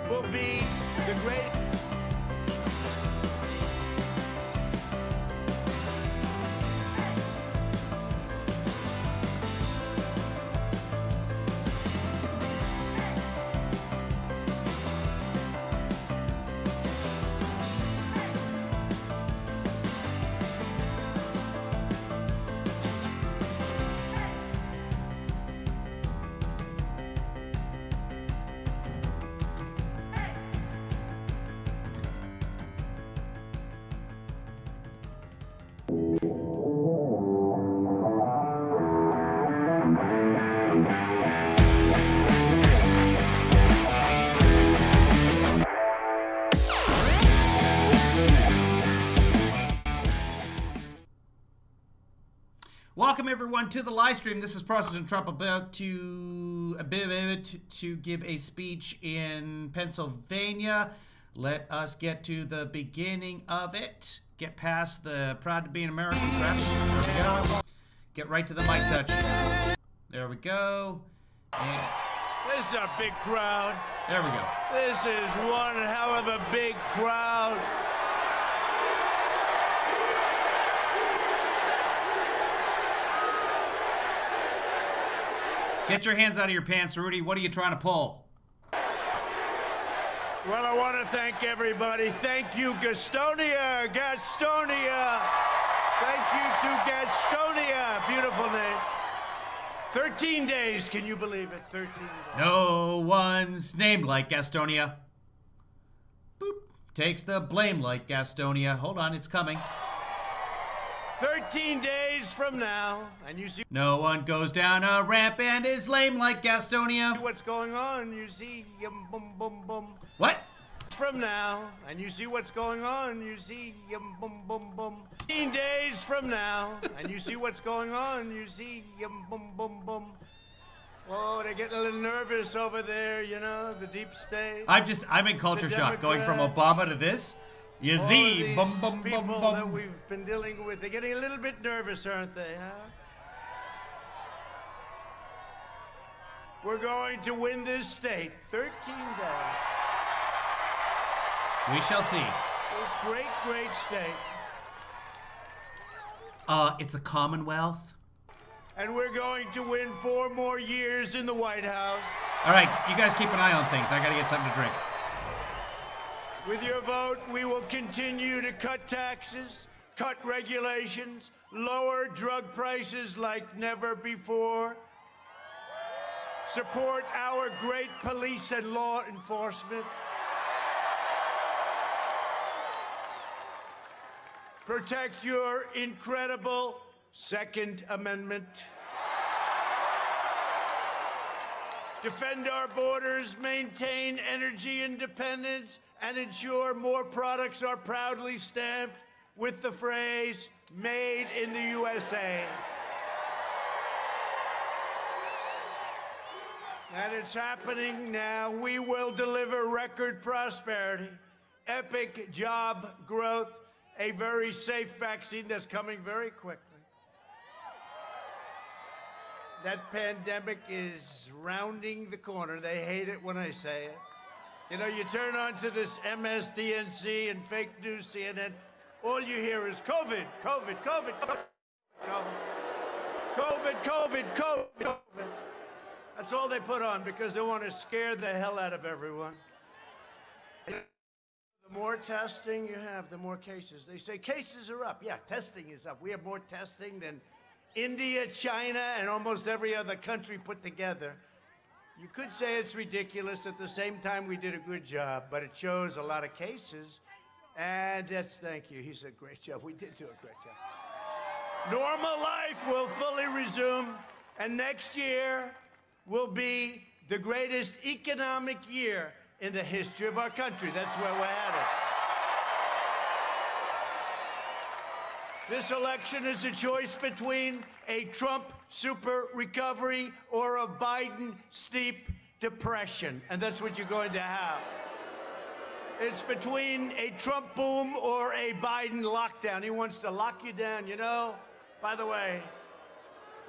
will be the great... Welcome everyone to the live stream. This is President Trump about to give a speech in Pennsylvania. Let us get to the beginning of it. Get past the proud to be an American crap. There we go. Get right to the mic touch. There we go. And This is a big crowd. there we go. This is one hell of a big crowd. Get your hands out of your pants, Rudy. What are you trying to pull? Well, I want to thank everybody. Thank you, Gastonia. Gastonia. Thank you to Gastonia. Beautiful name. 13 days. Can you believe it? 13 days. No one's named like Gastonia. Boop. Takes the blame like Gastonia. Hold on, it's coming. 13 days from now, and you see No one goes down a ramp and is lame like Gastonia. what's going on. You see, boom, boom, boom. What? From now, and you see what's going on. You see, boom, boom, boom. 15 days from now, and you see what's going on. You see, boom, boom, boom. Oh, they're getting a little nervous over there, you know, the deep state. I'm in culture shock going from Obama to this. You All of see, these bum bum people bum that bum. we've been dealing with, they're getting a little bit nervous, aren't they, huh? We're going to win this state. 13 days. We shall see. This great, great state. It's a commonwealth. And we're going to win 4 more years in the White House. All right, you guys keep an eye on things. I gotta get something to drink. With your vote, we will continue to cut taxes, cut regulations, lower drug prices like never before, support our great police and law enforcement, protect your incredible Second Amendment, defend our borders, maintain energy independence, and ensure more products are proudly stamped with the phrase, made in the USA. And it's happening now. We will deliver record prosperity, epic job growth, a very safe vaccine that's coming very quickly. That pandemic is rounding the corner. They hate it when I say it. You know, you turn on to this MSDNC and fake news CNN, all you hear is COVID, COVID, COVID, COVID, COVID, COVID, COVID, COVID. That's all they put on because they want to scare the hell out of everyone. The more testing you have, the more cases. They say cases are up. Yeah, testing is up. We have more testing than India, China, and almost every other country put together. You could say it's ridiculous. At the same time, we did a good job, but it shows a lot of cases. And that's, thank you. He said, great job. We did do a great job. Normal life will fully resume, and next year will be the greatest economic year in the history of our country. That's where we're headed. This election is a choice between a Trump super recovery or a Biden steep depression, and that's what you're going to have. It's between a Trump boom or a Biden lockdown. He wants to lock you down, you know? By the way,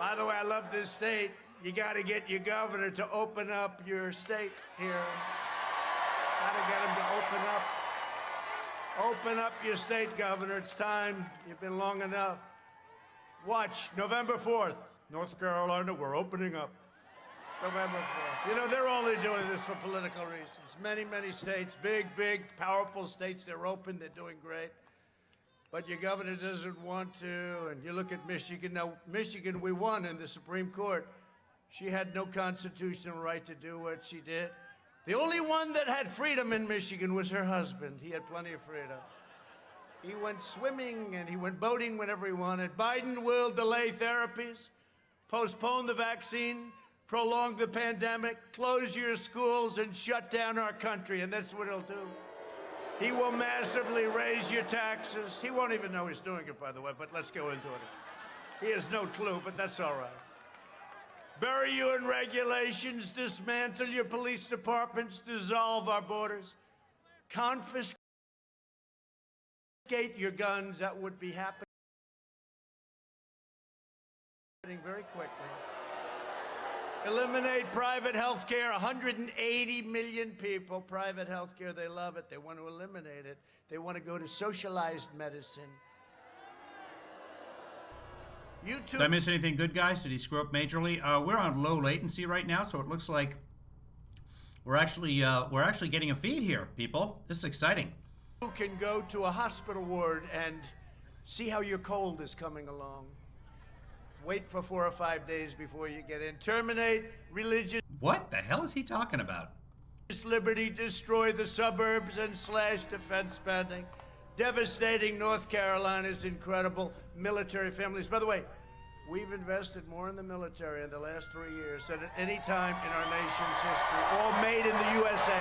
I love this state. You got to get your governor to open up your state here. Got to Open up your state, Governor. It's time. You've been long enough. Watch, November 4th. North Carolina, we're opening up. November 4th. You know, they're only doing this for political reasons. Many, many states, big, powerful states, they're open, they're doing great. But your governor doesn't want to, and you look at Michigan. Now, Michigan, we won in the Supreme Court. She had no constitutional right to do what she did. The only one that had freedom in Michigan was her husband. He had plenty of freedom. He went swimming and he went boating whenever he wanted. Biden will delay therapies, postpone the vaccine, prolong the pandemic, close your schools, and shut down our country, and that's what he'll do. He will massively raise your taxes. He won't even know he's doing it, by the way, but let's go into it. He has no clue, but that's all right. Bury you in regulations, dismantle your police departments, dissolve our borders, confiscate your guns. That would be happening very quickly. Eliminate private health care. 180 million people, private health care, they love it. They want to eliminate it. They want to go to socialized medicine. Did I miss anything good, guys? Did he screw up majorly? We're on low latency right now, so it looks like we're actually getting a feed here, people. This is exciting. You can go to a hospital ward and see how your cold is coming along. Wait for 4 or 5 days before you get in. Terminate religious... What the hell is he talking about? ...liberty, destroy the suburbs, and slash defense spending. Devastating North Carolina's incredible military families. By the way, we've invested more in the military in the last 3 years than at any time in our nation's history. All made in the USA.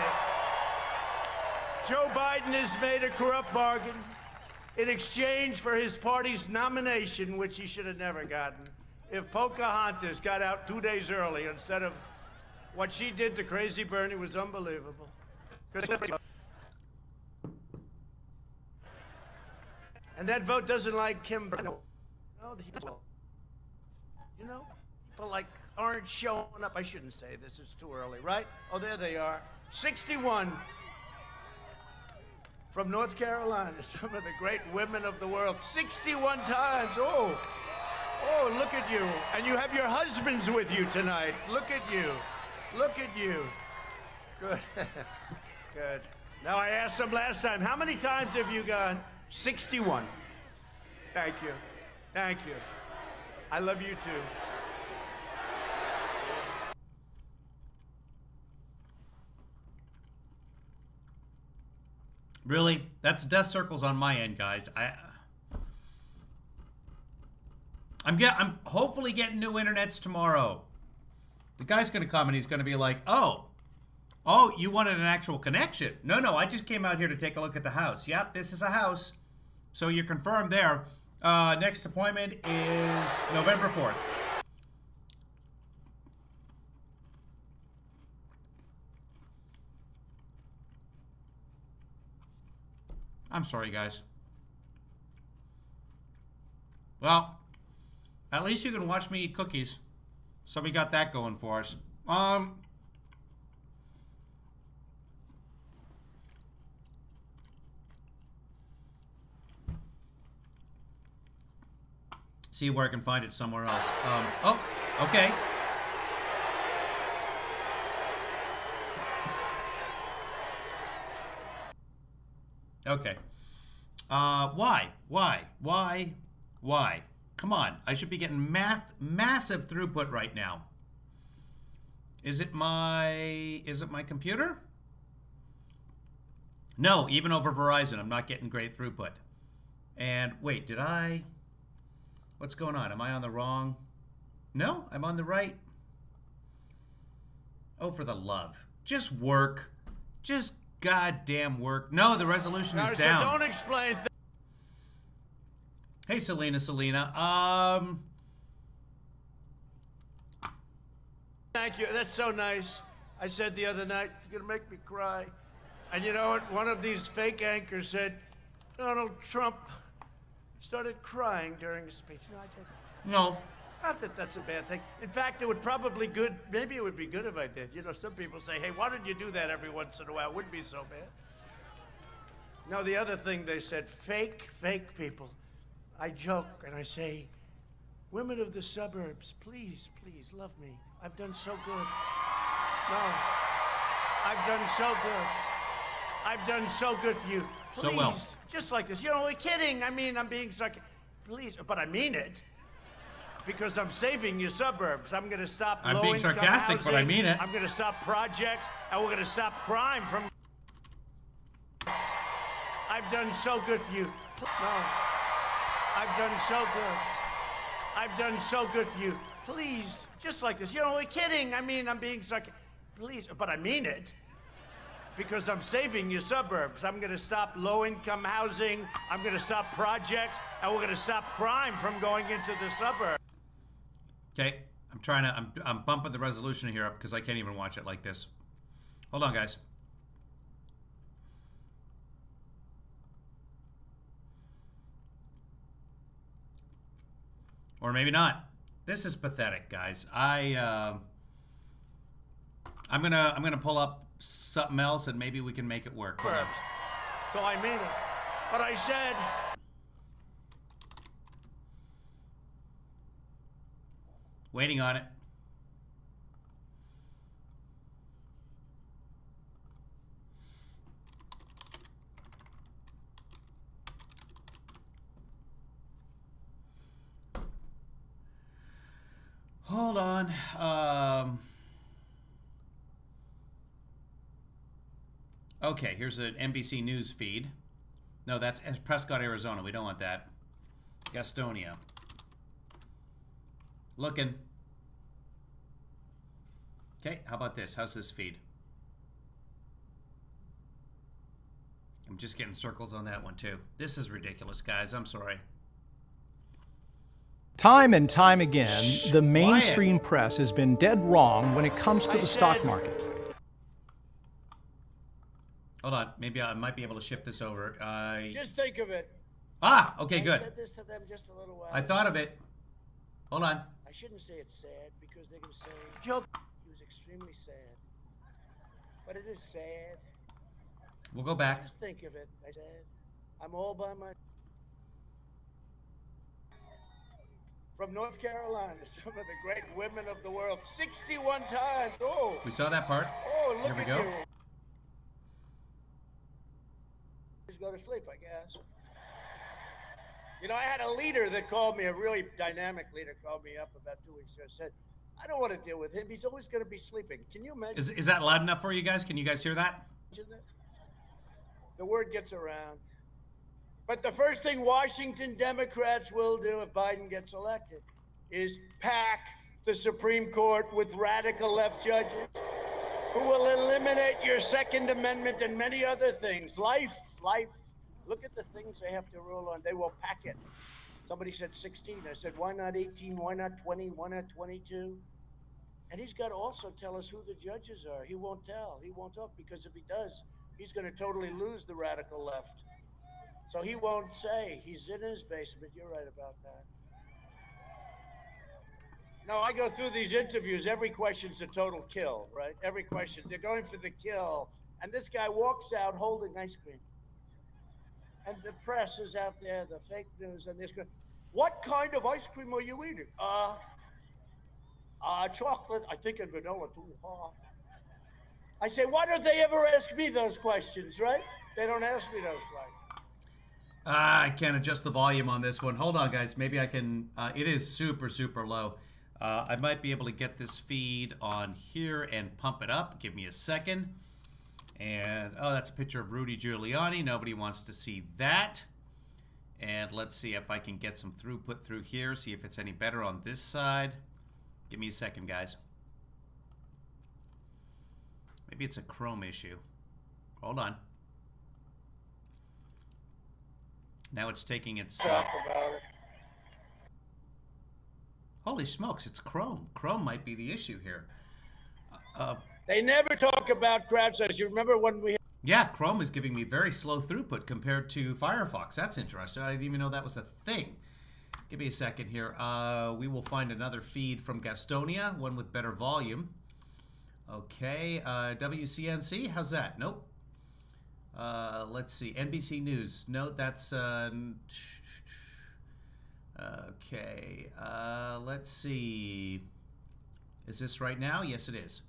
Joe Biden has made a corrupt bargain in exchange for his party's nomination, which he should have never gotten. If Pocahontas got out 2 days early instead of what she did to Crazy Bernie was unbelievable. And that vote doesn't like Kim. No, you know, people like aren't showing up. I shouldn't say this, it's too early, right? Oh, there they are. 61 from North Carolina, some of the great women of the world. 61 times, oh, look at you. And you have your husbands with you tonight. Look at you, look at you. Good, good. Now I asked them last time, how many times have you gone? 61. Thank you. Thank you. I love you too. Really? That's death circles on my end, guys. I'm hopefully getting new internets tomorrow. The guy's gonna come and he's gonna be like, oh, you wanted an actual connection. No, I just came out here to take a look at the house. Yep, this is a house. So you're confirmed there. Next appointment is November 4th. I'm sorry, guys. Well, at least you can watch me eat cookies. So we got that going for us. See where I can find it somewhere else. Oh, okay. Okay. Why? Come on. I should be getting massive throughput right now. Is it my computer? No, even over Verizon, I'm not getting great throughput. And wait, did I? What's going on? Am I on the wrong? No, I'm on the right. Oh, for the love. Just work. Just goddamn work. No, the resolution is down. So don't explain. Hey, Selena. Thank you. That's so nice. I said the other night, you're gonna make me cry. And you know what? One of these fake anchors said, Donald Trump started crying during his speech. No, I didn't. No. Not that that's a bad thing. In fact, it would probably good. Maybe it would be good if I did. You know, some people say, hey, why don't you do that every once in a while? It wouldn't be so bad. Now, the other thing they said, fake people. I joke and I say, women of the suburbs, please, please love me. I've done so good. No, I've done so good. I've done so good for you. Please, So well. just like this. You know, we're kidding. I mean, I'm being sarcastic. Please, but I mean it. Because I'm saving your suburbs. I'm going to stop I'm being low-income sarcastic, housing. but I mean it. I'm going to stop projects, and we're going to stop crime from... I've done so good for you. No. I've done so good. I've done so good for you. Please, just like this. You know, we're kidding. I mean, I'm being sarcastic. Please, but I mean it. Because I'm saving your suburbs. I'm going to stop low-income housing. I'm going to stop projects, and we're going to stop crime from going into the suburbs. Okay, I'm bumping the resolution here up because I can't even watch it like this. Hold on, guys. Or maybe not. This is pathetic, guys. I'm gonna pull up something else and maybe we can make it work. Hold on. So I mean it. But I said... Waiting on it. Hold on. Okay, here's an NBC News feed. No, that's Prescott, Arizona. We don't want that. Gastonia. Looking. Okay, how about this? How's this feed? I'm just getting circles on that one too. This is ridiculous, guys. I'm sorry. Time and time again, the mainstream press has been dead wrong when it comes to the stock market. Hold on. Maybe I might be able to shift this over. Just think of it. Ah, okay, good. I said this to them just a little while I thought of it. Hold on. I shouldn't say it's sad because they're going to say, Joe, he was extremely sad. But it is sad. We'll go back. Just think of it. I said, I'm all by myself. From North Carolina, some of the great women of the world, 61 times. Oh, We saw that part. oh, look Here we at go. you. Just go to sleep, I guess. You know, I had a leader that called me, a really dynamic leader, called me up about 2 weeks ago, said, I don't want to deal with him. He's always going to be sleeping. Can you imagine Is that loud enough for you guys? Can you guys hear that? that? The word gets around. But the first thing Washington Democrats will do if Biden gets elected is pack the Supreme Court with radical left judges who will eliminate your Second Amendment and many other things. Life. Look at the things they have to rule on. They will pack it. Somebody said 16. I said, why not 18? Why not 20? Why not 22? And he's got to also tell us who the judges are. He won't tell. He won't talk because if he does, he's going to totally lose the radical left. So he won't say. He's in his basement. You're right about that. No, I go through these interviews. Every question's a total kill, right? Every question. They're going for the kill. And this guy walks out holding ice cream. And the press is out there, the fake news, and this guy, what kind of ice cream are you eating? Chocolate, I think, and vanilla too. I say, why don't they ever ask me those questions, right? They don't ask me those questions. I can't adjust the volume on this one. Hold on, guys. Maybe I can. It is super, super low. I might be able to get this feed on here and pump it up. Give me a second. And, oh, that's a picture of Rudy Giuliani. Nobody wants to see that. And let's see if I can get some throughput through here. See if it's any better on this side. Give me a second, guys. Maybe it's a Chrome issue. Hold on. Now it's taking its... Holy smokes, it's Chrome. Chrome might be the issue here. They never talk about crowdsourcing. You remember when we... Yeah, Chrome is giving me very slow throughput compared to Firefox. That's interesting. I didn't even know that was a thing. Give me a second here. We will find another feed from Gastonia, one with better volume. Okay, WCNC, how's that? Nope. Let's see. NBC News. No, that's... okay. Let's see. Is this right now? Yes, it is.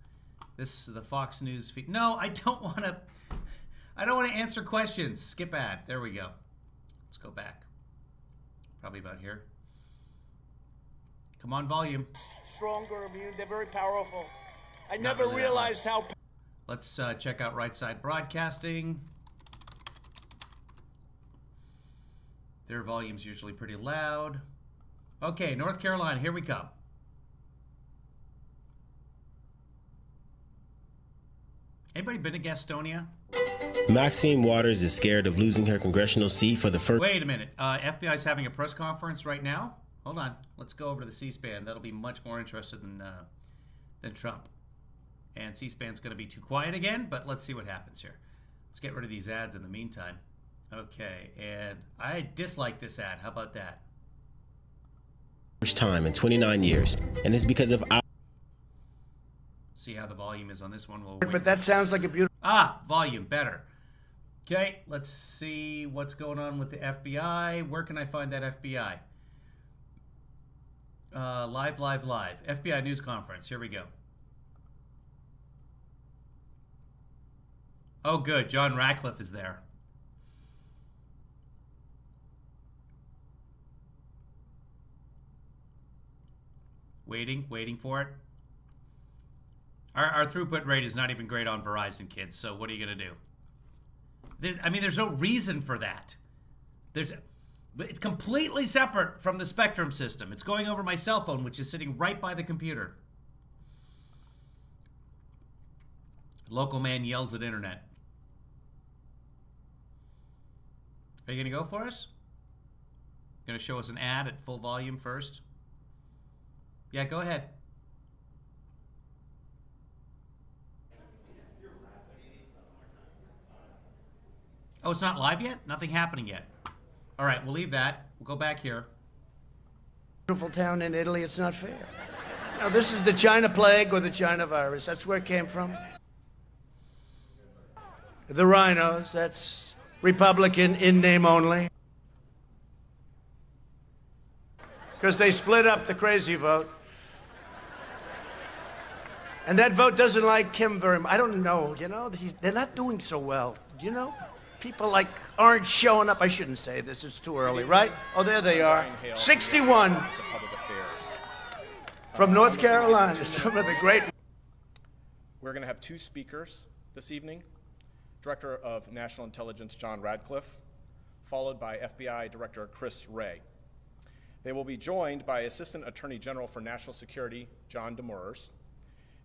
This is the Fox News feed. No, I don't want to... I don't want to answer questions. Skip ad. There we go. Let's go back. Probably about here. Come on, volume. Stronger immune. They're very powerful. I Not never really realized how... Let's check out Right Side Broadcasting. Their volume's usually pretty loud. Okay, North Carolina, here we come. Anybody been to Gastonia? Maxine Waters is scared of losing her congressional seat for the first... Wait a minute. FBI's having a press conference right now? Hold on. Let's go over to the C-SPAN. That'll be much more interesting than Trump. And C-SPAN's going to be too quiet again, but let's see what happens here. Let's get rid of these ads in the meantime. Okay, and I dislike this ad. How about that? First time in 29 years, and it's because of our... See how the volume is on this one. But that sounds like a beautiful... Volume, better. Okay, let's see what's going on with the FBI. Where can I find that FBI? Live. FBI news conference. Here we go. Oh, good. John Ratcliffe is there. Waiting for it. Our throughput rate is not even great on Verizon, kids, so what are you going to do? There's no reason for that. It's completely separate from the Spectrum system. It's going over my cell phone, which is sitting right by the computer. Local man yells at internet. Are you going to go for us? Going to show us an ad at full volume first? Yeah, go ahead. Oh, it's not live yet? Nothing happening yet. All right, we'll leave that. We'll go back here. Beautiful town in Italy. It's not fair. Now, this is the China plague or the China virus. That's where it came from. The rhinos, that's Republican in name only. Because they split up the crazy vote. And that vote doesn't like Kim very much. I don't know, they're not doing so well, People aren't showing up. I shouldn't say this, it's too early, right? Oh, there they are. 61 from North Carolina, some of the great... We're going to have two speakers this evening. Director of National Intelligence John Ratcliffe, followed by FBI Director Chris Wray. They will be joined by Assistant Attorney General for National Security John Demers,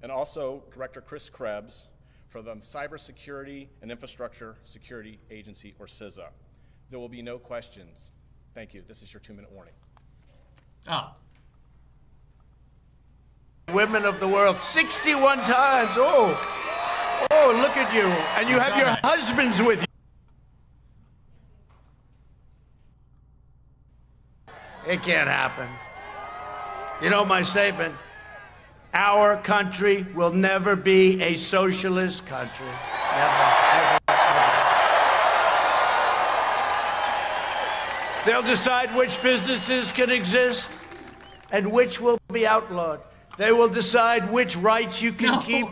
and also Director Chris Krebs for the Cybersecurity and Infrastructure Security Agency, or CISA. There will be no questions. Thank you. This is your 2-minute warning. Women of the world, 61 times. Oh, look at you. And you have your husbands with you. It can't happen. You know my statement. Our country will never be a socialist country. Never, ever. They'll decide which businesses can exist and which will be outlawed. They will decide which rights you can keep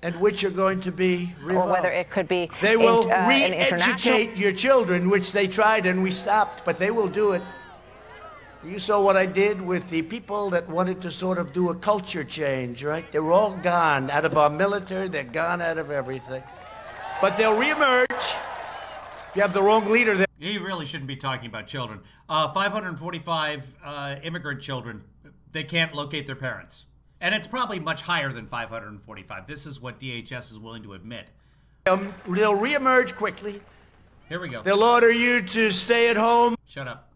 and which are going to be revoked. Or whether it could be They will an re-educate your children, which they tried and we stopped, but they will do it. You saw what I did with the people that wanted to sort of do a culture change, right? They were all gone out of our military. They're gone out of everything. But they'll reemerge. If you have the wrong leader there. You really shouldn't be talking about children. 545 immigrant children, they can't locate their parents. And it's probably much higher than 545. This is what DHS is willing to admit. They'll reemerge quickly. Here we go. They'll order you to stay at home. Shut up.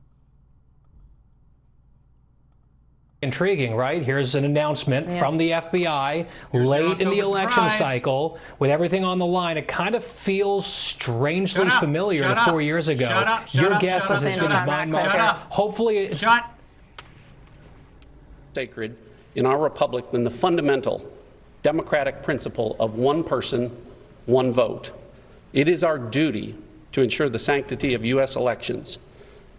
Intriguing, right? Here's an announcement from the FBI late in the election cycle with everything on the line. It kind of feels strangely familiar to 4 years ago. Your guess is in mind, hopefully sacred in our republic than the fundamental democratic principle of one person, one vote. It is our duty to ensure the sanctity of U.S. elections.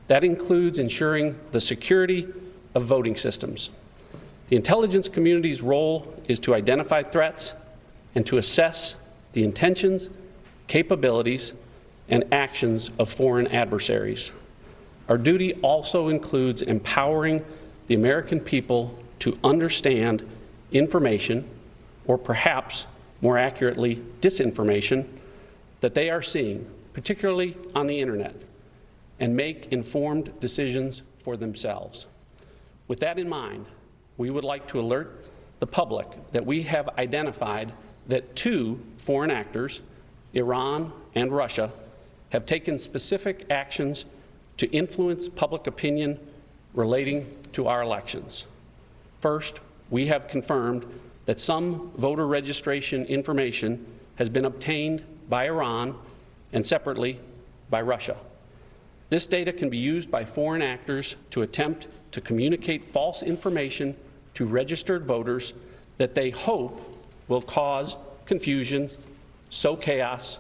That includes ensuring the security of voting systems. The intelligence community's role is to identify threats and to assess the intentions, capabilities, and actions of foreign adversaries. Our duty also includes empowering the American people to understand information, or perhaps more accurately, disinformation, that they are seeing, particularly on the internet, and make informed decisions for themselves. With that in mind, we would like to alert the public that we have identified that 2 foreign actors, Iran and Russia, have taken specific actions to influence public opinion relating to our elections. First, we have confirmed that some voter registration information has been obtained by Iran and separately by Russia. This data can be used by foreign actors to attempt to communicate false information to registered voters that they hope will cause confusion, sow chaos,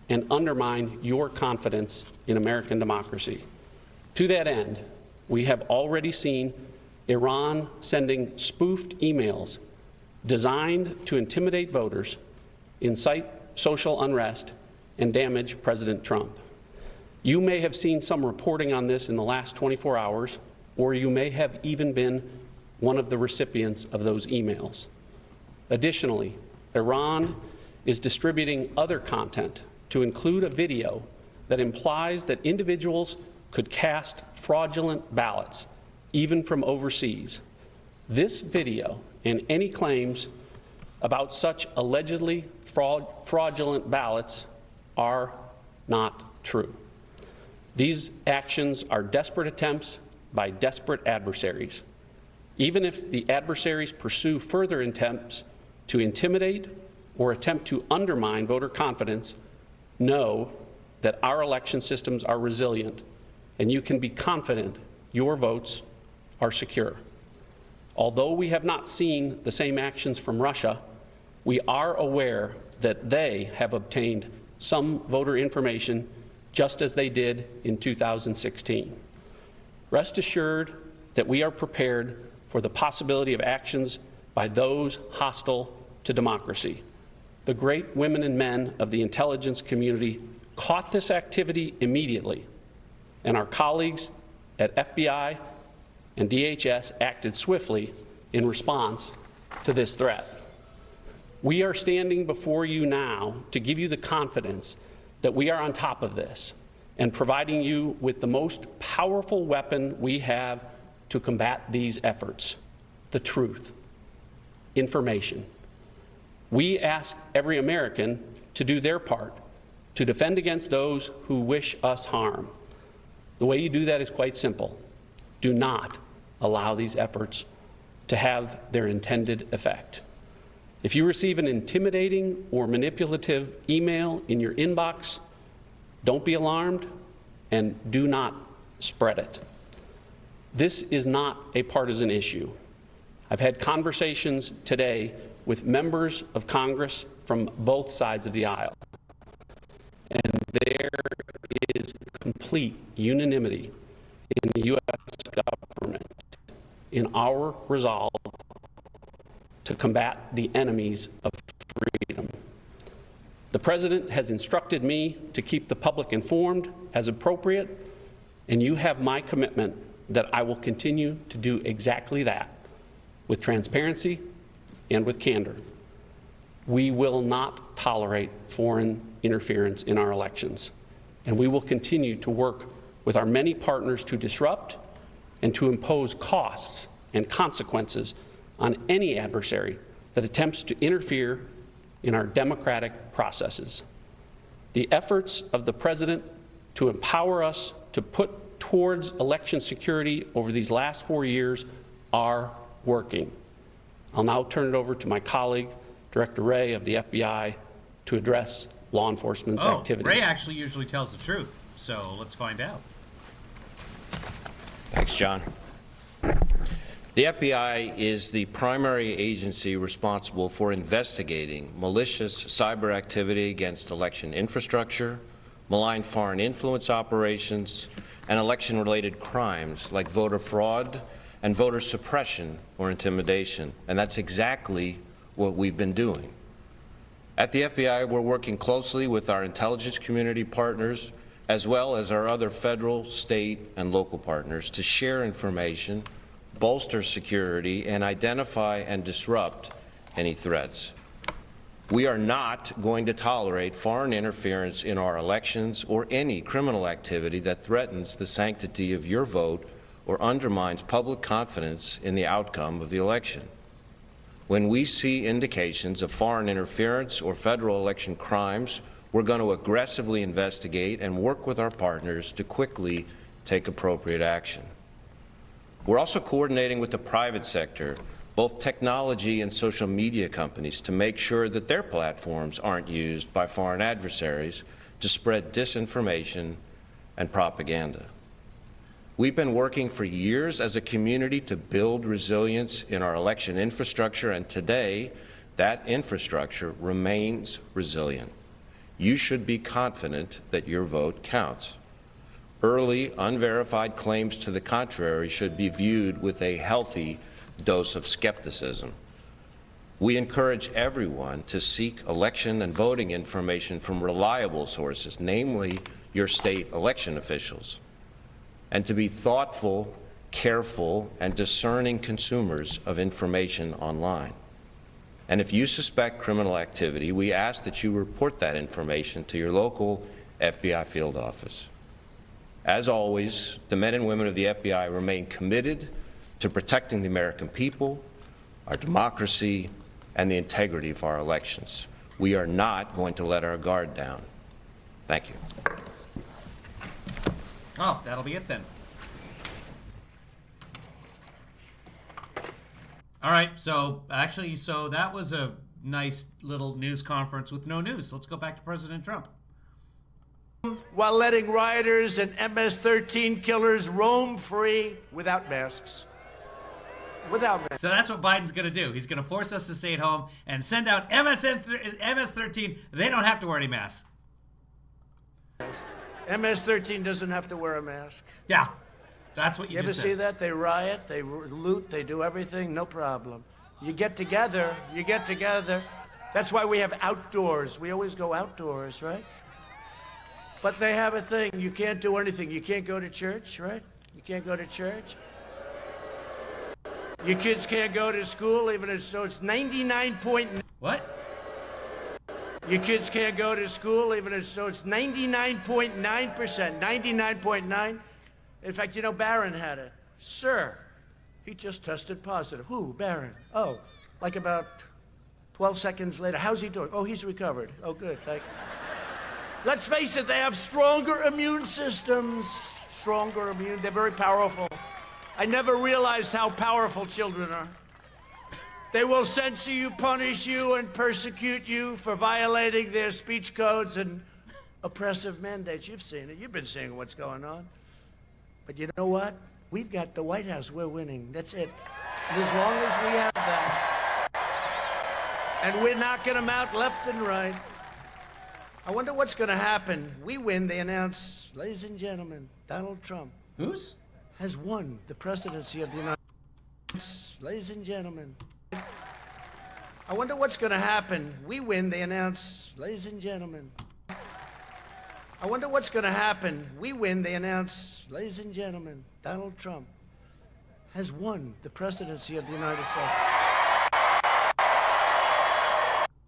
and undermine your confidence in American democracy. To that end, we have already seen Iran sending spoofed emails designed to intimidate voters, incite social unrest, and damage President Trump. You may have seen some reporting on this in the last 24 hours, or you may have even been one of the recipients of those emails. Additionally, Iran is distributing other content to include a video that implies that individuals could cast fraudulent ballots, even from overseas. This video and any claims about such allegedly fraudulent ballots are not true. These actions are desperate attempts by desperate adversaries. Even if the adversaries pursue further attempts to intimidate or attempt to undermine voter confidence, know that our election systems are resilient, and you can be confident your votes are secure. Although we have not seen the same actions from Russia, we are aware that they have obtained some voter information just as they did in 2016. Rest assured that we are prepared for the possibility of actions by those hostile to democracy. The great women and men of the intelligence community caught this activity immediately, and our colleagues at FBI and DHS acted swiftly in response to this threat. We are standing before you now to give you the confidence that we are on top of this and providing you with the most powerful weapon we have to combat these efforts: the truth, information. We ask every American to do their part to defend against those who wish us harm. The way you do that is quite simple. Do not allow these efforts to have their intended effect. If you receive an intimidating or manipulative email in your inbox, don't be alarmed and do not spread it. This is not a partisan issue. I've had conversations today with members of Congress from both sides of the aisle, and there is complete unanimity in the U.S. government in our resolve to combat the enemies of freedom. The President has instructed me to keep the public informed as appropriate, and you have my commitment that I will continue to do exactly that with transparency and with candor. We will not tolerate foreign interference in our elections, and we will continue to work with our many partners to disrupt and to impose costs and consequences on any adversary that attempts to interfere in our democratic processes. The efforts of the President to empower us to put towards election security over these last 4 years are working. I'll now turn it over to my colleague, Director Wray of the FBI, to address law enforcement's activities. Ray actually usually tells the truth, so let's find out. Thanks, John. The FBI is the primary agency responsible for investigating malicious cyber activity against election infrastructure, malign foreign influence operations, and election-related crimes like voter fraud and voter suppression or intimidation. And that's exactly what we've been doing. At the FBI, we're working closely with our intelligence community partners, as well as our other federal, state, and local partners to share information, bolster security, and identify and disrupt any threats. We are not going to tolerate foreign interference in our elections or any criminal activity that threatens the sanctity of your vote or undermines public confidence in the outcome of the election. When we see indications of foreign interference or federal election crimes, we're going to aggressively investigate and work with our partners to quickly take appropriate action. We're also coordinating with the private sector, both technology and social media companies, to make sure that their platforms aren't used by foreign adversaries to spread disinformation and propaganda. We've been working for years as a community to build resilience in our election infrastructure, and today that infrastructure remains resilient. You should be confident that your vote counts. Early, unverified claims to the contrary should be viewed with a healthy dose of skepticism. We encourage everyone to seek election and voting information from reliable sources, namely your state election officials, and to be thoughtful, careful, and discerning consumers of information online. And if you suspect criminal activity, we ask that you report that information to your local FBI field office. As always, the men and women of the FBI remain committed to protecting the American people, our democracy, and the integrity of our elections. We are not going to let our guard down. Thank you. Oh, that'll be it then. All right, so that was a nice little news conference with no news. Let's go back to President Trump. While letting rioters and MS-13 killers roam free without masks. Without masks. So that's what Biden's going to do. He's going to force us to stay at home and send out MS-13. They don't have to wear any masks. MS-13 doesn't have to wear a mask. Yeah, that's what you ever just see said. that? They riot, they loot, they do everything, no problem. You get together. That's why we have outdoors. We always go outdoors, right? But they have a thing. You can't do anything. You can't go to church, right? You can't go to church. Your kids can't go to school, even if so it's 99.9. What? Your kids can't go to school, even if so it's 99.9%. 99.9. In fact, you know, Barron had it. Sir, he just tested positive. Who? Barron. Oh, like about 12 seconds later. How's he doing? Oh, he's recovered. Oh, good. Thank you. Let's face it, they have stronger immune systems. Stronger immune. They're very powerful. I never realized how powerful children are. They will censor you, punish you, and persecute you for violating their speech codes and oppressive mandates. You've seen it. You've been seeing what's going on. But you know what? We've got the White House. We're winning. That's it. And as long as we have that, and we're knocking them out left and right, I wonder what's going to happen. We win, they announce, ladies and gentlemen, Donald Trump has won the presidency of the United States. Ladies and gentlemen. I wonder what's going to happen. We win, they announce, ladies and gentlemen. I wonder what's going to happen. We win, they announce, ladies and gentlemen, Donald Trump has won the presidency of the United States.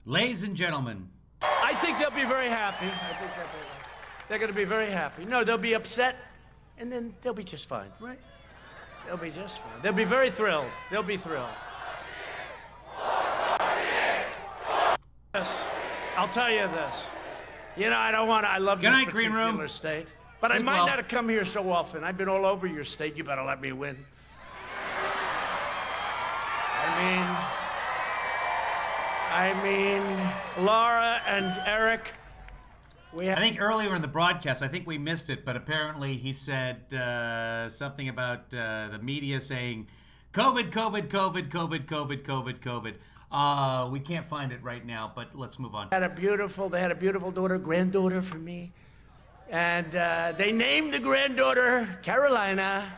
Ladies and gentlemen. I think they'll be very happy. They're going to be very happy. No, they'll be upset, and then they'll be just fine, right? They'll be just fine. They'll be very thrilled. They'll be thrilled. Yes, I'll tell you this. You know, I love this particular state, but I might not have come here so often. I've been all over your state. You better let me win. I mean, Laura and Eric, I think earlier in the broadcast, I think we missed it, but apparently he said something about the media saying COVID, COVID, COVID, COVID, COVID, COVID, COVID. We can't find it right now, but let's move on. They had a beautiful daughter, granddaughter for me. And they named the granddaughter Carolina.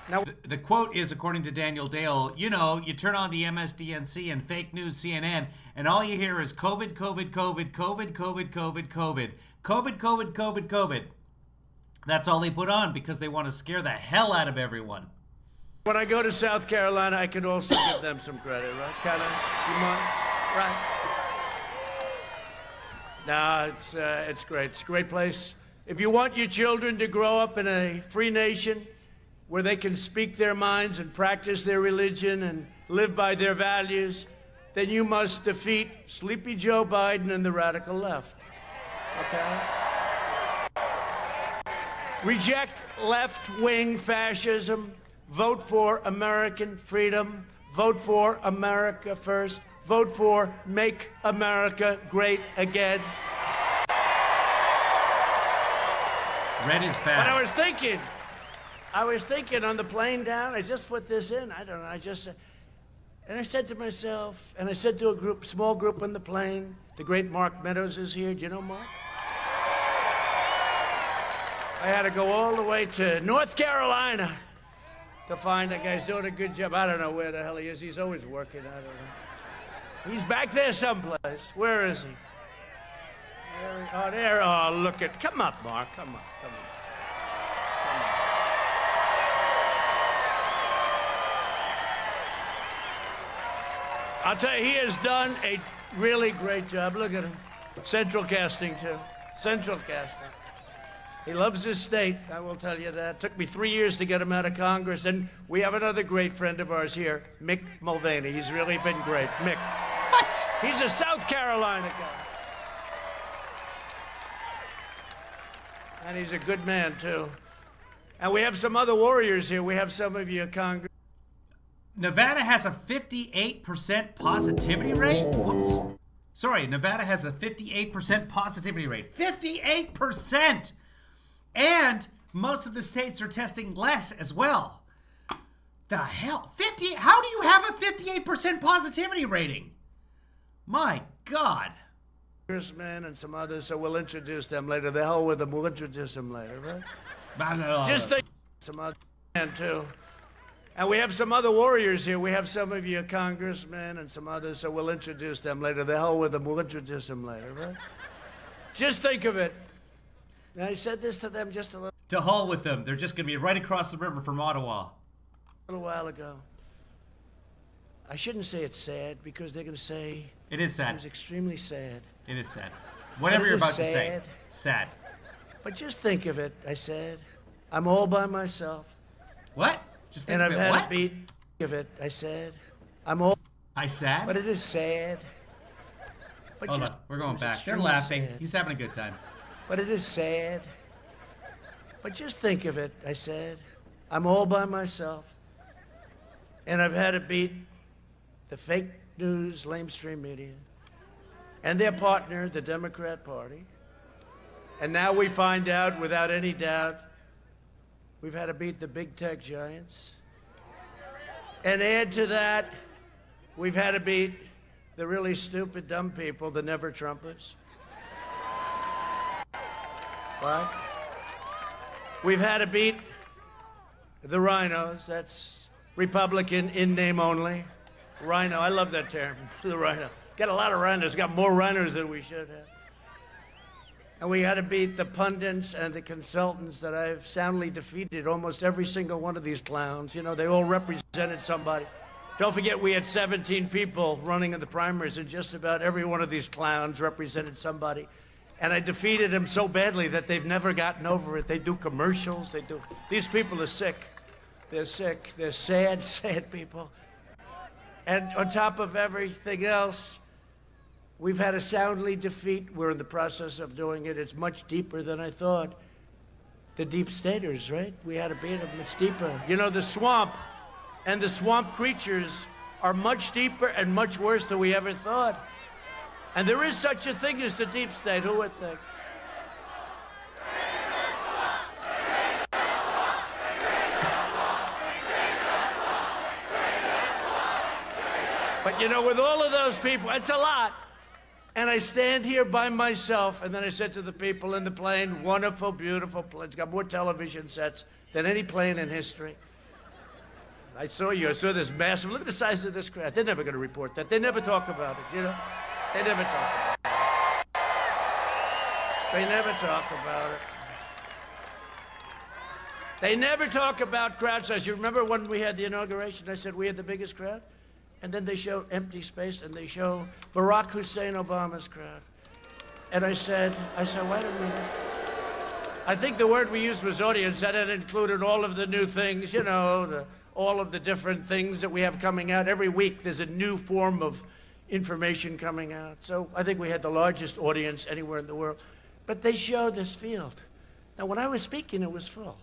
Now, the quote is, according to Daniel Dale, you know, you turn on the MSDNC and fake news CNN, and all you hear is COVID, COVID, COVID, COVID, COVID, COVID, COVID, COVID, COVID, COVID, COVID. That's all they put on because they want to scare the hell out of everyone. When I go to South Carolina, I can also give them some credit, right? Kind of, you mind? Right? No, it's great. It's a great place. If you want your children to grow up in a free nation where they can speak their minds and practice their religion and live by their values, then you must defeat Sleepy Joe Biden and the radical left. Okay? Reject left-wing fascism. Vote for American freedom. Vote for America first. Vote for Make America Great Again. Red is bad. But I was thinking on the plane down, I just put this in, I don't know, and I said to myself, and I said to a small group on the plane, the great Mark Meadows is here. Do you know Mark? I had to go all the way to North Carolina to find a guy. He's doing a good job. I don't know where the hell he is. He's always working. I don't know. He's back there someplace. Where is he? Oh, there. Oh, look at. Come up, Mark. Come up. Come on. I'll tell you, he has done a really great job. Look at him. Central casting, too. Central casting. He loves his state, I will tell you that. Took me 3 years to get him out of Congress. And we have another great friend of ours here, Mick Mulvaney. He's really been great. Mick. What? He's a South Carolina guy. And he's a good man, too. And we have some other warriors here. We have some of you Congress. Nevada has a 58% positivity rate? Whoops. Sorry, Nevada has a 58% positivity rate. 58%! And most of the states are testing less as well. The hell? How do you have a 58% positivity rating? My God. Congressmen and some others, so we'll introduce them later. The hell with them, we'll introduce them later, right? Just think some other men, too. And we have some other warriors here. We have some of you congressmen and some others, so we'll introduce them later. The hell with them, we'll introduce them later, right? Just think of it. And I said this to them just a little To hell with them. They're just going to be right across the river from Ottawa. while ago. I shouldn't say it's sad because they're going to say it is sad. It was extremely sad. It is sad. Whatever you're about to say. Sad. But just think of it, I said. I'm all by myself. What? Just think and of I've it. had What? a beat of it, I said. I'm all. I sad? But it is sad. But Hold on. We're going back. They're laughing. Sad. He's having a good time. But it is sad. But just think of it, I said. I'm all by myself. And I've had to beat the fake news, lamestream media, and their partner, the Democrat Party. And now we find out, without any doubt, we've had to beat the big tech giants. And add to that, we've had to beat the really stupid, dumb people, the never-Trumpers. What? We've had to beat the rhinos. That's Republican in name only. Rhino, I love that term, the rhino. Got a lot of rhinos, got more rhinos than we should have. And we had to beat the pundits and the consultants that I've soundly defeated, almost every single one of these clowns. You know, they all represented somebody. Don't forget we had 17 people running in the primaries, and just about every one of these clowns represented somebody. And I defeated them so badly that they've never gotten over it. They do commercials, these people are sick. They're sick, they're sad, sad people. And on top of everything else, we've had to soundly defeat. We're in the process of doing it. It's much deeper than I thought. The deep staters, right? We had to beat them. It's deeper. You know, the swamp and the swamp creatures are much deeper and much worse than we ever thought. And there is such a thing as the deep state. Who would think? But you know, with all of those people, it's a lot. And I stand here by myself, and then I said to the people in the plane, wonderful, beautiful plane. It's got more television sets than any plane in history. I saw this massive, look at the size of this crowd. They're never going to report that. They never talk about it, you know? They never talk about it. They never talk about it. They never talk about crowd size. You remember when we had the inauguration, I said we had the biggest crowd? And then they show empty space, and they show Barack Hussein Obama's crowd. And I said, wait a minute. I think the word we used was audience. That had included all of the new things, you know, all of the different things that we have coming out. Every week there's a new form of information coming out. So I think we had the largest audience anywhere in the world. But they show this field. Now, when I was speaking, it was full.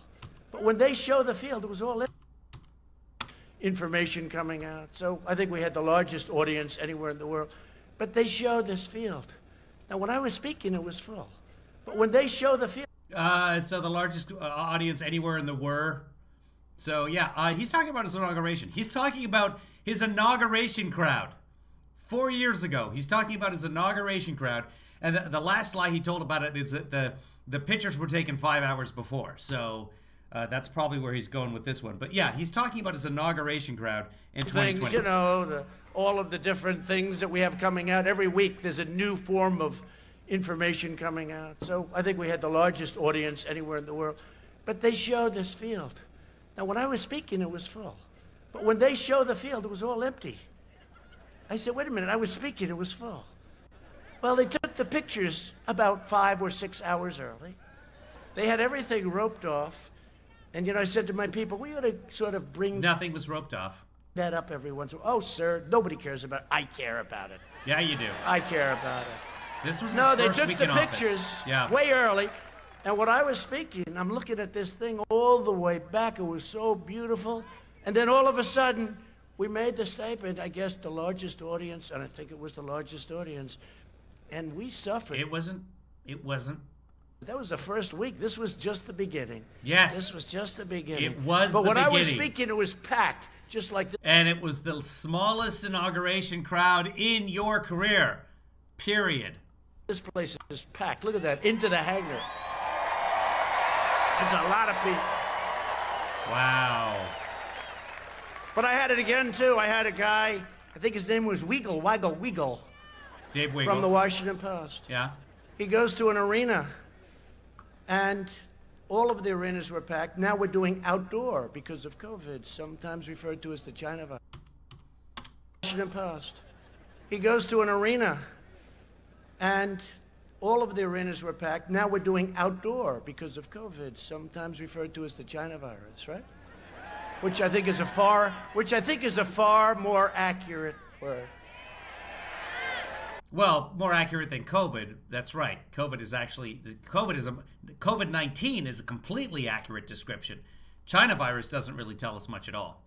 But when they show the field, it was all information coming out. So I think we had the largest audience anywhere in the world. But they show this field. Now, when I was speaking, it was full. But when they show the field... So the largest audience anywhere in the world. So, yeah, he's talking about his inauguration. He's talking about his inauguration crowd 4 years ago. He's talking about his inauguration crowd. And the last lie he told about it is that the pictures were taken 5 hours before. So... that's probably where he's going with this one. But yeah, he's talking about his inauguration crowd in 2020. Things, you know, all of the different things that we have coming out. Every week there's a new form of information coming out. So I think we had the largest audience anywhere in the world. But they show this field. Now, when I was speaking, it was full. But when they show the field, it was all empty. I said, wait a minute, I was speaking, it was full. Well, they took the pictures about 5 or 6 hours early. They had everything roped off. And, you know, I said to my people, we ought to sort of bring... Nothing was roped off. ...that up every once in a while. Oh, sir, nobody cares about it. I care about it. Yeah, you do. I care about it. This was his first week in office. No, they took the pictures way early. And when I was speaking, I'm looking at this thing all the way back. It was so beautiful. And then all of a sudden, we made the statement, I guess the largest audience, and I think it was the largest audience, and we suffered. It wasn't. That was the first week. This was just the beginning. Yes. This was just the beginning. It was the beginning. But when I was speaking, it was packed, just like this. And it was the smallest inauguration crowd in your career, period. This place is packed. Look at that, into the hangar. It's a lot of people. Wow. But I had it again, too. I had a guy, I think his name was Weigel. Dave Weigel. From the Washington Post. Yeah. He goes to an arena. And all of the arenas were packed. Now we're doing outdoor because of COVID, sometimes referred to as the China virus. Washington Post. He goes to an arena, and all of the arenas were packed. Now we're doing outdoor because of COVID, sometimes referred to as the China virus, right? Which I think is a far more accurate word. Well, more accurate than COVID. That's right. COVID-19 is a completely accurate description. China virus doesn't really tell us much at all.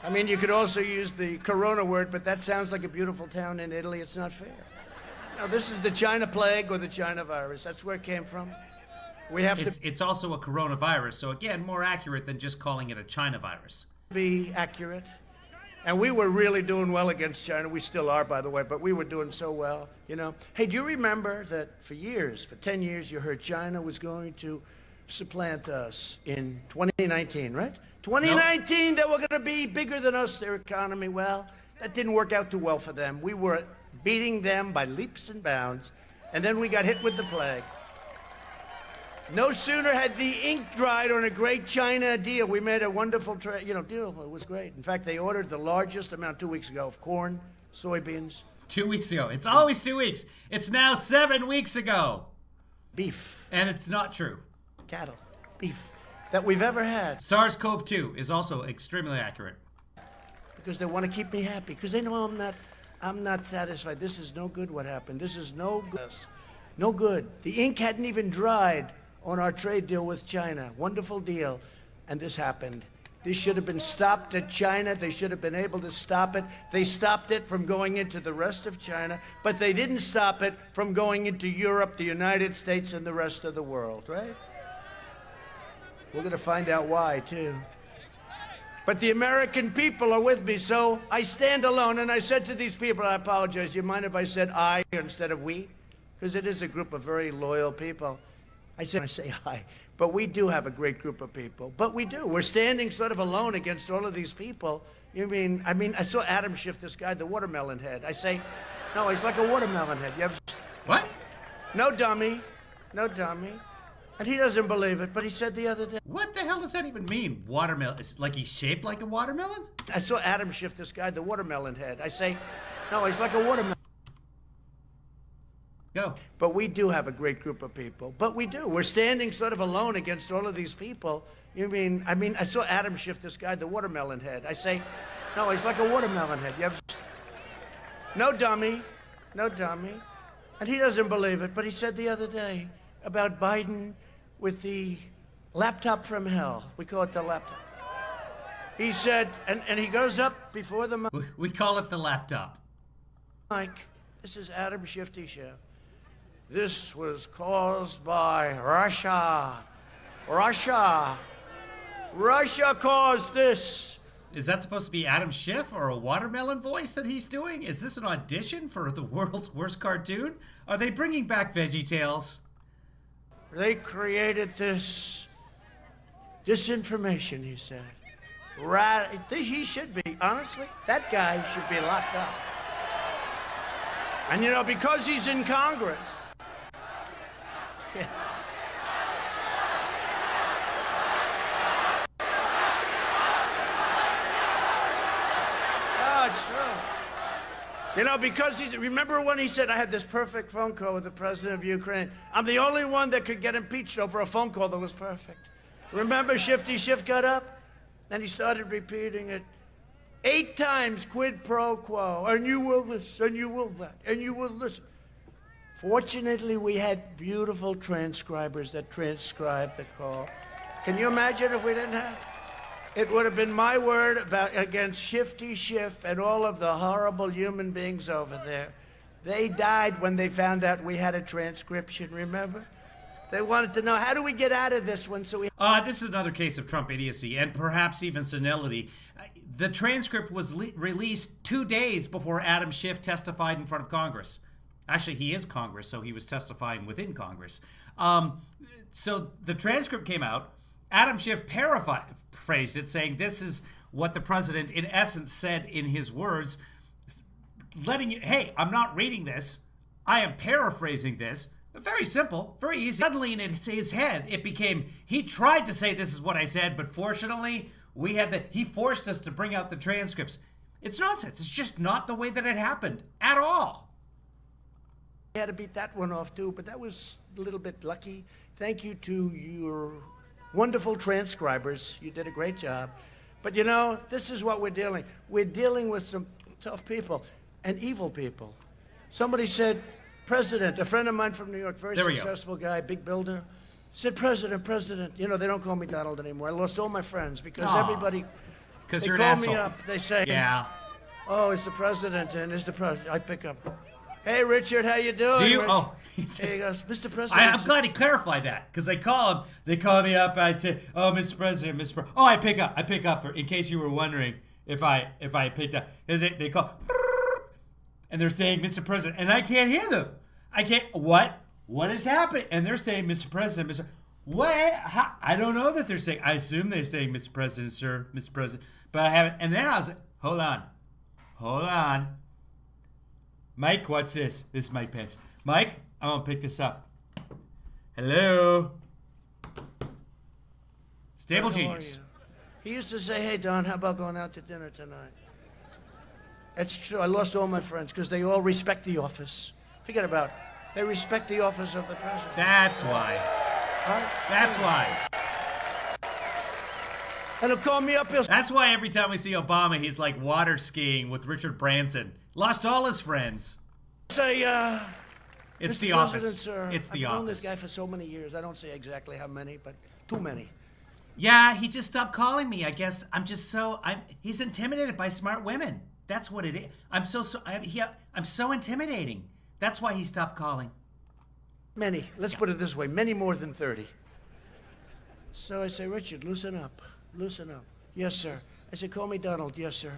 I mean, you could also use the corona word, but that sounds like a beautiful town in Italy. It's not fair. No, this is the China plague or the China virus. That's where it came from. It's also a coronavirus, so again, more accurate than just calling it a China virus. Be accurate. And we were really doing well against China. We still are, by the way, but we were doing so well, you know. Hey, do you remember that for 10 years, you heard China was going to supplant us in 2019, right? 2019, They were going to be bigger than us, their economy. Well, that didn't work out too well for them. We were beating them by leaps and bounds, and then we got hit with the plague. No sooner had the ink dried on a great China deal. We made a wonderful deal. It was great. In fact, they ordered the largest amount 2 weeks ago of corn, soybeans. 2 weeks ago. It's always 2 weeks. It's now 7 weeks ago. Beef. And it's not true. Cattle. Beef. That we've ever had. SARS-CoV-2 is also extremely accurate. Because they want to keep me happy. Because they know I'm not satisfied. This is no good what happened. This is no good. No good. The ink hadn't even dried on our trade deal with China. Wonderful deal. And this happened. This should have been stopped at China. They should have been able to stop it. They stopped it from going into the rest of China, but they didn't stop it from going into Europe, the United States, and the rest of the world, right? We're going to find out why, too. But the American people are with me, so I stand alone. And I said to these people, I apologize, you mind if I said I instead of we? Because it is a group of very loyal people. I say I. But we do have a great group of people. But we do. We're standing sort of alone against all of these people. I saw Adam Schiff, this guy, the watermelon head. I say, no, he's like a watermelon head. You ever... What? No dummy. No dummy. And he doesn't believe it, but he said the other day. What the hell does that even mean? Watermelon? It's like he's shaped like a watermelon? I saw Adam Schiff, this guy, the watermelon head. I say, no, he's like a watermelon. Go. But we do have a great group of people. But we do. We're standing sort of alone against all of these people. I saw Adam Schiff, this guy, the watermelon head. I say, no, he's like a watermelon head. You ever... No dummy. No dummy. And he doesn't believe it, but he said the other day about Biden with the laptop from hell. We call it the laptop. He said, and he goes up before the mic. We call it the laptop. Mike, this is Adam Shifty Schiff. This was caused by Russia. Russia caused this. Is that supposed to be Adam Schiff or a watermelon voice that he's doing? Is this an audition for the world's worst cartoon? Are they bringing back VeggieTales? They created this disinformation, he said. He should be, honestly, that guy should be locked up. And because he's in Congress. Yeah. Oh, it's true. Because remember when he said, I had this perfect phone call with the president of Ukraine. I'm the only one that could get impeached over a phone call that was perfect. Remember Shifty Schiff got up? And he started repeating it 8 times, quid pro quo, and you will this, and you will that, and you will listen. Fortunately, we had beautiful transcribers that transcribed the call. Can you imagine if we didn't have? It would have been my word against Shifty Schiff and all of the horrible human beings over there. They died when they found out we had a transcription, remember? They wanted to know, how do we get out of this one? So we... This is another case of Trump idiocy and perhaps even senility. The transcript was released 2 days before Adam Schiff testified in front of Congress. Actually, he is Congress, so he was testifying within Congress. So the transcript came out. Adam Schiff paraphrased it, saying this is what the president, in essence, said in his words, letting you, hey, I'm not reading this. I am paraphrasing this. Very simple, very easy. Suddenly in his head, it became, he tried to say this is what I said, but fortunately, he forced us to bring out the transcripts. It's nonsense. It's just not the way that it happened at all. We had to beat that one off too, but that was a little bit lucky. Thank you to your wonderful transcribers. You did a great job. But this is what we're dealing. We're dealing with some tough people and evil people. Somebody said, President, a friend of mine from New York, very successful guy, big builder, said, President. They don't call me Donald anymore. I lost all my friends because everybody, they you're call an asshole. me up. They say, yeah. Oh, it's the president, and it's the president. I pick up. Hey, Richard, how you doing? Do you? Oh. He goes, Mr. President. I'm glad he clarified that because they call me up. I say, oh, Mr. President, Mr. Oh, I pick up in case you were wondering if I picked up. They call, and they're saying, Mr. President, and I can't hear them. I can't. What is happening? And they're saying, Mr. President, Mr. What? How? I don't know that they're saying. I assume they're saying, Mr. President, sir, Mr. President, but I haven't. And then I was like, hold on. Mike, what's this? This is Mike Pence. Mike, I'm gonna pick this up. Hello. Stable genius. He used to say, hey, Don, how about going out to dinner tonight? That's true. I lost all my friends because they all respect the office. Forget about it. They respect the office of the president. That's why. Huh? That's why. And he'll call me up. That's why every time we see Obama, he's like water skiing with Richard Branson. Lost all his friends. Say, it's Mr. the President, office. Sir, it's the I've known office. this guy for so many years. I don't say exactly how many, but too many. Yeah, he just stopped calling me. I guess he's intimidated by smart women. That's what it is. I'm so intimidating. That's why he stopped calling. Many. Let's put it this way. Many more than 30. So I say, Richard, loosen up. Loosen up. Yes, sir. I said, call me Donald. Yes, sir.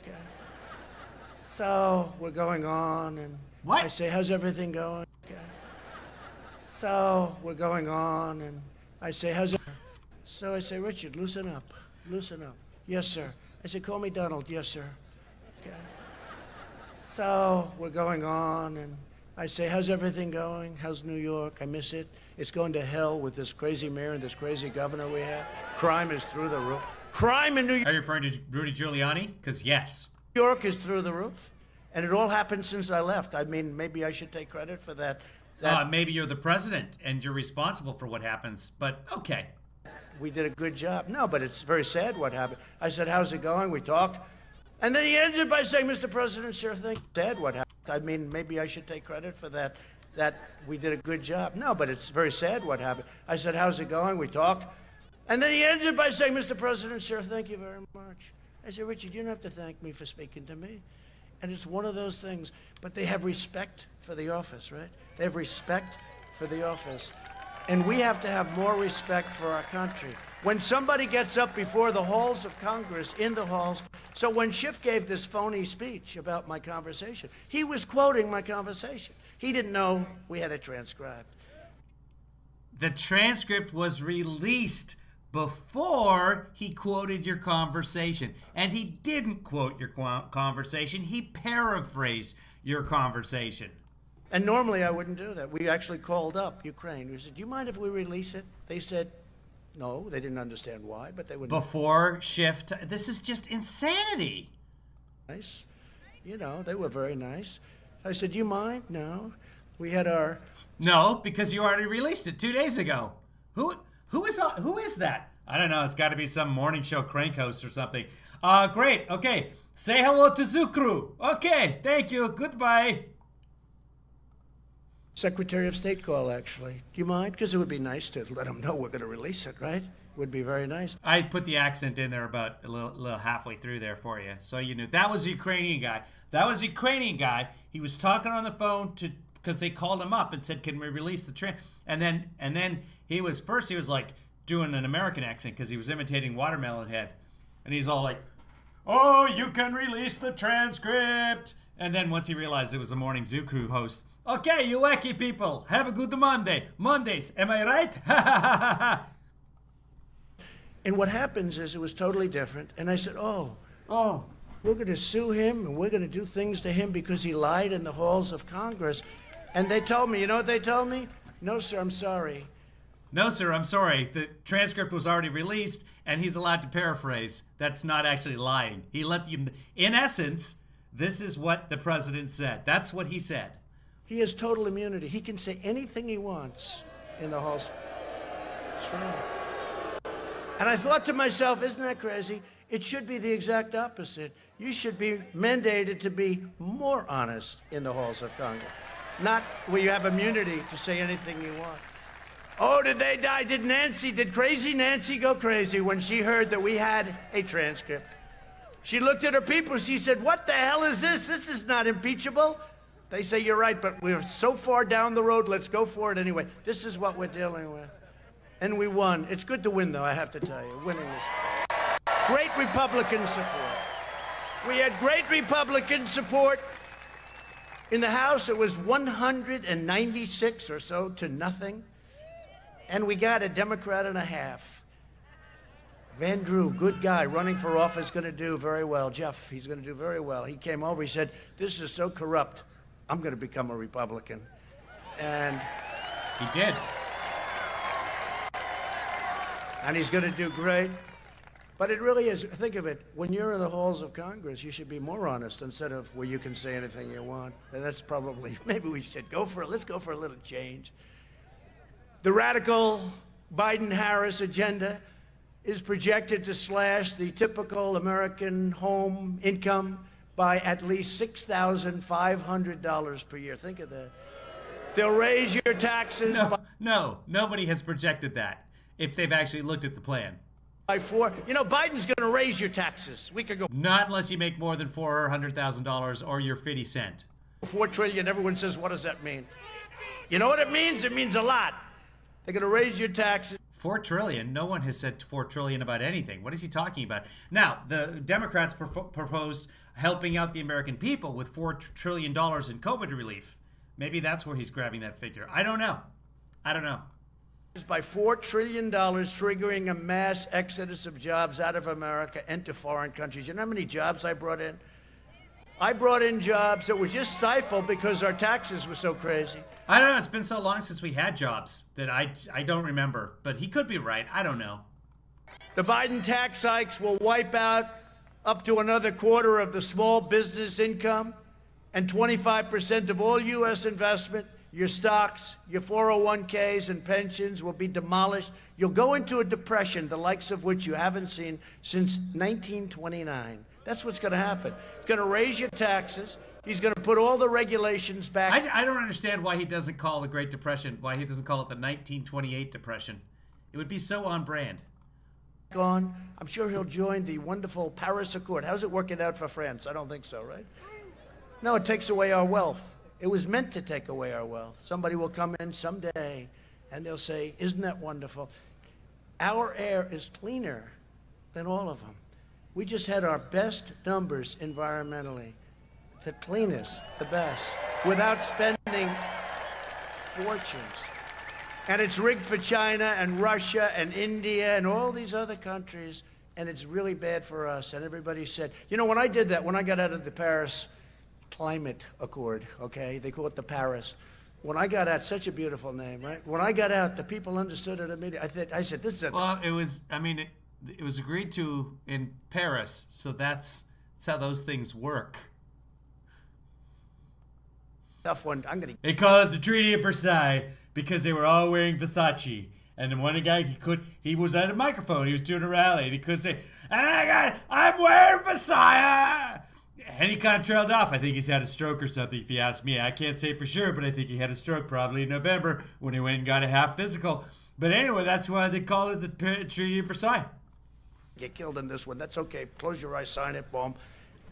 Okay. So we're going on, and What? I say, how's everything going? Okay. So we're going on, and I say, how's it? So I say, Richard, loosen up. Loosen up. Yes, sir. I said, call me Donald. Yes, sir. Okay. So we're going on, and I say, how's everything going? How's New York? I miss it. It's going to hell with this crazy mayor and this crazy governor we have. Crime is through the roof. Crime in New Are you referring to Rudy Giuliani? Because yes. York is through the roof. And it all happened since I left. I mean, maybe I should take credit for that. Maybe you're the president and you're responsible for what happens, but okay. We did a good job. No, but it's very sad what happened. I said, how's it going? We talked. And then he ended by saying, Mr. President, sure thing. Sad what happened. I mean, maybe I should take credit for that we did a good job. No, but it's very sad what happened. I said, how's it going? We talked. And then he ended by saying, Mr. President, sure, thank you very much. I said, Richard, you don't have to thank me for speaking to me. And it's one of those things. But they have respect for the office, right? They have respect for the office. And we have to have more respect for our country. When somebody gets up before the halls of Congress, in the halls, so when Schiff gave this phony speech about my conversation, he was quoting my conversation. He didn't know we had it transcribed. The transcript was released before he quoted your conversation. And he didn't quote your conversation. He paraphrased your conversation. And normally I wouldn't do that. We actually called up Ukraine. We said, do you mind if we release it? They said, no. They didn't understand why, but they would. Before shift. This is just insanity. Nice. You know, they were very nice. I said, do you mind? No. We had our... No, because you already released it 2 days ago. Who is that? I don't know. It's got to be some morning show crank host or something. Great. Okay. Say hello to Zukru. Okay. Thank you. Goodbye. Secretary of State call, actually. Do you mind? Because it would be nice to let them know we're going to release it, right? Would be very nice. I put the accent in there about a little halfway through there for you. So you knew. That was the Ukrainian guy. He was talking on the phone because they called him up and said, can we release the and then he was like doing an American accent because he was imitating Watermelon Head. And he's all like, oh, you can release the transcript. And then once he realized it was a Morning Zoo Crew host, okay, you wacky people, have a good Monday. Mondays, am I right? And what happens is it was totally different. And I said, oh, we're going to sue him and we're going to do things to him because he lied in the halls of Congress. And they told me, you know what they told me? No, sir, I'm sorry. No, sir, I'm sorry. The transcript was already released and he's allowed to paraphrase. That's not actually lying. He let you, in essence, this is what the president said. That's what he said. He has total immunity. He can say anything he wants in the halls. That's right. And I thought to myself, isn't that crazy? It should be the exact opposite. You should be mandated to be more honest in the halls of Congress. Not where you have immunity to say anything you want. Oh, did they die? Did crazy Nancy go crazy when she heard that we had a transcript? She looked at her people, she said, what the hell is this? This is not impeachable. They say, you're right, but we're so far down the road, let's go for it anyway. This is what we're dealing with. And we won. It's good to win, though, I have to tell you. Winning is great Republican support. We had great Republican support. In the House, it was 196 or so to nothing. And we got a Democrat and a half. Van Drew, good guy, running for office, going to do very well. Jeff, he's going to do very well. He came over, he said, this is so corrupt, I'm going to become a Republican. And he did. And he's going to do great. But it really is, think of it, when you're in the halls of Congress, you should be more honest instead of where you can say anything you want. And that's probably, maybe we should go for it. Let's go for a little change. The radical Biden-Harris agenda is projected to slash the typical American home income by at least $6,500 per year. Think of that. They'll raise your taxes No, nobody has projected that if they've actually looked at the plan. By 4. You know, Biden's going to raise your taxes. We could go. Not unless you make more than $400,000 or your 50 cent. $4 trillion. Everyone says, what does that mean? You know what it means? It means a lot. They're going to raise your taxes. $4 trillion. No one has said $4 trillion about anything. What is he talking about? Now, the Democrats proposed helping out the American people with $4 trillion in COVID relief. Maybe that's where he's grabbing that figure. I don't know. I don't know. By $4 trillion, triggering a mass exodus of jobs out of America into foreign countries. You know how many jobs I brought in? I brought in jobs that were just stifled because our taxes were so crazy. I don't know. It's been so long since we had jobs that I don't remember. But he could be right. I don't know. The Biden tax hikes will wipe out up to another quarter of the small business income and 25% of all U.S. investment. Your stocks, your 401ks and pensions will be demolished. You'll go into a depression, the likes of which you haven't seen since 1929. That's what's going to happen. He's going to raise your taxes. He's going to put all the regulations back. I don't understand why he doesn't call the Great Depression, why he doesn't call it the 1928 Depression. It would be so on brand. I'm sure he'll join the wonderful Paris Accord. How's it working out for France? I don't think so, right? No, it takes away our wealth. It was meant to take away our wealth. Somebody will come in someday and they'll say, isn't that wonderful? Our air is cleaner than all of them. We just had our best numbers environmentally. The cleanest, the best, without spending fortunes. And it's rigged for China and Russia and India and all these other countries, and it's really bad for us. And everybody said, you know, when I did that, when I got out of the Paris Climate Accord, okay? They call it the Paris. When I got out, such a beautiful name, right? When I got out, the people understood it immediately. I said, this is a... Well, it was, I mean, it was agreed to in Paris, so that's how those things work. Tough one. They call it the Treaty of Versailles because they were all wearing Versace. And then one guy, he was at a microphone, he was doing a rally, and he could say, I'm wearing Versailles! And he kind of trailed off. I think he's had a stroke or something, if you ask me. I can't say for sure, but I think he had a stroke probably in November when he went and got a half physical. But anyway, that's why they call it the Treaty of Versailles. Get killed in this one. That's okay. Close your eyes, sign it, boom.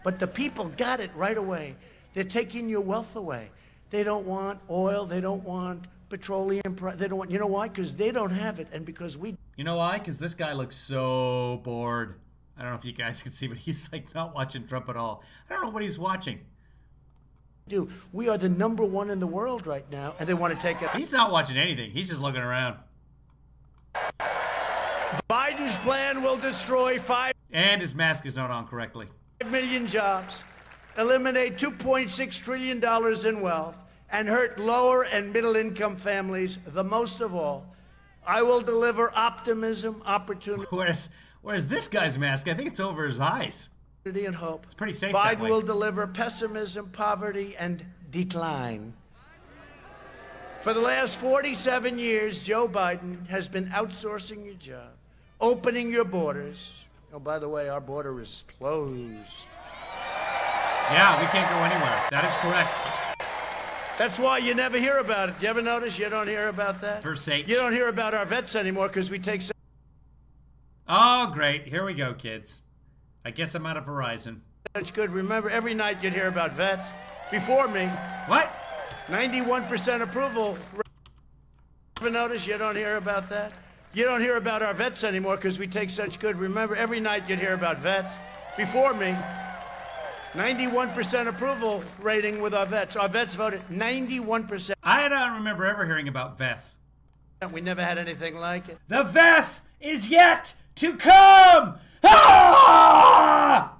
But the people got it right away. They're taking your wealth away. They don't want oil. They don't want petroleum. They don't want, you know why? Because they don't have it, and because we... You know why? Because this guy looks so bored. I don't know if you guys can see, but he's like not watching Trump at all. I don't know what he's watching. We are the #1 in the world right now, and they want to take it. He's not watching anything. He's just looking around. Biden's plan will destroy 5 And his mask is not on correctly. million jobs, eliminate $2.6 trillion in wealth, and hurt lower and middle income families the most of all. I will deliver optimism, opportunity. Where's this guy's mask? I think it's over his eyes. And hope. It's pretty safe that Biden way. will deliver pessimism, poverty, and decline. For the last 47 years, Joe Biden has been outsourcing your job, opening your borders. Oh, by the way, our border is closed. Yeah, we can't go anywhere. That is correct. That's why you never hear about it. You ever notice you don't hear about that? Versace. You don't hear about our vets anymore because we take... Oh, great. Here we go, kids. I guess I'm out of Verizon. That's good. Remember, every night you'd hear about vets. Before me. What? 91% approval. Ever notice you don't hear about that? You don't hear about our vets anymore because we take such good... Remember, every night you'd hear about vets. Before me. 91% approval rating with our vets. Our vets voted 91%. I don't remember ever hearing about VETH. We never had anything like it. The VETH is yet to come! Ah!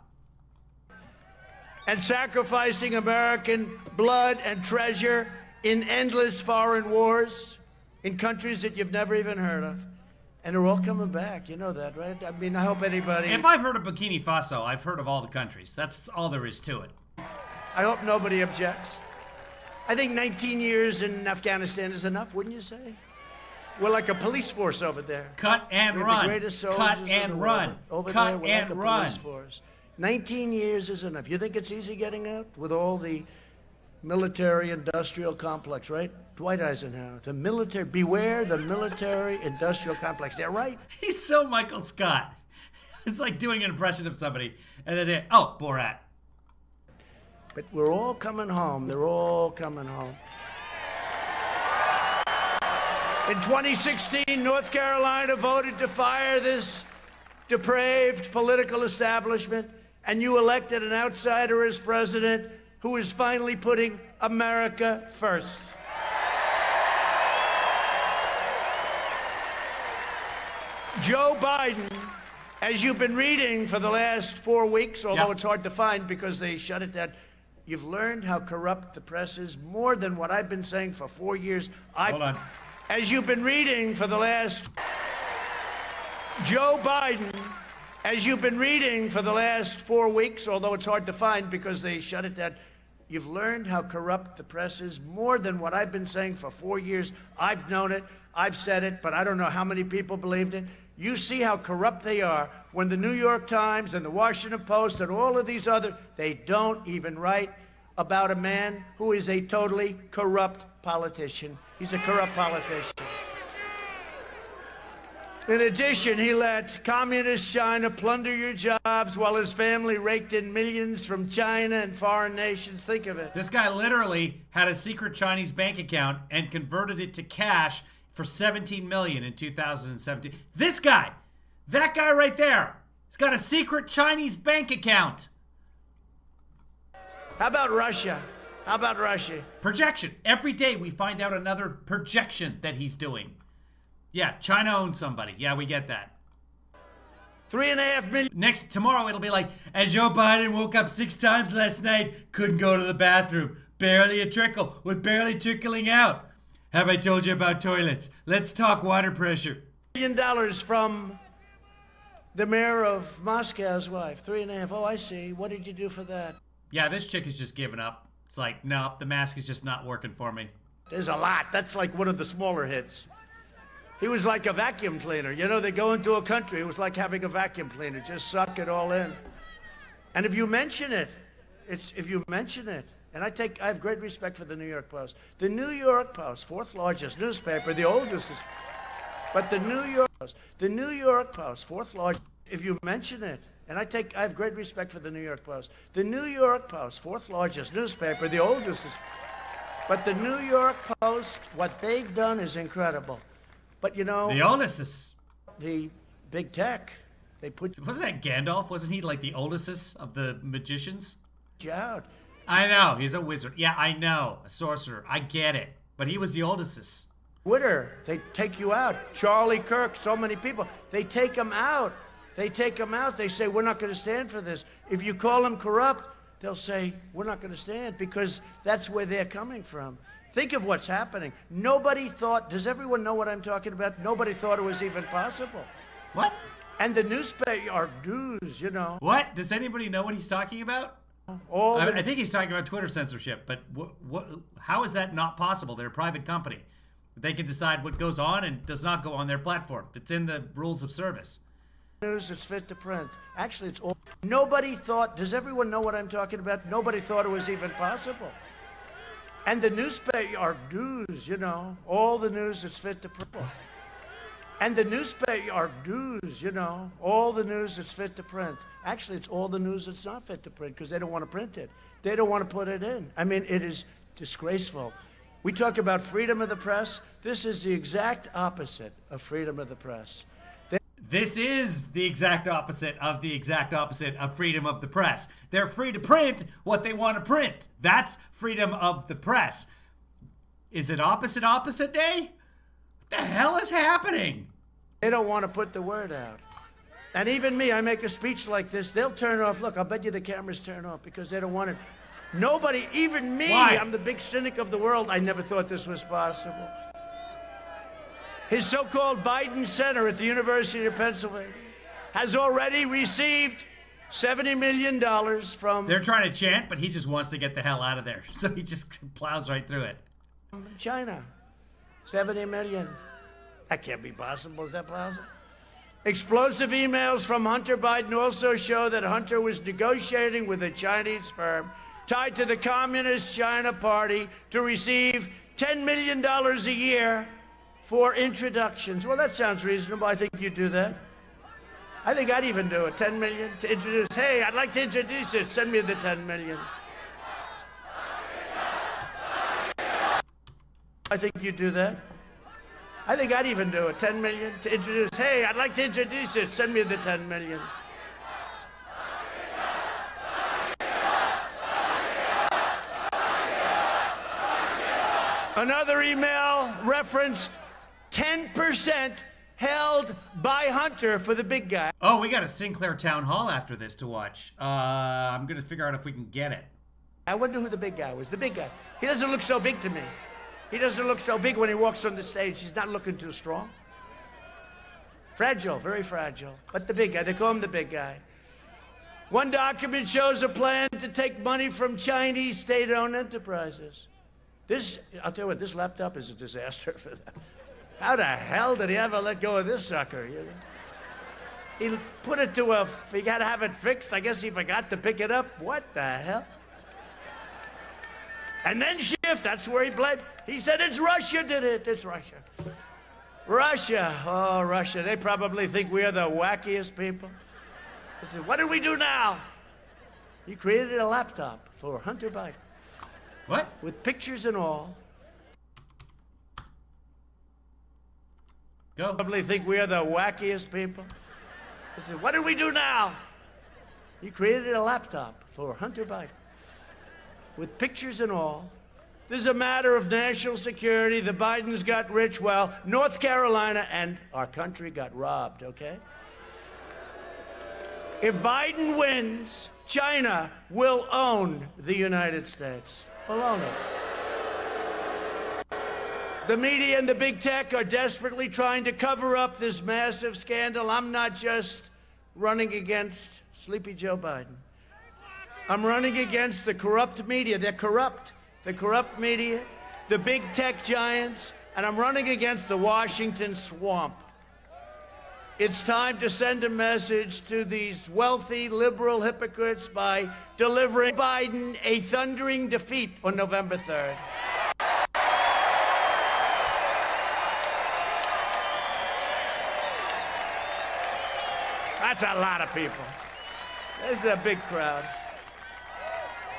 And sacrificing American blood and treasure in endless foreign wars in countries that you've never even heard of. And they're all coming back. You know that, right? I mean, I hope anybody... If I've heard of Burkina Faso, I've heard of all the countries. That's all there is to it. I hope nobody objects. I think 19 years in Afghanistan is enough, wouldn't you say? We're like a police force over there. Cut and We're run. the greatest soldiers Cut in the and world. run. Over Cut there, we're and like a run. police force. 19 years is enough. You think it's easy getting out with all the military-industrial complex, right? Dwight Eisenhower, the military, beware the military-industrial complex. They're right. He's so Michael Scott. It's like doing an impression of somebody, and then they, oh, Borat. But we're all coming home. They're all coming home. In 2016, North Carolina voted to fire this depraved political establishment, and you elected an outsider as president who is finally putting America first. Joe Biden, as you've been reading for the last 4 weeks, although it's hard to find because they shut it down, you've learned how corrupt the press is more than what I've been saying for 4 years. Hold on. As you've been reading for the last... Joe Biden, as you've been reading for the last 4 weeks, although it's hard to find because they shut it down, you've learned how corrupt the press is more than what I've been saying for 4 years. I've known it, I've said it, but I don't know how many people believed it. You see how corrupt they are when the New York Times and the Washington Post and all of these other, they don't even write about a man who is a totally corrupt politician. He's a corrupt politician. In addition, he let communist China plunder your jobs while his family raked in millions from China and foreign nations. Think of it. This guy literally had a secret Chinese bank account and converted it to cash for $17 million in 2017. This guy, that guy right there, he's got a secret Chinese bank account. How about Russia? How about Russia? Projection. Every day we find out another projection that he's doing. Yeah, China owns somebody. Yeah, we get that. 3.5 million. Next, tomorrow it'll be like, and Joe Biden woke up 6 times last night, couldn't go to the bathroom. Barely a trickle, with barely trickling out. Have I told you about toilets? Let's talk water pressure. $1 million from the mayor of Moscow's wife. 3.5. Oh, I see. What did you do for that? Yeah, this chick has just given up. It's like, nope, the mask is just not working for me. There's a lot. That's like one of the smaller hits. He was like a vacuum cleaner. You know, they go into a country, it was like having a vacuum cleaner. Just suck it all in. And if you mention it, and I have great respect for the New York Post. The New York Post, 4th largest newspaper, the oldest is, but the New York Post, 4th largest, if you mention it, and I have great respect for the New York Post. The New York Post, 4th largest newspaper, the oldest is, but the New York Post, what they've done is incredible. But you know, the oldest is the big tech. They put wasn't that Gandalf? Wasn't he like the oldest of the magicians? you out. I know he's a wizard. Yeah, I know, a sorcerer. I get it. But he was the oldest. Twitter, they take you out. Charlie Kirk, so many people. They take them out. They take them out. They say we're not going to stand for this. If you call them corrupt, they'll say we're not going to stand because that's where they're coming from. Think of what's happening. Nobody thought, does everyone know what I'm talking about? Nobody thought it was even possible. What? And the newspaper are dues, you know. What? Does anybody know what he's talking about? I think he's talking about Twitter censorship, but how is that not possible? They're a private company. They can decide what goes on and does not go on their platform. It's in the rules of service. News is fit to print. Actually, it's all. Nobody thought, does everyone know what I'm talking about? Nobody thought it was even possible. And the newspaper are dues, you know. All the news is fit to print. And the newspaper are dues, you know. All the news is fit to print. Actually, it's all the news that's not fit to print because they don't want to print it. They don't want to put it in. I mean, it is disgraceful. We talk about freedom of the press. This is the exact opposite of freedom of the press. This is the exact opposite of freedom of the press. They're free to print what they want to print. That's freedom of the press. Is it opposite day? What the hell is happening? They don't want to put the word out. And even me, I make a speech like this, they'll turn off. Look, I'll bet you the cameras turn off because they don't want it. Nobody, even me, Why? I'm the big cynic of the world. I never thought this was possible. His so-called Biden Center at the University of Pennsylvania has already received $70 million from... They're trying to chant, but he just wants to get the hell out of there. So he just plows right through it. China. 70 million. That can't be possible. Is that possible? Explosive emails from Hunter Biden also show that Hunter was negotiating with a Chinese firm tied to the Communist China Party to receive $10 million a year for introductions. Well, that sounds reasonable. I think you'd do that. I think I'd even do it. 10 million to introduce. Hey, I'd like to introduce it. Send me the 10 million. I think you'd do that. I think I'd even do it. 10 million to introduce. Hey, I'd like to introduce you. Send me the 10 million. Another email referenced 10% held by Hunter for the big guy. Oh, we got a Sinclair Town Hall after this to watch. I'm going to figure out if we can get it. I wonder who the big guy was. The big guy. He doesn't look so big to me. He doesn't look so big when he walks on the stage. He's not looking too strong. Fragile, very fragile. But the big guy, they call him the big guy. One document shows a plan to take money from Chinese state-owned enterprises. This, I'll tell you what, this laptop is a disaster for them. How the hell did he ever let go of this sucker? You know? He put it to he got to have it fixed. I guess he forgot to pick it up. What the hell? And then shift, that's where he blamed. He said, it's Russia did it, it's Russia. Russia, oh, Russia, they probably think we are the wackiest people. They said, what do we do now? He created a laptop for Hunter Biden. What? With pictures and all. Go. Probably think we are the wackiest people. They said, what do we do now? He created a laptop for Hunter Biden. With pictures and all. This is a matter of national security. The Bidens got rich while North Carolina and our country got robbed, okay? If Biden wins, China will own the United States. Will own it. The media and the big tech are desperately trying to cover up this massive scandal. I'm not just running against Sleepy Joe Biden. I'm running against the corrupt media. They're corrupt. The corrupt media, the big tech giants, and I'm running against the Washington swamp. It's time to send a message to these wealthy liberal hypocrites by delivering Biden a thundering defeat on November 3rd. That's a lot of people. This is a big crowd.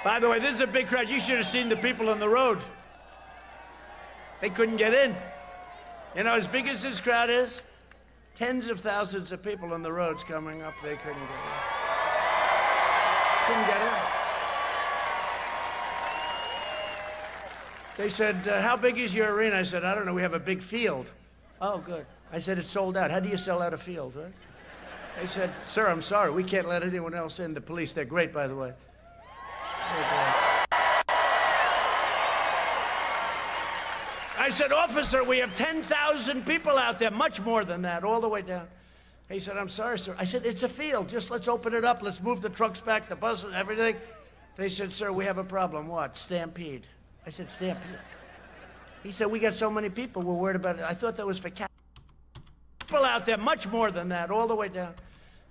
By the way, this is a big crowd. You should have seen the people on the road. They couldn't get in. You know, as big as this crowd is, tens of thousands of people on the roads coming up, they couldn't get in. Couldn't get in. They said, how big is your arena? I said, I don't know, we have a big field. Oh, good. I said, it's sold out. How do you sell out a field, right? They said, sir, I'm sorry, we can't let anyone else in. The police, they're great, by the way. I said, officer, we have 10,000 people out there, much more than that, all the way down. He said, I'm sorry, sir. I said, it's a field. Just let's open it up. Let's move the trucks back, the buses, everything. They said, sir, we have a problem. What? Stampede. I said, stampede. He said, we got so many people, we're worried about it. I thought that was for cats. People out there, much more than that, all the way down.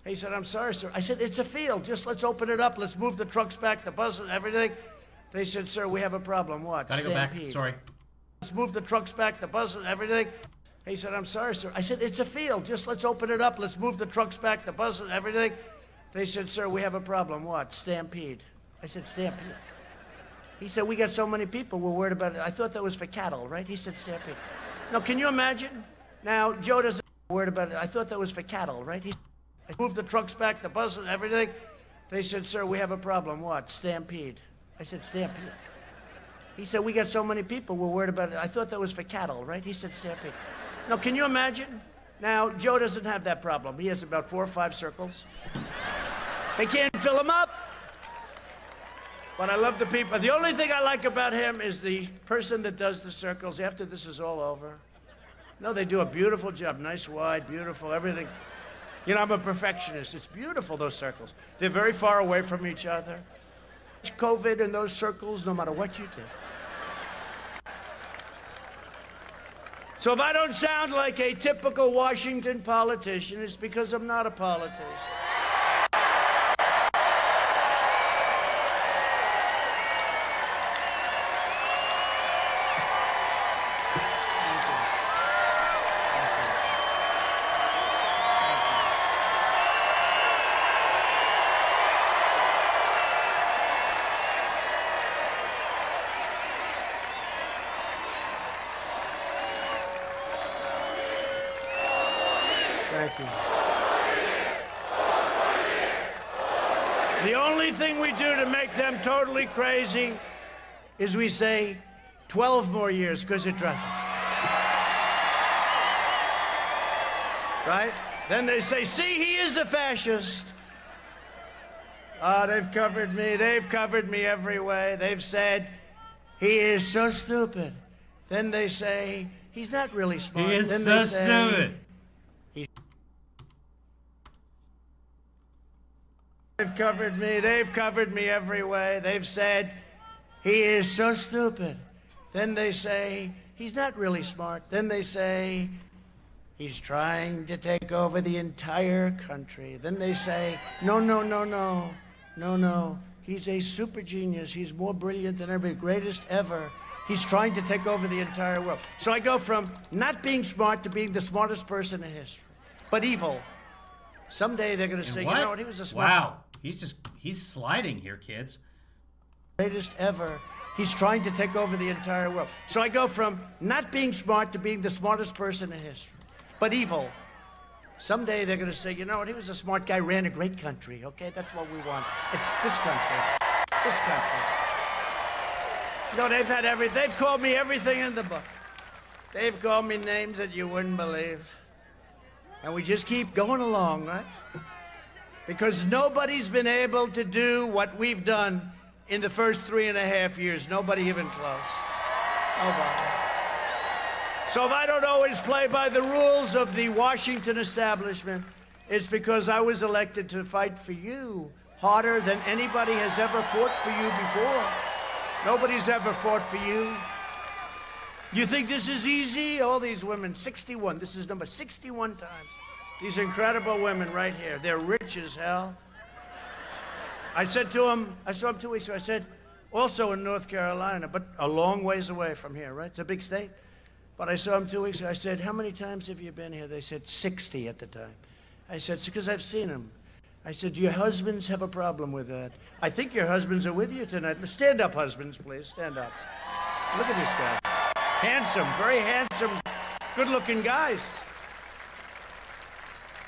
He said, I'm sorry, sir. I said, it's a field. Just let's open it up. Let's move the trucks back, the buses, everything. They said, sir, we have a problem. What? Gotta go back. Sorry. Let's move the trucks back, the buses, everything. He said, I'm sorry, sir. I said, it's a field. Just let's open it up. Let's move the trucks back, the buses, everything. They said, sir, we have a problem. What? Stampede. I said, stampede. He said, we got so many people, we're worried about it. I thought that was for cattle, right? He said, stampede. Now, can you imagine? Now, Joe doesn't worried about it. I thought that was for cattle, right? He moved the trucks back, the buses, everything. They said, sir, we have a problem. What? Stampede. I said, stampede. He said, we got so many people, we're worried about it. I thought that was for cattle, right? He said, stampede. Now, can you imagine? Now, Joe doesn't have that problem. He has about 4 or 5 circles. They can't fill them up. But I love the people. The only thing I like about him is the person that does the circles after this is all over. No, they do a beautiful job. Nice, wide, beautiful, everything. You know, I'm a perfectionist. It's beautiful, those circles. They're very far away from each other. COVID in those circles, no matter what you do. So if I don't sound like a typical Washington politician, it's because I'm not a politician. Thank you. The only thing we do to make them totally crazy is we say 12 more years because of traffic. Right? Then they say, see, he is a fascist. Oh, they've covered me every way. They've said, he is so stupid. Then they say, he's not really smart. He is then so they say, stupid. They've covered me every way. They've said, he is so stupid. Then they say, he's not really smart. Then they say, he's trying to take over the entire country. Then they say, no. He's a super genius. He's more brilliant than everybody, greatest ever. He's trying to take over the entire world. So I go from not being smart to being the smartest person in history, but evil. Someday they're going to say, What? you know what, he was a smart. Wow. He's sliding here, kids. Greatest ever. He's trying to take over the entire world. So I go from not being smart to being the smartest person in history, but evil. Someday they're going to say, you know what, he was a smart guy, ran a great country, okay? That's what we want. It's this country. It's this country. No, they've called me everything in the book. They've called me names that you wouldn't believe. And we just keep going along, right? Because nobody's been able to do what we've done in the first 3.5 years. Nobody even close. Nobody. So if I don't always play by the rules of the Washington establishment, it's because I was elected to fight for you harder than anybody has ever fought for you before. Nobody's ever fought for you. You think this is easy? All these women, 61. This is number 61 times. These incredible women right here. They're rich as hell. I said to them, I saw them 2 weeks ago, I said, also in North Carolina, but a long ways away from here, right? It's a big state. But I saw them 2 weeks ago. I said, how many times have you been here? They said 60 at the time. I said, it's because I've seen them. I said, your husbands have a problem with that. I think your husbands are with you tonight. Stand up, husbands, please. Stand up. Look at these guys. Handsome, very handsome, good-looking guys.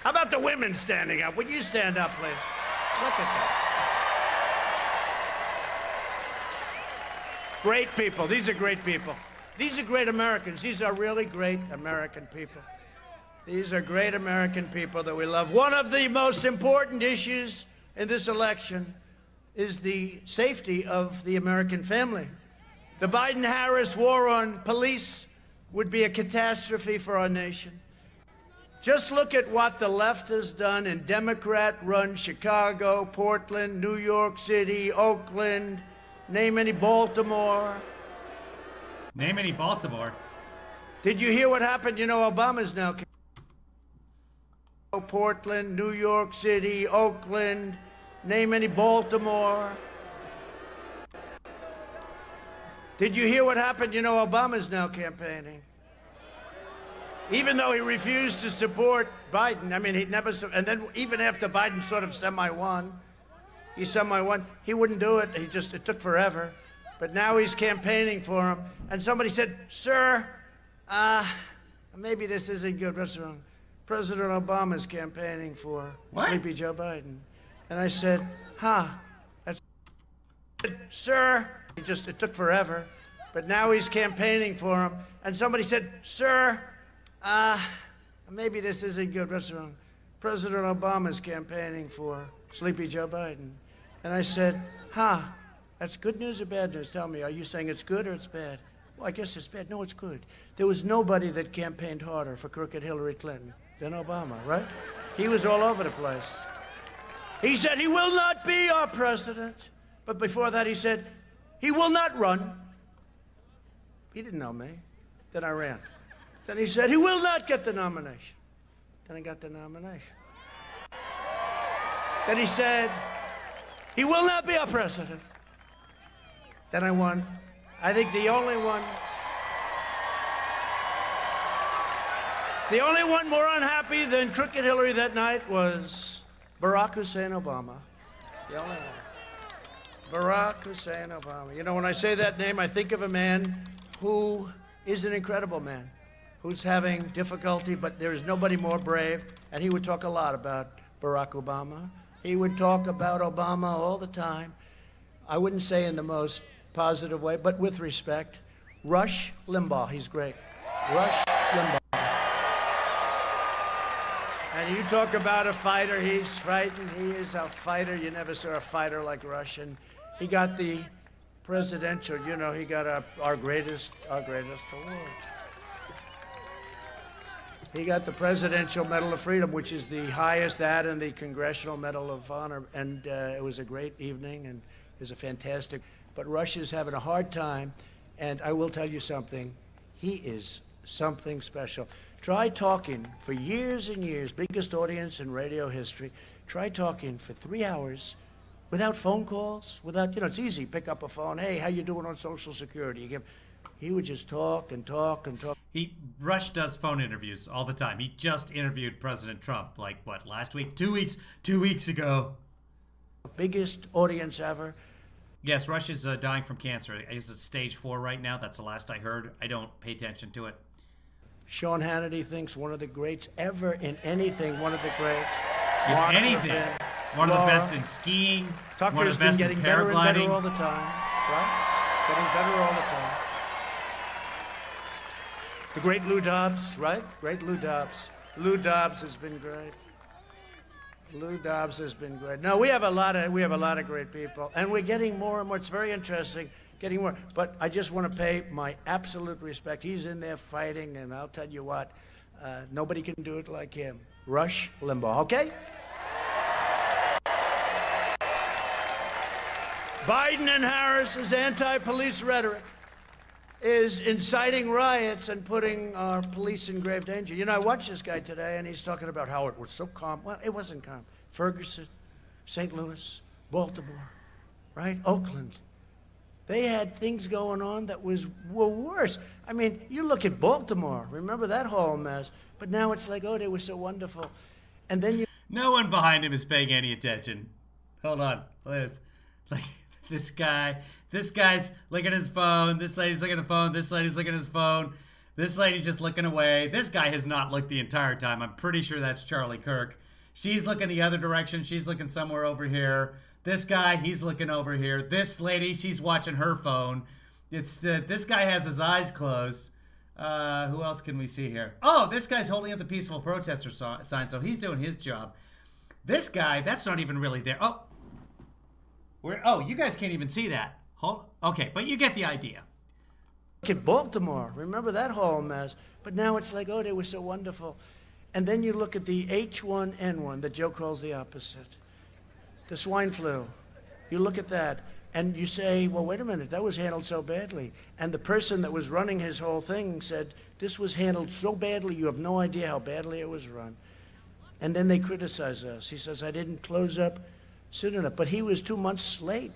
How about the women standing up? Would you stand up, please? Look at that. Great people. These are great people. These are great Americans. These are really great American people. These are great American people that we love. One of the most important issues in this election is the safety of the American family. The Biden-Harris war on police would be a catastrophe for our nation. Just look at what the left has done in Democrat-run Chicago, Portland, New York City, Oakland, name any, Baltimore. Name any Baltimore. Did you hear what happened? You know, Obama's now... Portland, New York City, Oakland, name any, Baltimore. Did you hear what happened? You know, Obama's now campaigning. Even though he refused to support Biden, I mean, he never, and then even after Biden sort of semi-won, he wouldn't do it. It took forever. But now he's campaigning for him. And somebody said, sir, maybe this isn't good. What's wrong? President Obama's campaigning for sleepy Joe Biden. And I said, that's, sir, it took forever. But now he's campaigning for him. And somebody said, sir, maybe this isn't good. What's wrong? President Obama's campaigning for sleepy Joe Biden. And I said, that's good news or bad news? Tell me, are you saying it's good or it's bad? Well, I guess it's bad. No, it's good. There was nobody that campaigned harder for crooked Hillary Clinton than Obama, right? He was all over the place. He said he will not be our president. But before that, he said he will not run. He didn't know me. Then I ran. Then he said he will not get the nomination. Then I got the nomination. Then he said he will not be our president. Then I won. I think the only one more unhappy than crooked Hillary that night was Barack Hussein Obama. The only one. Barack Hussein Obama. You know, when I say that name, I think of a man who is an incredible man, who's having difficulty, but there is nobody more brave. And he would talk a lot about Barack Obama. He would talk about Obama all the time. I wouldn't say in the most positive way, but with respect. Rush Limbaugh, he's great. Rush Limbaugh. And you talk about a fighter, he's frightened. He is a fighter. You never saw a fighter like Rush. And he got the presidential, you know, he got our greatest award. He got the Presidential Medal of Freedom, which is the highest, that and the Congressional Medal of Honor. And it was a great evening, and it was a fantastic. But Rush is having a hard time, and I will tell you something. He is something special. Try talking for years and years, biggest audience in radio history. Try talking for 3 hours without phone calls, without, you know, it's easy. Pick up a phone. Hey, how you doing on Social Security? He would just talk and talk and talk. Rush does phone interviews all the time. He just interviewed President Trump, like, what, last week? 2 weeks? 2 weeks ago. Biggest audience ever. Yes, Rush is dying from cancer. He's at stage 4 right now. That's the last I heard. I don't pay attention to it. Sean Hannity thinks one of the greats ever in anything, one of the greats. In anything. One of the best in skiing. One of the best in paragliding. Getting better and better all the time. Right? Getting better all the time. The great Lou Dobbs, right? Great Lou Dobbs. Lou Dobbs has been great. Lou Dobbs has been great. No, we have a lot of great people, and we're getting more and more. It's very interesting, getting more. But I just want to pay my absolute respect. He's in there fighting, and I'll tell you what, nobody can do it like him. Rush Limbaugh, okay? Biden and Harris's anti-police rhetoric is inciting riots and putting our police in grave danger. You know, I watched this guy today, and he's talking about how it was so calm. Well, it wasn't calm. Ferguson, St. Louis, Baltimore, right? Oakland. They had things going on that were worse. I mean, you look at Baltimore. Remember that whole mess? But now it's like, oh, they were so wonderful. And then you... No one behind him is paying any attention. Hold on, Liz. Like... This guy's looking at his phone. This lady's looking at the phone. This lady's looking at his phone. This lady's just looking away. This guy has not looked the entire time. I'm pretty sure that's Charlie Kirk. She's looking the other direction. She's looking somewhere over here. This guy, he's looking over here. This lady, she's watching her phone. This guy has his eyes closed. Who else can we see here? Oh, this guy's holding up the peaceful protester sign, so he's doing his job. This guy, that's not even really there. Oh, you guys can't even see that. Okay, but you get the idea. Look at Baltimore. Remember that whole mess? But now it's like, oh, they were so wonderful. And then you look at the H1N1 that Joe calls the opposite. The swine flu. You look at that, and you say, well, wait a minute, that was handled so badly. And the person that was running his whole thing said, this was handled so badly, you have no idea how badly it was run. And then they criticize us. He says, I didn't close up soon enough, but he was 2 months late.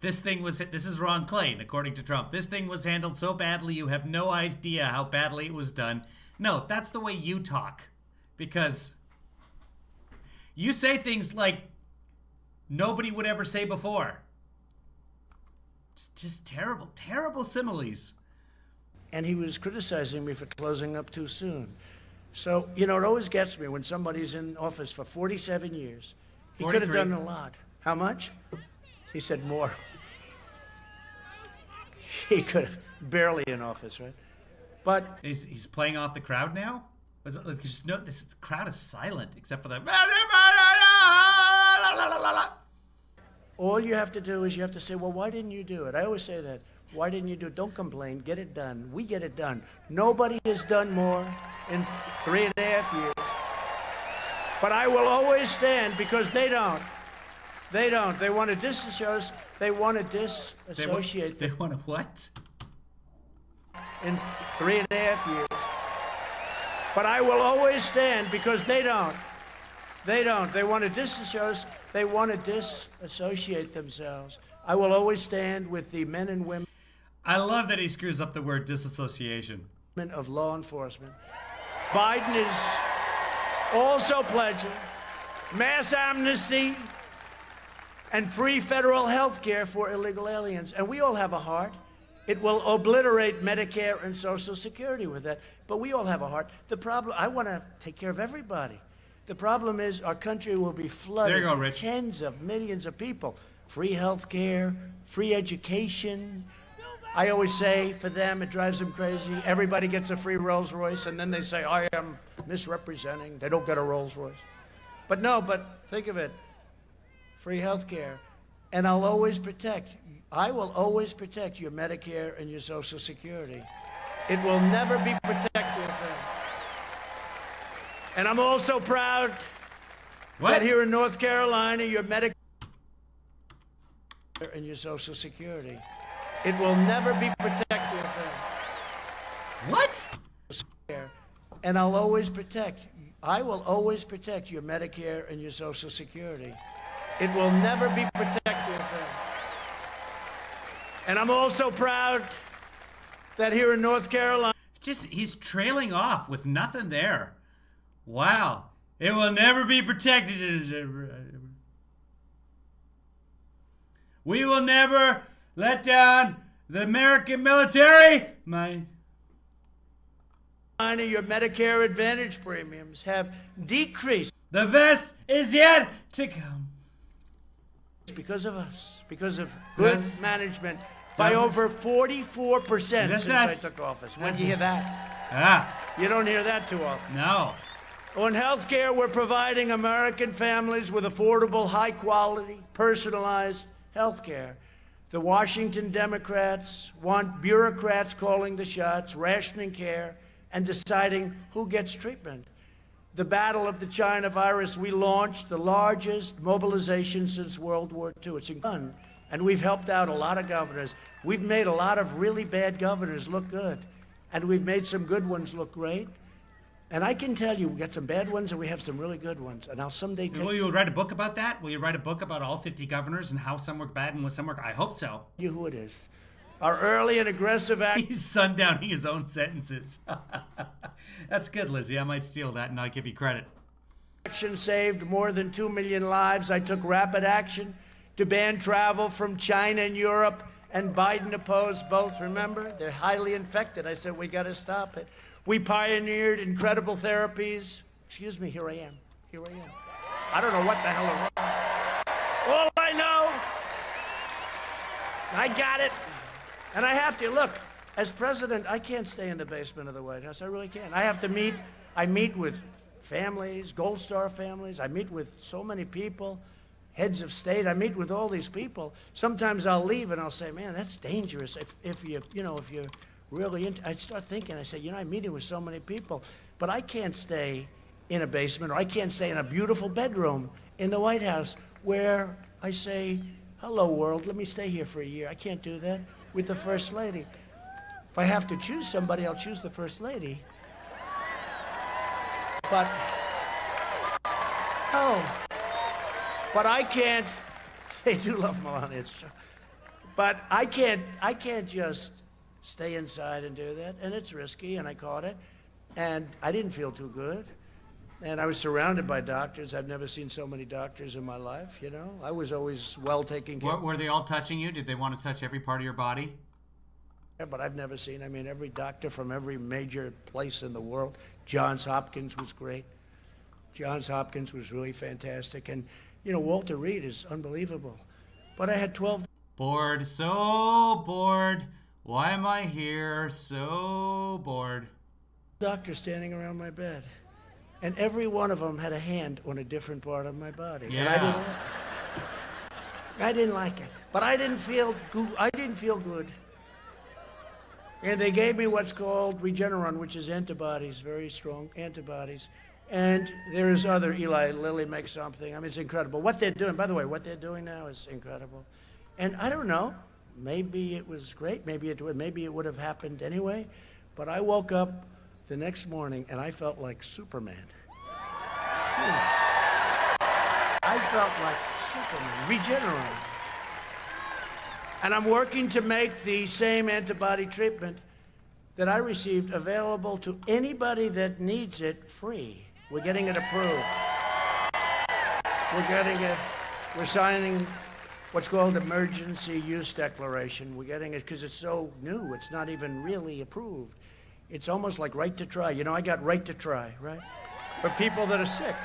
This is Ron Klain, according to Trump. This thing was handled so badly, you have no idea how badly it was done. No, that's the way you talk. Because you say things like nobody would ever say before. Just terrible, terrible similes. And he was criticizing me for closing up too soon. So, you know, it always gets me when somebody's in office for 47 years. He could have done a lot. How much? He said more. He could have barely in office, right? But he's playing off the crowd now. Was it like this crowd is silent except for the. All you have to do is you have to say, well, why didn't you do it? I always say that. Why didn't you do it? Don't complain. Get it done. We get it done. Nobody has done more in 3.5 years. But I will always stand because they don't. They don't. They want to disassociate. They want to disassociate. They want to what? In 3.5 years. But I will always stand because they don't. They don't. They want to disassociate. They want to disassociate themselves. I will always stand with the men and women. I love that he screws up the word disassociation. Of law enforcement. Biden is also pledging mass amnesty and free federal health care for illegal aliens. And we all have a heart. It will obliterate Medicare and Social Security with that. But we all have a heart. The problem, I want to take care of everybody. The problem is our country will be flooded There you go, with Rich. tens of millions of people. Free health care, free education. I always say for them, it drives them crazy. Everybody gets a free Rolls Royce, and then they say, I am misrepresenting. They don't get a Rolls Royce. But no, but think of it. Free health care. And I will always protect your Medicare and your Social Security. It will never be protected. And I'm also proud that here in North Carolina, your Medicare and your Social Security. It will never be protected. What? And I will always protect your Medicare and your Social Security. It will never be protected. And I'm also proud that here in North Carolina, He's trailing off with nothing there. Wow. It will never be protected. We will never let down the American military. your Medicare Advantage premiums have decreased. The best is yet to come. Because of us, because of good management, by over 44% since I took office. When do you hear that? You don't hear that too often. No. On health care, we're providing American families with affordable, high-quality, personalized health care. The Washington Democrats want bureaucrats calling the shots, rationing care, and deciding who gets treatment. The battle of the China virus, we launched the largest mobilization since World War II. It's fun, and we've helped out a lot of governors. We've made a lot of really bad governors look good, and we've made some good ones look great. And I can tell you, we got some bad ones, and we have some really good ones. And I'll someday take Will you write a book about that? Will you write a book about all 50 governors and how some work bad and some work? I hope so. you who it is. Our early and aggressive action. He's sundowning his own sentences. That's good, Lizzie. I might steal that and I'll give you credit. Action saved more than 2 million lives. I took rapid action to ban travel from China and Europe, and Biden opposed both. Remember, they're highly infected. I said, we got to stop it. We pioneered incredible therapies. Excuse me, here I am. Here I am. I don't know what the hell it was. All I know, I got it. And I have to, look, as president, I can't stay in the basement of the White House. I really can't. I meet with families, Gold Star families. I meet with so many people, heads of state. I meet with all these people. Sometimes I'll leave and I'll say, man, that's dangerous. If you're really into, I start thinking, I say, I'm meeting with so many people, but I can't stay in a basement, or I can't stay in a beautiful bedroom in the White House where I say, hello world, let me stay here for a year. I can't do that with the First Lady. If I have to choose somebody, I'll choose the First Lady. But I can't, they do love Melania, it's true. But I can't just stay inside and do that, and it's risky, and I caught it, and I didn't feel too good, and I was surrounded by doctors. I've never seen so many doctors in my life, I was always well taken care of. Were they all touching you? Did they want to touch every part of your body? Yeah, but I've never seen, every doctor from every major place in the world. Johns Hopkins was great. Johns Hopkins was really fantastic, and, Walter Reed is unbelievable. But I had 12... Bored, so bored. Why am I here? So bored. Doctors standing around my bed, and every one of them had a hand on a different part of my body. Yeah. And I didn't like it, but I didn't feel good. And they gave me what's called Regeneron, which is antibodies, very strong antibodies. And there is other, Eli Lilly makes something. It's incredible. What they're doing, by the way, what they're doing now is incredible. And I don't know, maybe it was great, maybe it would have happened anyway, but I woke up the next morning and I felt like Superman. I felt like Superman, Regeneron. And I'm working to make the same antibody treatment that I received available to anybody that needs it free. We're getting it approved. We're signing what's called emergency use declaration. We're getting it because it's so new. It's not even really approved. It's almost like right to try. You know, I got right to try, right? For people that are sick.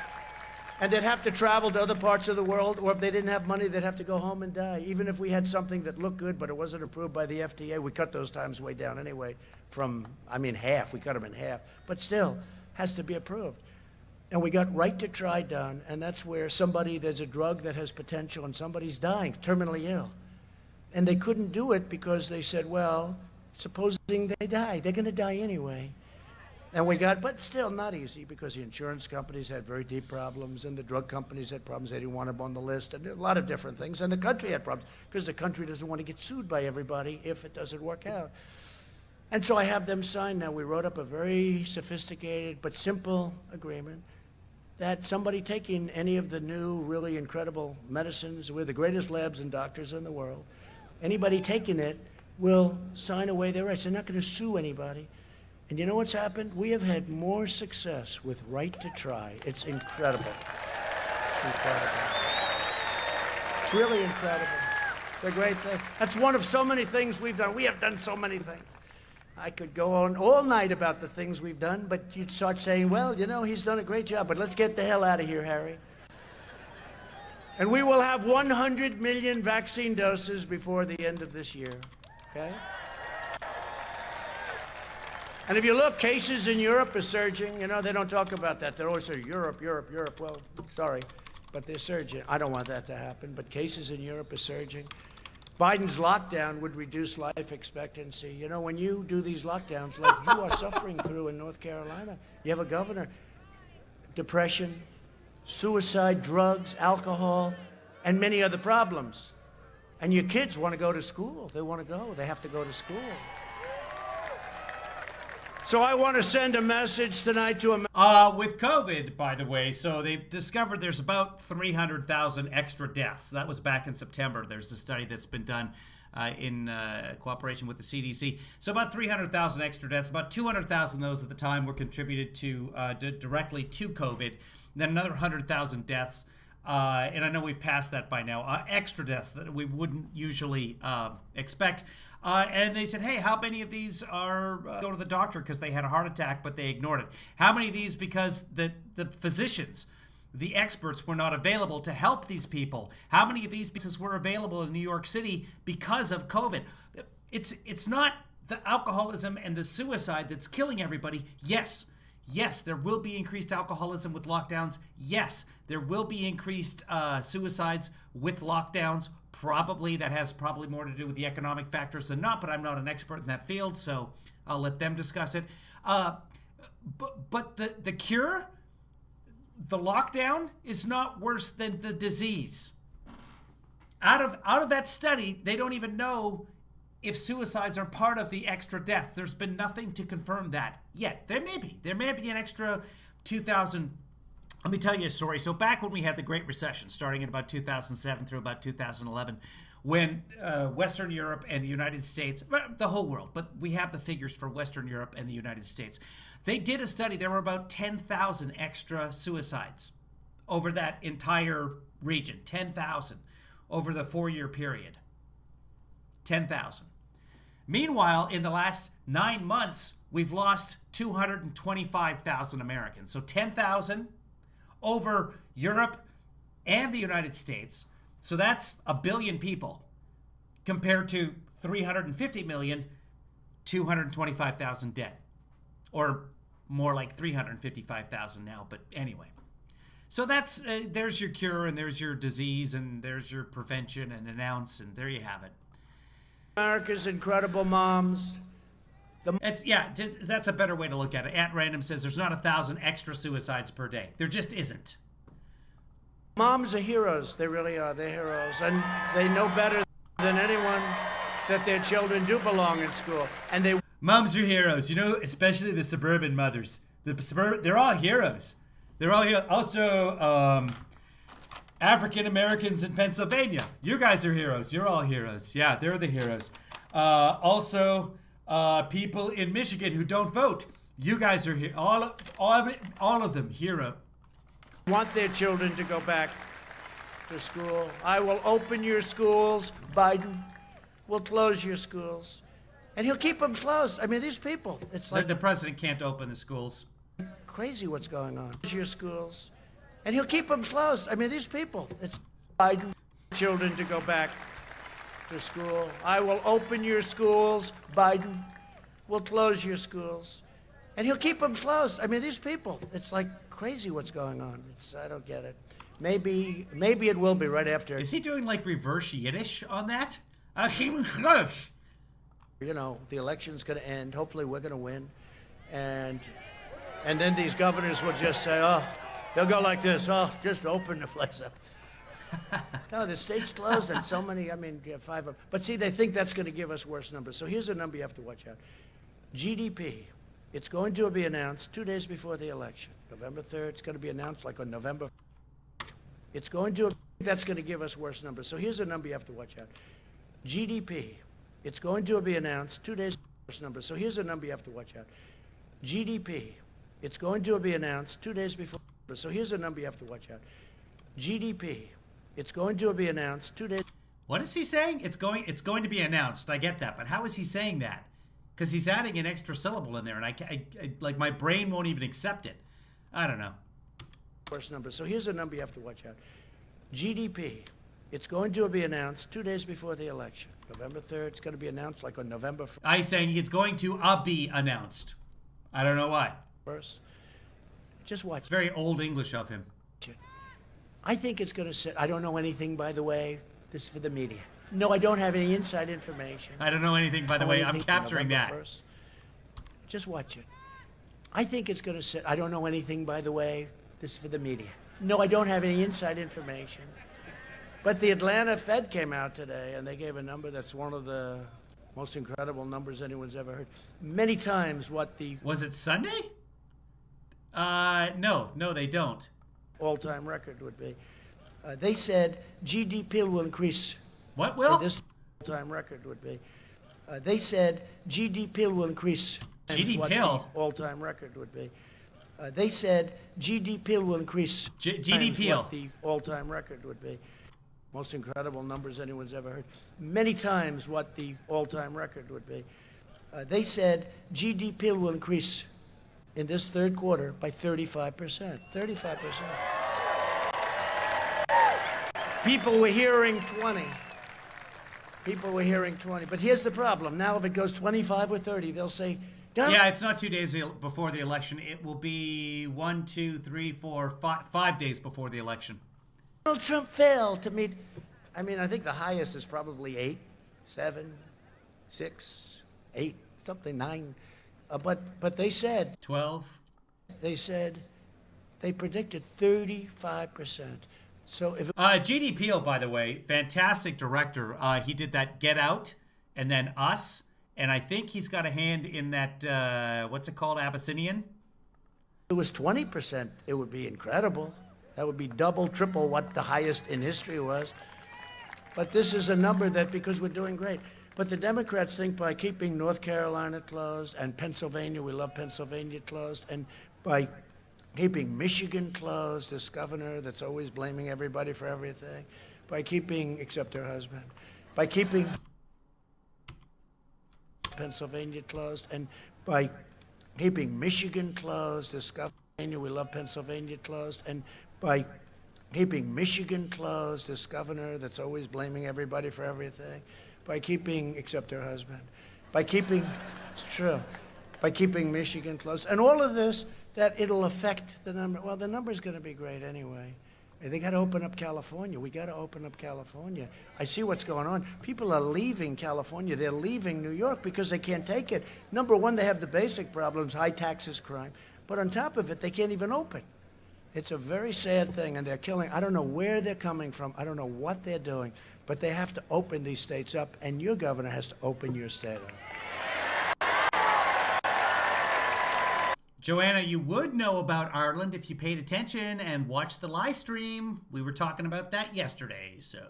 And they'd have to travel to other parts of the world, or if they didn't have money, they'd have to go home and die. Even if we had something that looked good, but it wasn't approved by the FDA, we cut those times way down anyway from, half. We cut them in half. But still, has to be approved. And we got right to try done, and that's where there's a drug that has potential, and somebody's dying, terminally ill. And they couldn't do it because they said, well, supposing they die, they're going to die anyway. And but still not easy because the insurance companies had very deep problems and the drug companies had problems. They didn't want them on the list and a lot of different things. And the country had problems because the country doesn't want to get sued by everybody if it doesn't work out. And so I have them sign now. We wrote up a very sophisticated but simple agreement that somebody taking any of the new really incredible medicines, we're the greatest labs and doctors in the world, anybody taking it will sign away their rights. They're not going to sue anybody. And you know what's happened? We have had more success with right to try. It's incredible. It's incredible. It's really incredible. It's a great thing. That's one of so many things we've done. We have done so many things. I could go on all night about the things we've done, but you'd start saying, well, you know, he's done a great job, but let's get the hell out of here, Harry. And we will have 100 million vaccine doses before the end of this year, okay? And if you look, cases in Europe are surging. You know, they don't talk about that. They always say, Europe, Europe, Europe. Well, sorry, but they're surging. I don't want that to happen, but cases in Europe are surging. Biden's lockdown would reduce life expectancy. You know, when you do these lockdowns like you are suffering through in North Carolina, you have a governor, depression, suicide, drugs, alcohol, and many other problems. And your kids want to go to school. They want to go. They have to go to school. So I want to send a message tonight to with COVID, by the way, so they've discovered there's about 300,000 extra deaths. That was back in September. There's a study that's been done in cooperation with the CDC. So about 300,000 extra deaths. About 200,000 of those at the time were contributed to directly to COVID. Then another 100,000 deaths. And I know we've passed that by now. Extra deaths that we wouldn't usually expect. And they said, hey, how many of these are go to the doctor because they had a heart attack, but they ignored it? How many of these because the physicians, the experts were not available to help these people? How many of these pieces were available in New York City because of COVID? It's not the alcoholism and the suicide that's killing everybody. Yes, there will be increased alcoholism with lockdowns. Yes, there will be increased suicides with lockdowns. Probably that has more to do with the economic factors than not, but I'm not an expert in that field, so I'll let them discuss it. But the cure, the lockdown, is not worse than the disease. Out of that study, they don't even know if suicides are part of the extra deaths. There's been nothing to confirm that yet. There may be an extra 2,000. Let me tell you a story. So back when we had the Great Recession, starting in about 2007 through about 2011, when Western Europe and the United States, the whole world, but we have the figures for Western Europe and the United States, they did a study. There were about 10,000 extra suicides over that entire region. 10,000 over the 4-year period. 10,000. Meanwhile, in the last 9 months, we've lost 225,000 Americans. So 10,000 over Europe and the United States. So that's 1 billion people compared to 350 million, 225,000 dead. Or more like 355,000 now, but anyway. So that's there's your cure, and there's your disease, and there's your prevention and announce, and there you have it. America's incredible moms. That's a better way to look at it. At Random says there's not 1,000 extra suicides per day. There just isn't. Moms are heroes. They really are. They're heroes. And they know better than anyone that their children do belong in school. And moms are heroes. You know, especially the suburban mothers. They're all heroes. They're all here. Also, African Americans in Pennsylvania. You guys are heroes. You're all heroes. Yeah, they're the heroes. Also, people in Michigan who don't vote. You guys are here. All of them, hero. Want their children to go back to school. I will open your schools. Biden will close your schools. And he'll keep them closed. I mean, these people, it's like The president can't open the schools. crazy what's going on. Your schools. And he'll keep them closed. I mean, these people, it's Biden. Children to go back to school. I will open your schools. Biden will close your schools. And he'll keep them closed. I mean, these people, it's like crazy what's going on. I don't get it. Maybe it will be right after. Is he doing like reverse Yiddish on that? You know, the election's going to end. Hopefully we're going to win. And then these governors will just say, oh, they'll go like this. Oh, just open the place up. No, the state's closed and so many, I mean, 5 of them. But see, they think that's going to give us worse numbers. So here's a number you have to watch out. GDP, it's going to be announced 2 days before the election. November 3rd, it's going to be announced like on November. It's going to, that's going to give us worse numbers. So here's a number you have to watch out. GDP, it's going to be announced 2 days worse numbers. So here's a number you have to watch out. GDP, it's going to be announced 2 days before. So here's a number you have to watch out. GDP, it's going to be announced 2 days. What is he saying? It's going to be announced. I get that, but how is he saying that? Because he's adding an extra syllable in there, and I like my brain won't even accept it. I don't know. Worst number. So here's a number you have to watch out. GDP, it's going to be announced 2 days before the election. November 3rd, it's going to be announced like on November 1st. I'm saying it's going to be announced. I don't know why. Just watch. It's very old English of him. I think it's going to sit. I don't know anything, by the way. This is for the media. No, I don't have any inside information. I don't know anything, by the way. I'm capturing that. 1st. Just watch it. I think it's going to sit. I don't know anything, by the way. This is for the media. No, I don't have any inside information. But the Atlanta Fed came out today, and they gave a number that's one of the most incredible numbers anyone's ever heard. Many times what the... Was it Sunday? No, they don't. All-time record would be. They said GDP will increase. What will? This all-time record would be. They said GDP will increase. GDP? All-time record would be. They said GDP will increase. GDP. What the all-time record would be. Most incredible numbers anyone's ever heard. Many times what the all-time record would be. They said GDP will increase in this third quarter by 35%. 35%. People were hearing 20. People were hearing 20. But here's the problem. Now if it goes 25 or 30, they'll say, don't. Yeah, it's not 2 days before the election. It will be 1, 2, 3, 4, 5 days before the election. Donald Trump failed to meet, I mean, I think the highest is probably 8, 7, 6, 8, something, 9. But they said 12. They said they predicted 35%. So if GDP, by the way, fantastic director. He did that Get Out and then Us, and I think he's got a hand in that what's it called, Abyssinian? it was 20%, it would be incredible. That would be double, triple what the highest in history was. But this is a number that because we're doing great. But the Democrats think by keeping North Carolina closed and Pennsylvania, we love Pennsylvania closed, and by keeping Michigan closed, this governor that's always blaming everybody for everything, by keeping, except her husband, by keeping Pennsylvania closed, and by keeping Michigan closed, this governor, we love Pennsylvania closed, and by keeping Michigan closed, this governor that's always blaming everybody for everything, by keeping, except her husband, by keeping, it's true, by keeping Michigan closed, and all of this, that it'll affect the number. Well, the number's going to be great anyway. They got to open up California. We got to open up California. I see what's going on. People are leaving California. They're leaving New York because they can't take it. Number one, they have the basic problems, high taxes, crime. But on top of it, they can't even open. It's a very sad thing, and they're killing. I don't know where they're coming from. I don't know what they're doing. But they have to open these states up, and your governor has to open your state up. Joanna, you would know about Ireland if you paid attention and watched the live stream. We were talking about that yesterday, so.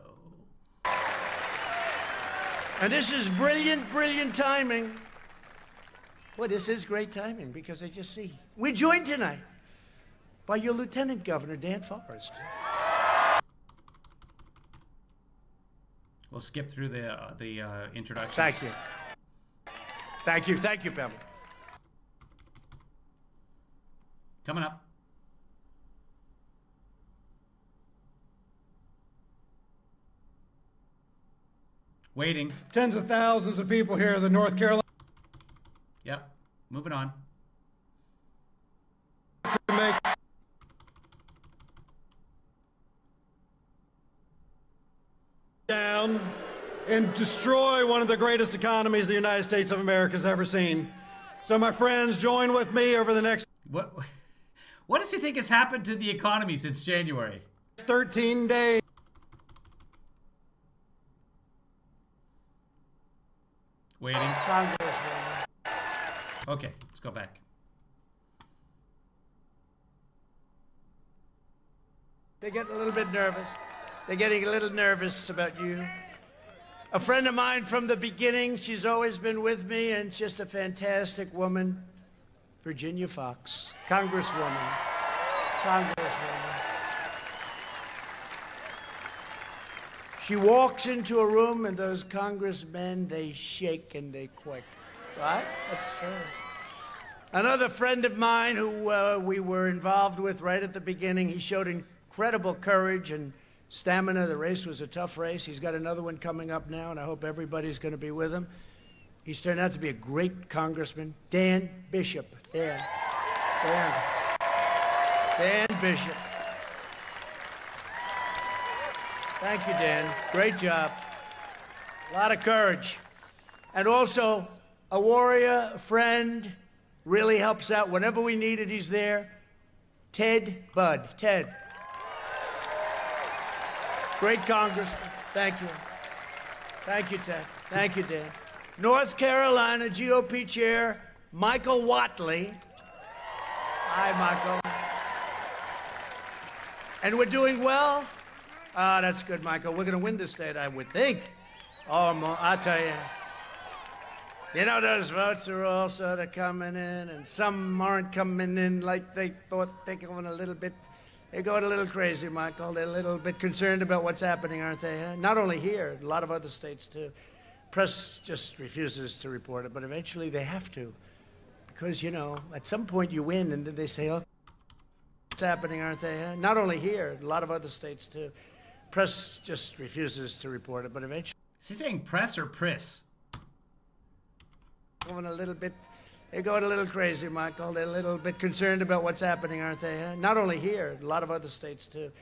And this is brilliant, brilliant timing. Well, this is great timing because I just see. We're joined tonight by your Lieutenant Governor, Dan Forrest. We'll skip through the introductions. Thank you. Thank you. Thank you, Pamela. Coming up. Waiting. Tens of thousands of people here in the North Carolina. Yep. Moving on. Down and destroy one of the greatest economies the United States of America has ever seen. So my friends, join with me over the next What does he think has happened to the economy since January? 13 days. Waiting. Congressman. Okay, let's go back. They get a little bit nervous. They're getting a little nervous about you. A friend of mine from the beginning, she's always been with me, and just a fantastic woman, Virginia Fox, Congresswoman. She walks into a room, and those congressmen, they shake and they quake. Right? That's true. Another friend of mine who we were involved with right at the beginning, he showed incredible courage and stamina. The race was a tough race. He's got another one coming up now, and I hope everybody's going to be with him. He's turned out to be a great congressman. Dan Bishop. Dan Bishop. Thank you, Dan. Great job. A lot of courage. And also, a warrior, a friend, really helps out. Whenever we need it, he's there. Ted Budd. Ted. Great congressman. Thank you. Thank you, Ted. Thank you, Dan. North Carolina GOP Chair Michael Whatley. Hi, Michael. And we're doing well? Ah, that's good, Michael. We're going to win this state, I would think. Oh, I'll tell you. You know, those votes are all sort of coming in, and some aren't coming in like they thought. They're going a little bit. They're going a little crazy, Michael. They're a little bit concerned about what's happening, aren't they? Huh? Not only here, a lot of other states, too. Press just refuses to report it, but eventually they have to. Because, you know, at some point you win, and then they say, oh, what's happening, aren't they? Huh? Not only here, a lot of other states, too. Press just refuses to report it, but eventually... Is he saying press or priss? Going a little bit... They're going a little crazy, Michael. They're a little bit concerned about what's happening, aren't they? Huh? Not only here, a lot of other states, too.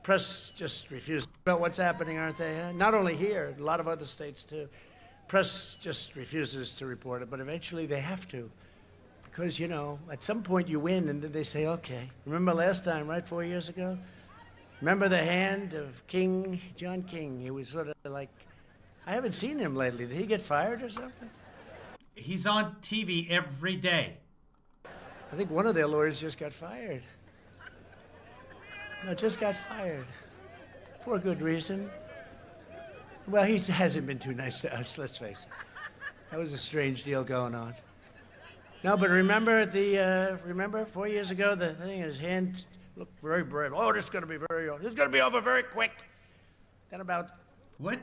Press just refuses about what's happening, aren't they? Huh? Not only here, a lot of other states, too. Press just refuses to report it, but eventually they have to. Because, you know, at some point you win, and then they say, okay. Remember last time, right, 4 years ago? Remember the hand of John King? He was sort of like, I haven't seen him lately. Did he get fired or something? He's on TV every day. I think one of their lawyers just got fired. No, just got fired. For a good reason. Well, he hasn't been too nice to us, let's face it. That was a strange deal going on. No, but remember remember 4 years ago, the thing, his hand looked very brave. Oh, this is going to be this is going to be over very quick. Then about... What?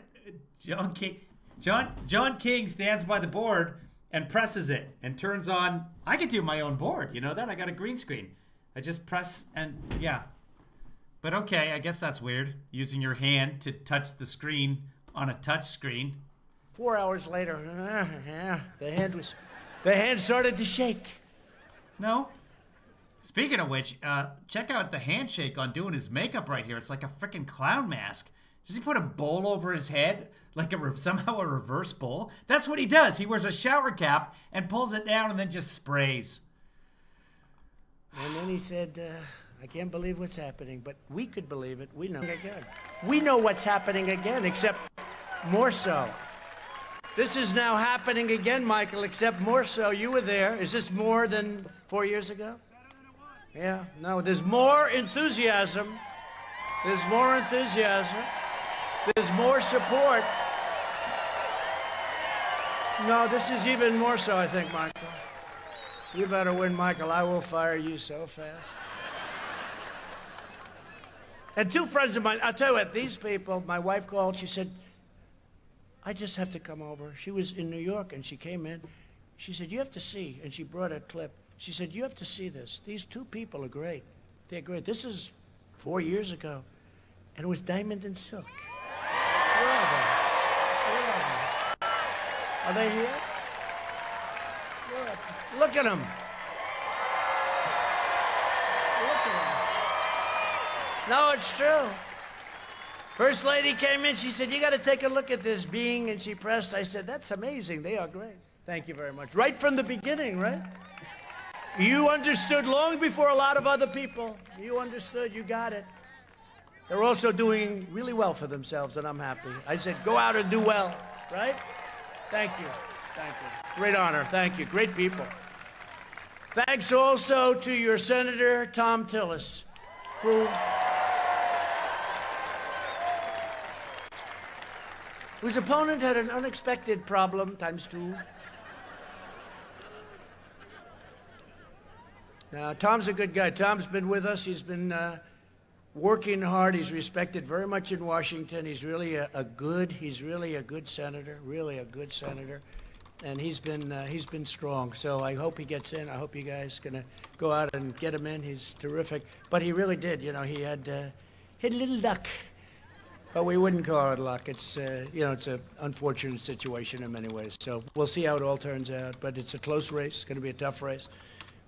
John King stands by the board and presses it and turns on... I could do my own board, you know that? I got a green screen. I just press and... yeah. But okay, I guess that's weird. Using your hand to touch the screen on a touch screen. 4 hours later, the hand started to shake. No. Speaking of which, check out the handshake on doing his makeup right here. It's like a freaking clown mask. Does he put a bowl over his head? Like somehow a reverse bowl? That's what he does. He wears a shower cap and pulls it down and then just sprays. And then he said, I can't believe what's happening, but we could believe it. We know again. We know what's happening again, except more so. This is now happening again, Michael, except more so. You were there. Is this more than 4 years ago? Yeah, no, there's more enthusiasm. There's more enthusiasm. There's more support. No, this is even more so, I think, Michael. You better win, Michael. I will fire you so fast. And two friends of mine, I'll tell you what, these people, my wife called, she said, I just have to come over. She was in New York, and she came in. She said, you have to see, and she brought a clip. She said, you have to see this. These two people are great. They're great. This is 4 years ago, and it was Diamond and Silk. Where are they? Where are they? Are they here? Where are they? Look at them. Look at them. No, it's true. First lady came in, she said, you got to take a look at this being, and she pressed. I said, that's amazing. They are great. Thank you very much. Right from the beginning, right? You understood long before a lot of other people. You understood, you got it. They're also doing really well for themselves, and I'm happy. I said, go out and do well, right? Thank you. Thank you. Great honor. Thank you. Great people. Thanks also to your Senator, Tom Tillis, whose opponent had an unexpected problem, ×2. Now, Tom's a good guy. Tom's been with us. He's been working hard. He's respected very much in Washington. He's really he's really a good senator, really a good senator. And he's been strong. So I hope he gets in. I hope you guys gonna go out and get him in. He's terrific. But he really did, you know, he had a little luck. But we wouldn't call it luck. It's, you know, it's an unfortunate situation in many ways. So we'll see how it all turns out. But it's a close race. It's going to be a tough race.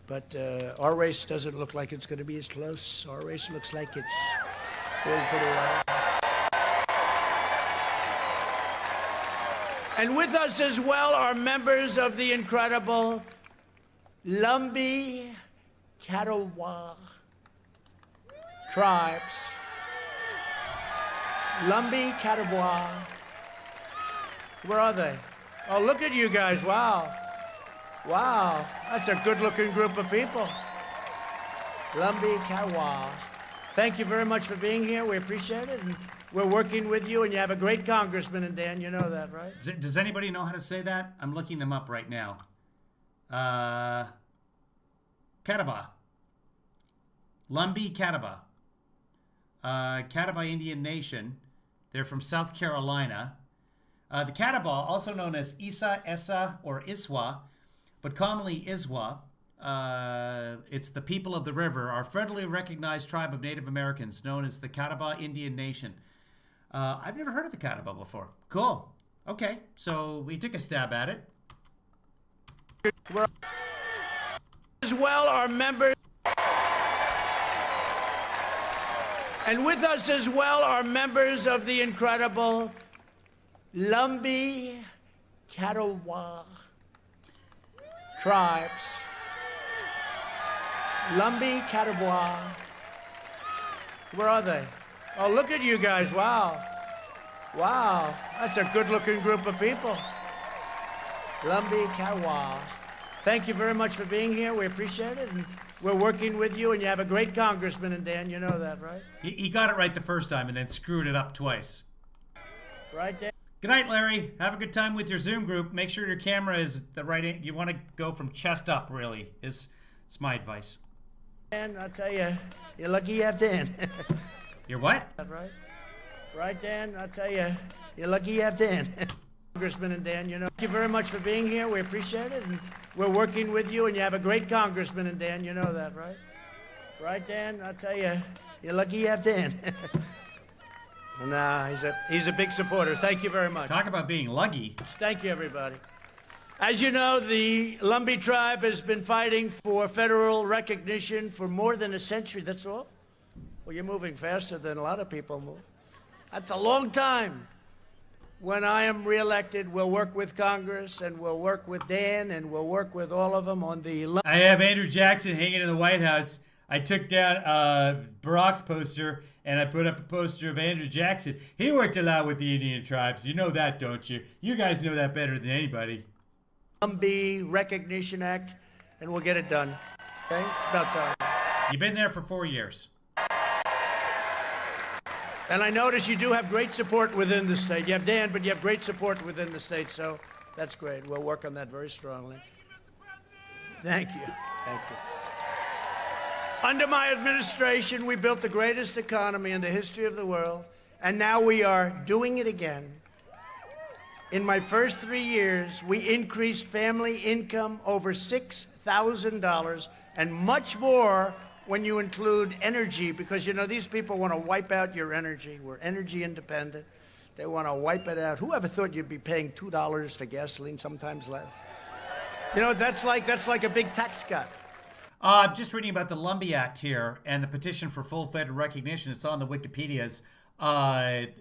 But our race doesn't look like it's going to be as close. Our race looks like it's doing pretty well. And with us as well are members of the incredible Lumbee Catawba tribes. Lumbee Catawba. Where are they? Oh, look at you guys. Wow. Wow. That's a good-looking group of people. Lumbee Catawba. Thank you very much for being here. We appreciate it. And we're working with you, and you have a great congressman in Dan. You know that, right? Does anybody know how to say that? I'm looking them up right now. Catawba. Lumbee Catawba. Catawba Indian Nation. They're from South Carolina. The Catawba, also known as Isa, Essa, or Iswa, but commonly Iswa, it's the people of the river, are federally recognized tribe of Native Americans known as the Catawba Indian Nation. I've never heard of the Catawba before. Cool. Okay, so we took a stab at it. As well are members. And with us as well are members of the incredible Lumbee Catawba tribes. Lumbee Catawba. Where are they? Oh, look at you guys. Wow. Wow. That's a good-looking group of people. Lumbee Catawba. Thank you very much for being here. We appreciate it. And we're working with you, and you have a great congressman in Dan. You know that, right? He got it right the first time and then screwed it up twice. Right, Dan? Good night, Larry. Have a good time with your Zoom group. Make sure your camera is the right. You want to go from chest up, really. It's my advice. Dan, I'll tell you, you're lucky you have Dan. You're what? Right? Right, Dan? I'll tell you, you're lucky you have Dan. Congressman and Dan, you know. Thank you very much for being here. We appreciate it. And we're working with you, and you have a great congressman in Dan. You know that, right? Right, Dan? I'll tell you, you're lucky you have Dan. Nah, he's a big supporter. Thank you very much. Talk about being lucky. Thank you, everybody. As you know, the Lumbee tribe has been fighting for federal recognition for more than a century. That's all? Well, you're moving faster than a lot of people move. That's a long time. When I am reelected, we'll work with Congress, and we'll work with Dan, and we'll work with all of them on the... I have Andrew Jackson hanging in the White House. I took down Barack's poster, and I put up a poster of Andrew Jackson. He worked a lot with the Indian tribes. You know that, don't you? You guys know that better than anybody. Lumbee Recognition Act, and we'll get it done. Okay? It's about time. You've been there for 4 years. And I notice you do have great support within the state. You have Dan, but you have great support within the state, so that's great. We'll work on that very strongly. Thank you. Thank you. Under my administration, we built the greatest economy in the history of the world, and now we are doing it again. In my first 3 years, we increased family income over $6,000 and much more when you include energy, because, you know, these people want to wipe out your energy. We're energy independent. They want to wipe it out. Who ever thought you'd be paying $2 for gasoline, sometimes less? You know, that's like a big tax cut. I'm just reading about the Lumbee Act here and the petition for full federal recognition. It's on the Wikipedias.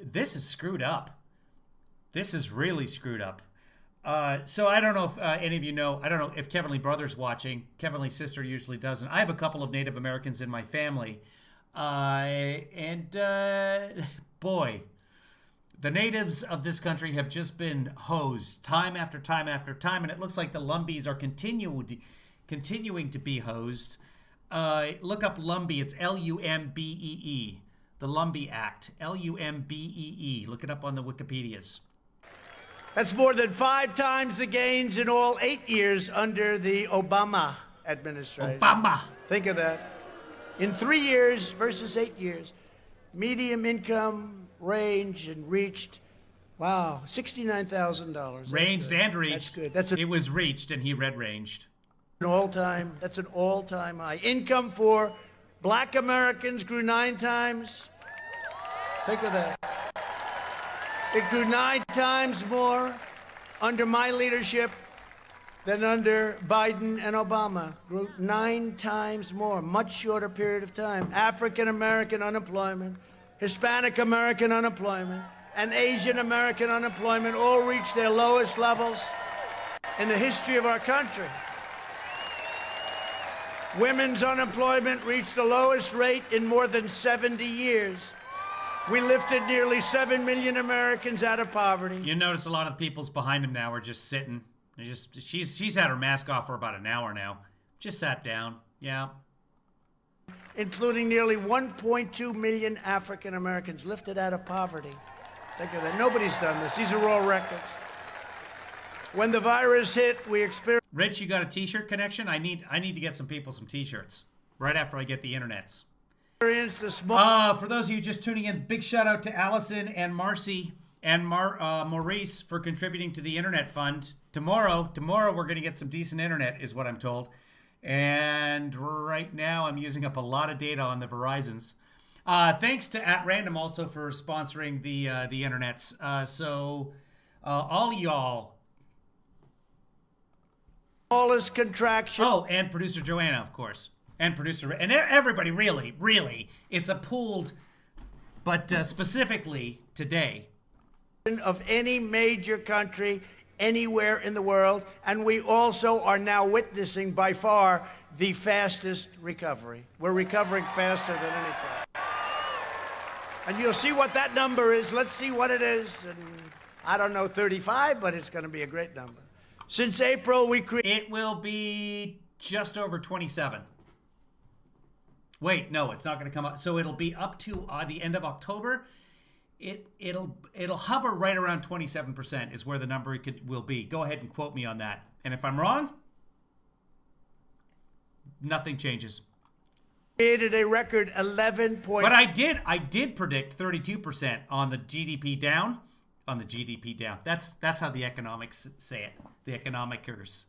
This is screwed up. This is really screwed up. So I don't know if any of you know. I don't know if Kevin Lee Brother's watching. Kevin Lee's sister usually doesn't. I have a couple of Native Americans in my family. Boy, the natives of this country have just been hosed time after time after time, and it looks like the Lumbees are continuing to be hosed. Look up Lumbee. It's Lumbee. The Lumbee Act. Lumbee. Look it up on the Wikipedias. That's more than 5 times the gains in all 8 years under the Obama administration. Obama. Think of that. In 3 years versus 8 years, median income range and reached, wow, $69,000. Ranged and reached. That's good. It was reached, and he read ranged. That's an all-time high. Income for black Americans grew 9 times. Think of that. It grew 9 times more under my leadership than under Biden and Obama. Grew 9 times more, much shorter period of time. African American unemployment, Hispanic American unemployment, and Asian American unemployment all reached their lowest levels in the history of our country. Women's unemployment reached the lowest rate in more than 70 years. We lifted nearly 7 million Americans out of poverty. You notice a lot of the people's behind him now are just sitting. She's had her mask off for about an hour now. Just sat down. Yeah. Including nearly 1.2 million African Americans lifted out of poverty. Think of that. Nobody's done this. These are all records. When the virus hit, we experienced... Rich, you got a T-shirt connection? I need to get some people some T-shirts right after I get the internets. For those of you just tuning in, big shout out to Allison and Marcy and Maurice for contributing to the internet fund. Tomorrow we're going to get some decent internet, is what I'm told. And right now I'm using up a lot of data on the Verizons. Thanks to At Random also for sponsoring the internets. So all y'all. Smallest contraction. Oh, and producer Joanna, of course. And producer, and everybody, really, it's a pooled, but specifically today. Of any major country anywhere in the world, and we also are now witnessing by far the fastest recovery. We're recovering faster than anything. And you'll see what that number is. Let's see what it is. And I don't know, 35, but it's going to be a great number. Since April, it will be just over 27. Wait, no, it's not going to come up. So it'll be up to the end of October. It'll hover right around 27% is where the number will be. Go ahead and quote me on that. And if I'm wrong, nothing changes. Created a record 11. But I did predict 32% on the GDP down. On the GDP down. That's how the economics say it. The economicers.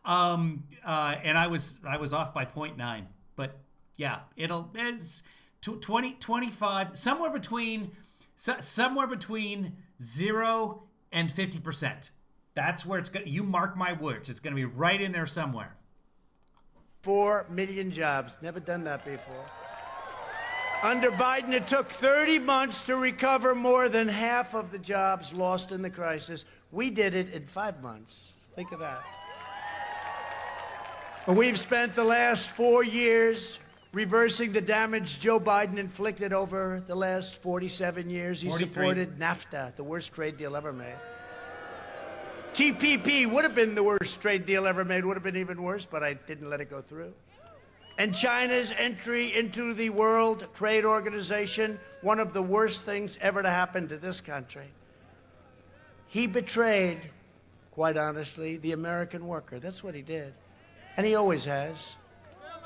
And I was off by 0.9. But yeah, it's 20, 25, somewhere between 0 and 50%. That's where it's going. You mark my words. It's going to be right in there somewhere. 4 million jobs. Never done that before. Under Biden, it took 30 months to recover more than half of the jobs lost in the crisis. We did it in 5 months. Think of that. We've spent the last 4 years reversing the damage Joe Biden inflicted over the last 47 years. He 43. supported NAFTA, the worst trade deal ever made. TPP would have been the worst trade deal ever made, would have been even worse, but I didn't let it go through. And China's entry into the World Trade Organization, one of the worst things ever to happen to this country. He betrayed, quite honestly, the American worker. That's what he did. And he always has.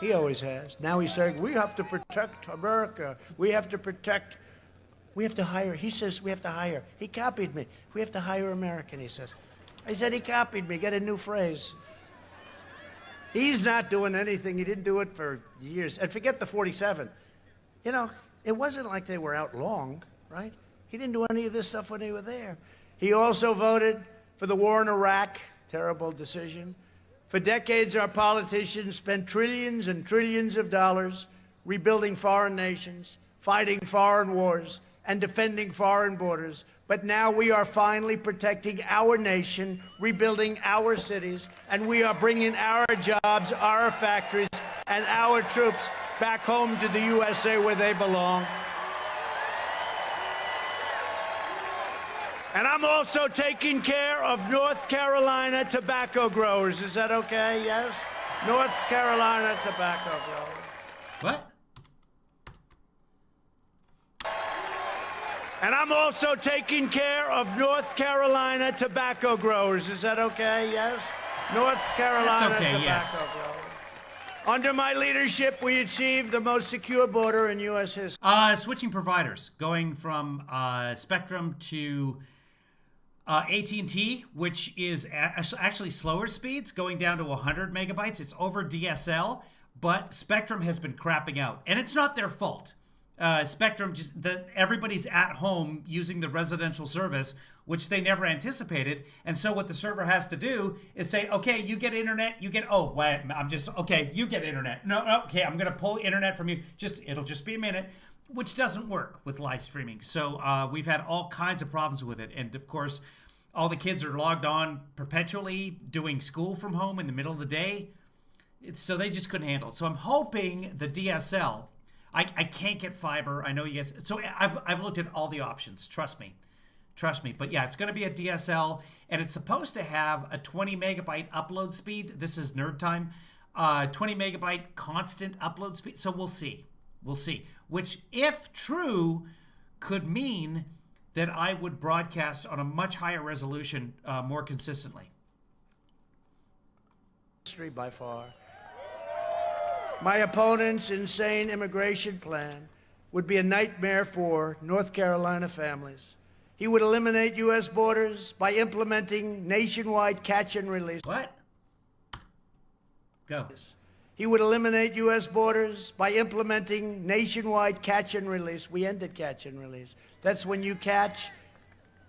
He always has. Now he's saying, we have to protect America. We have to protect We have to hire. He says we have to hire. He copied me. We have to hire American, he says. I said he copied me. Get a new phrase. He's not doing anything. He didn't do it for years. And forget the 47. You know, it wasn't like they were out long, right? He didn't do any of this stuff when they were there. He also voted for the war in Iraq. Terrible decision. For decades, our politicians spent trillions and trillions of dollars rebuilding foreign nations, fighting foreign wars, and defending foreign borders. But now we are finally protecting our nation, rebuilding our cities, and we are bringing our jobs, our factories, and our troops back home to the USA where they belong. And I'm also taking care of North Carolina tobacco growers. Is that okay? Yes? North Carolina tobacco growers. What? And I'm also taking care of North Carolina tobacco growers. Is that okay? Yes? North Carolina That's okay, tobacco yes. growers. Under my leadership, we achieved the most secure border in U.S. history. Switching providers, going from Spectrum to AT&T, which is actually slower speeds, going down to 100 megabytes. It's over DSL, but Spectrum has been crapping out, and it's not their fault. Spectrum, everybody's at home using the residential service, which they never anticipated. And so what the server has to do is say, okay, you get internet, you get, oh, wait, okay, you get internet. No, okay, I'm going to pull internet from you. It'll just be a minute, which doesn't work with live streaming. So we've had all kinds of problems with it. And of course, all the kids are logged on perpetually doing school from home in the middle of the day. So they just couldn't handle it. So I'm hoping the DSL, I can't get fiber. I know you guys. So I've looked at all the options. Trust me. But yeah, it's going to be a DSL, and it's supposed to have a 20 megabyte upload speed. This is nerd time. 20 megabyte constant upload speed. So we'll see. Which, if true, could mean that I would broadcast on a much higher resolution more consistently. History by far. My opponent's insane immigration plan would be a nightmare for North Carolina families. He would eliminate U.S. borders by implementing nationwide catch and release. What? Go. He would eliminate U.S. borders by implementing nationwide catch and release. We ended catch and release. That's when you catch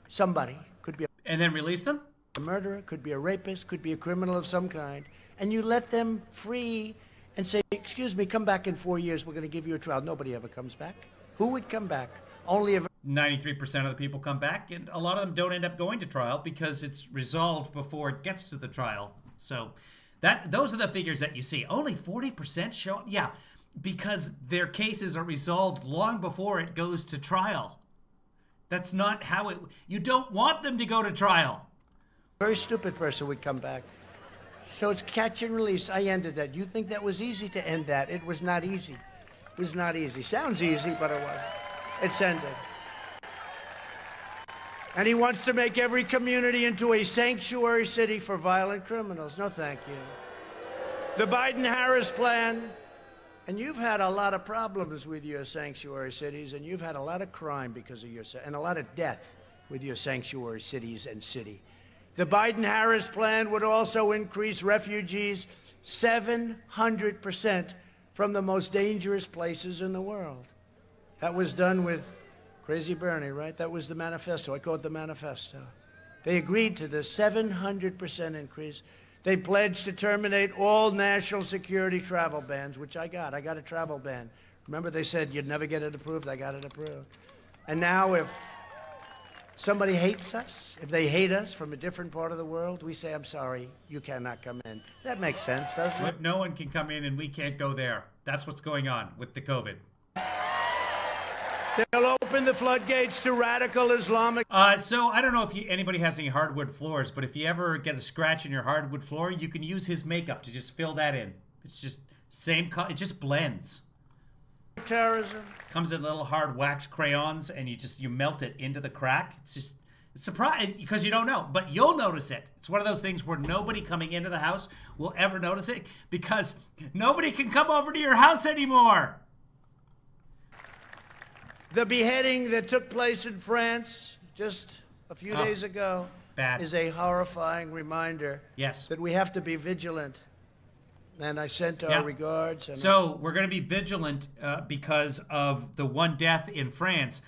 somebody. Could be and then release them? A murderer, could be a rapist, could be a criminal of some kind. And you let them free and say, excuse me, come back in 4 years. We're going to give you a trial. Nobody ever comes back. Who would come back? Only if 93% of the people come back, and a lot of them don't end up going to trial because it's resolved before it gets to the trial. So those are the figures that you see. Only 40% show up. Yeah, because their cases are resolved long before it goes to trial. That's not how it... You don't want them to go to trial. a very stupid person would come back. So it's catch and release. I ended that. You think that was easy to end that? It was not easy. It was not easy. Sounds easy, but it wasn't. It's ended. And he wants to make every community into a sanctuary city for violent criminals. No, thank you. The Biden-Harris plan, and you've had a lot of problems with your sanctuary cities, and you've had a lot of crime because of your, and a lot of death with your sanctuary cities and city. The Biden-Harris plan would also increase refugees 700% from the most dangerous places in the world. That was done with Crazy Bernie, right? That was the manifesto. I call it the manifesto. They agreed to the 700% increase. They pledged to terminate all national security travel bans, which I got. I got a travel ban. Remember they said you'd never get it approved? I got it approved. And now if somebody hates us, if they hate us from a different part of the world, we say, I'm sorry, you cannot come in. That makes sense, doesn't it? No one can come in and we can't go there. That's what's going on with the COVID. They'll open the floodgates to radical Islamic... So I don't know if anybody has any hardwood floors, but if you ever get a scratch in your hardwood floor, you can use his makeup to just fill that in. It's just same color. It just blends. Terrorism. Comes in little hard wax crayons, and you melt it into the crack. It's surprising because you don't know, but you'll notice it. It's one of those things where nobody coming into the house will ever notice it because nobody can come over to your house anymore. The beheading that took place in France just a few days ago is a horrifying reminder that we have to be vigilant. And I sent our regards. And so we're going to be vigilant because of the one death in France.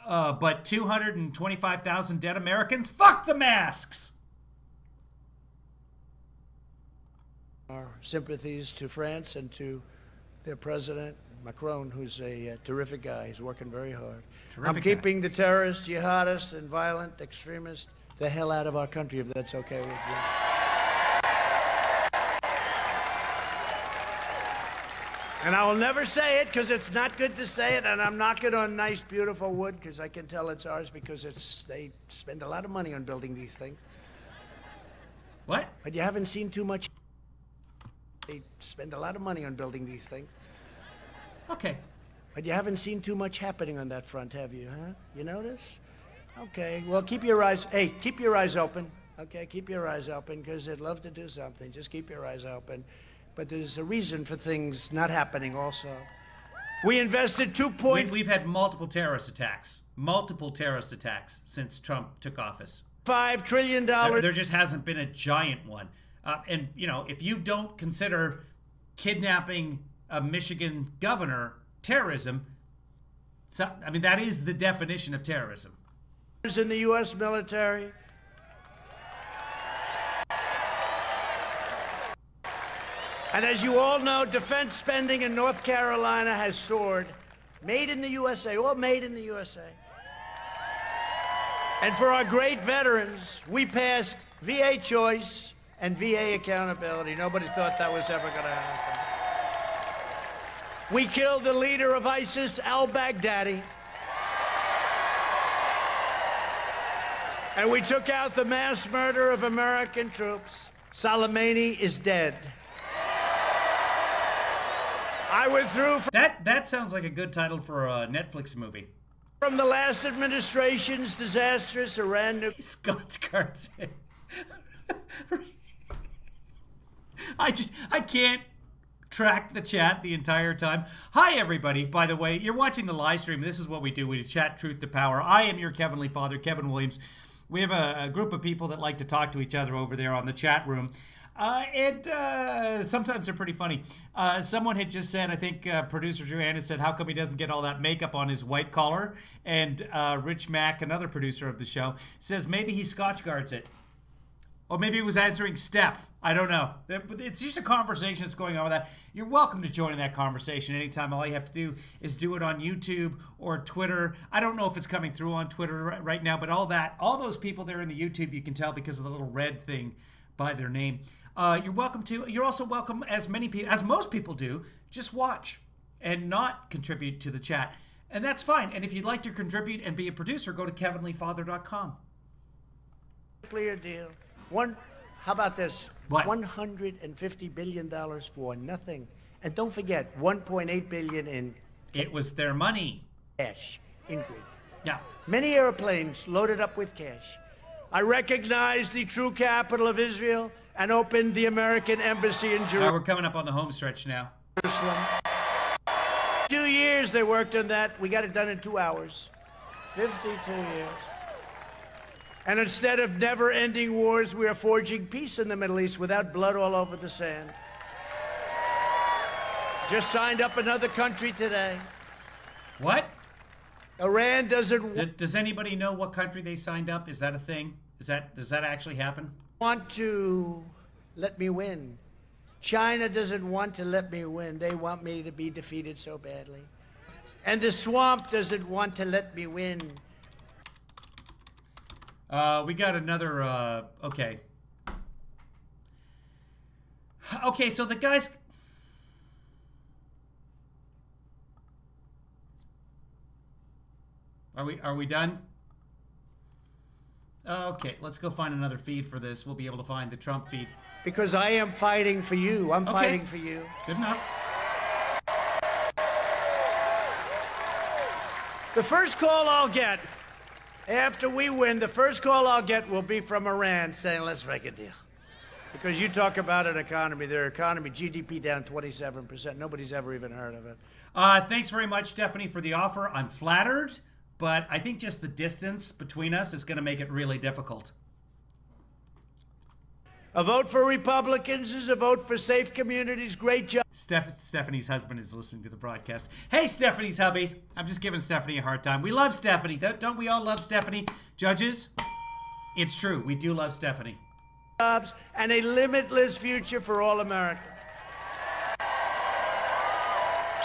But 225,000 dead Americans? Fuck the masks! Our sympathies to France and to their president, Macron, who's a terrific guy. He's working very hard. I'm keeping the terrorists, jihadists, and violent extremists the hell out of our country, if that's okay with you. And I will never say it because it's not good to say it, and I'm knocking on nice, beautiful wood because I can tell it's ours because they spend a lot of money on building these things. What? But you haven't seen too much. They spend a lot of money on building these things. Okay. But you haven't seen too much happening on that front, have you, huh? You notice? Okay, well, keep your eyes open. Okay, keep your eyes open because they'd love to do something. Just keep your eyes open. But there's a reason for things not happening also. We invested We've had multiple terrorist attacks since Trump took office. $5 trillion. There just hasn't been a giant one. And, you know, if you don't consider kidnapping a Michigan governor terrorism, so, I mean, that is the definition of terrorism. In the U.S. military. And as you all know, defense spending in North Carolina has soared. Made in the USA, all made in the USA. And for our great veterans, we passed VA choice and VA accountability. Nobody thought that was ever going to happen. We killed the leader of ISIS, al-Baghdadi. And we took out the mass murder of American troops. Soleimani is dead. I withdrew from that sounds like a good title for a Netflix movie. From the last administration's disastrous Iran nuclear. Scott Carson. I can't track the chat the entire time. Hi, everybody. By the way, you're watching the live stream. This is what we do. We chat truth to power. I am your Heavenly Father, Kevin Williams. We have a group of people that like to talk to each other over there on the chat room. And sometimes they're pretty funny. Someone had just said, I think producer Joanna said, how come he doesn't get all that makeup on his white collar? And Rich Mack, another producer of the show, says maybe he Scotch guards it. Or maybe he was answering Steph. I don't know. It's just a conversation that's going on with that. You're welcome to join in that conversation anytime. All you have to do is do it on YouTube or Twitter. I don't know if it's coming through on Twitter right now, but all those people there in the YouTube, you can tell because of the little red thing by their name. You're welcome to. You're also welcome, as most people do, just watch and not contribute to the chat. And that's fine. And if you'd like to contribute and be a producer, go to kevinleefather.com. Clear deal. How about this? What? $150 billion for nothing. And don't forget, $1.8 billion in... It was their money. Cash. Ingrid. Yeah. Many airplanes loaded up with cash. I recognized the true capital of Israel and opened the American embassy in Jerusalem. We're coming up on the home stretch now. 2 years they worked on that. We got it done in 2 hours. 52 years. And instead of never-ending wars, we are forging peace in the Middle East without blood all over the sand. Just signed up another country today. What? Iran doesn't... Does anybody know what country they signed up? Is that a thing? Does that actually happen? Want to let me win. China doesn't want to let me win. They want me to be defeated so badly. And the swamp doesn't want to let me win. We got another, okay. Okay, so the guys... Are we done? Okay, let's go find another feed for this. We'll be able to find the Trump feed. Because I am fighting for you. I'm fighting for you. Good enough. The first call I'll get after we win, the first call I'll get will be from Iran saying, let's make a deal. Because you talk about an economy, their economy, GDP down 27%. Nobody's ever even heard of it. Thanks very much, Stephanie, for the offer. I'm flattered, but I think just the distance between us is going to make it really difficult. A vote for Republicans is a vote for safe communities. Great job. Stephanie's husband is listening to the broadcast. Hey, Stephanie's hubby. I'm just giving Stephanie a hard time. We love Stephanie. Don't we all love Stephanie? Judges, it's true. We do love Stephanie. Jobs and a limitless future for all Americans.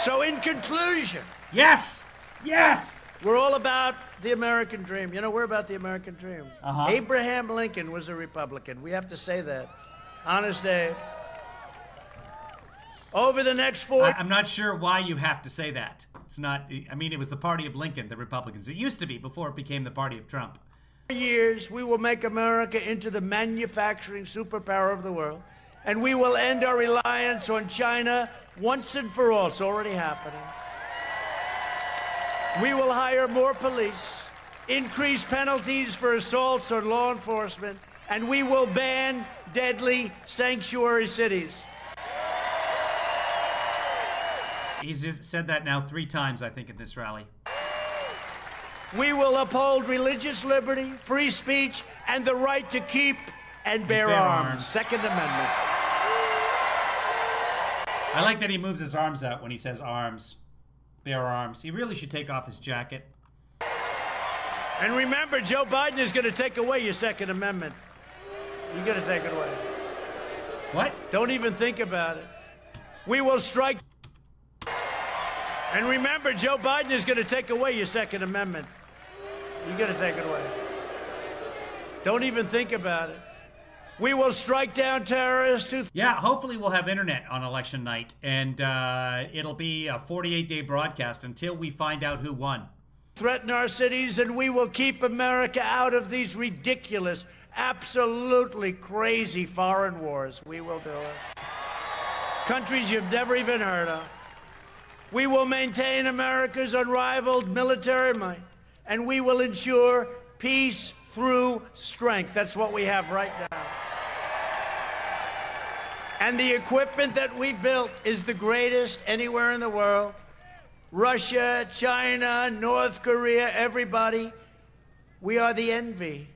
So in conclusion, yes, yes, we're all about the American dream. You know, we're about the American dream. Abraham Lincoln was a Republican. We have to say that. Honest Abe. Over the next 4 I'm not sure why you have to say that. It's not, I mean, it was the party of Lincoln, the Republicans. It used to be before it became the party of Trump. years, we will make America into the manufacturing superpower of the world, and we will end our reliance on China once and for all. It's already happening. We will hire more police, increase penalties for assaults on law enforcement, and we will ban deadly sanctuary cities. He's just said that now 3 times, I think, in this rally. We will uphold religious liberty, free speech, and the right to keep and bear arms. Second Amendment. I like that he moves his arms out when he says arms. Bear arms. He really should take off his jacket. And remember, Joe Biden is going to take away your Second Amendment. You're going to take it away. What? Don't even think about it. We will strike. And remember, Joe Biden is going to take away your Second Amendment. You're going to take it away. Don't even think about it. We will strike down terrorists. Yeah, hopefully we'll have internet on election night, and it'll be a 48-day broadcast until we find out who won. Threaten our cities, and we will keep America out of these ridiculous, absolutely crazy foreign wars. We will do it. Countries you've never even heard of. We will maintain America's unrivaled military might, and we will ensure peace through strength. That's what we have right now. And the equipment that we built is the greatest anywhere in the world. Russia, China, North Korea, everybody. We are the envy.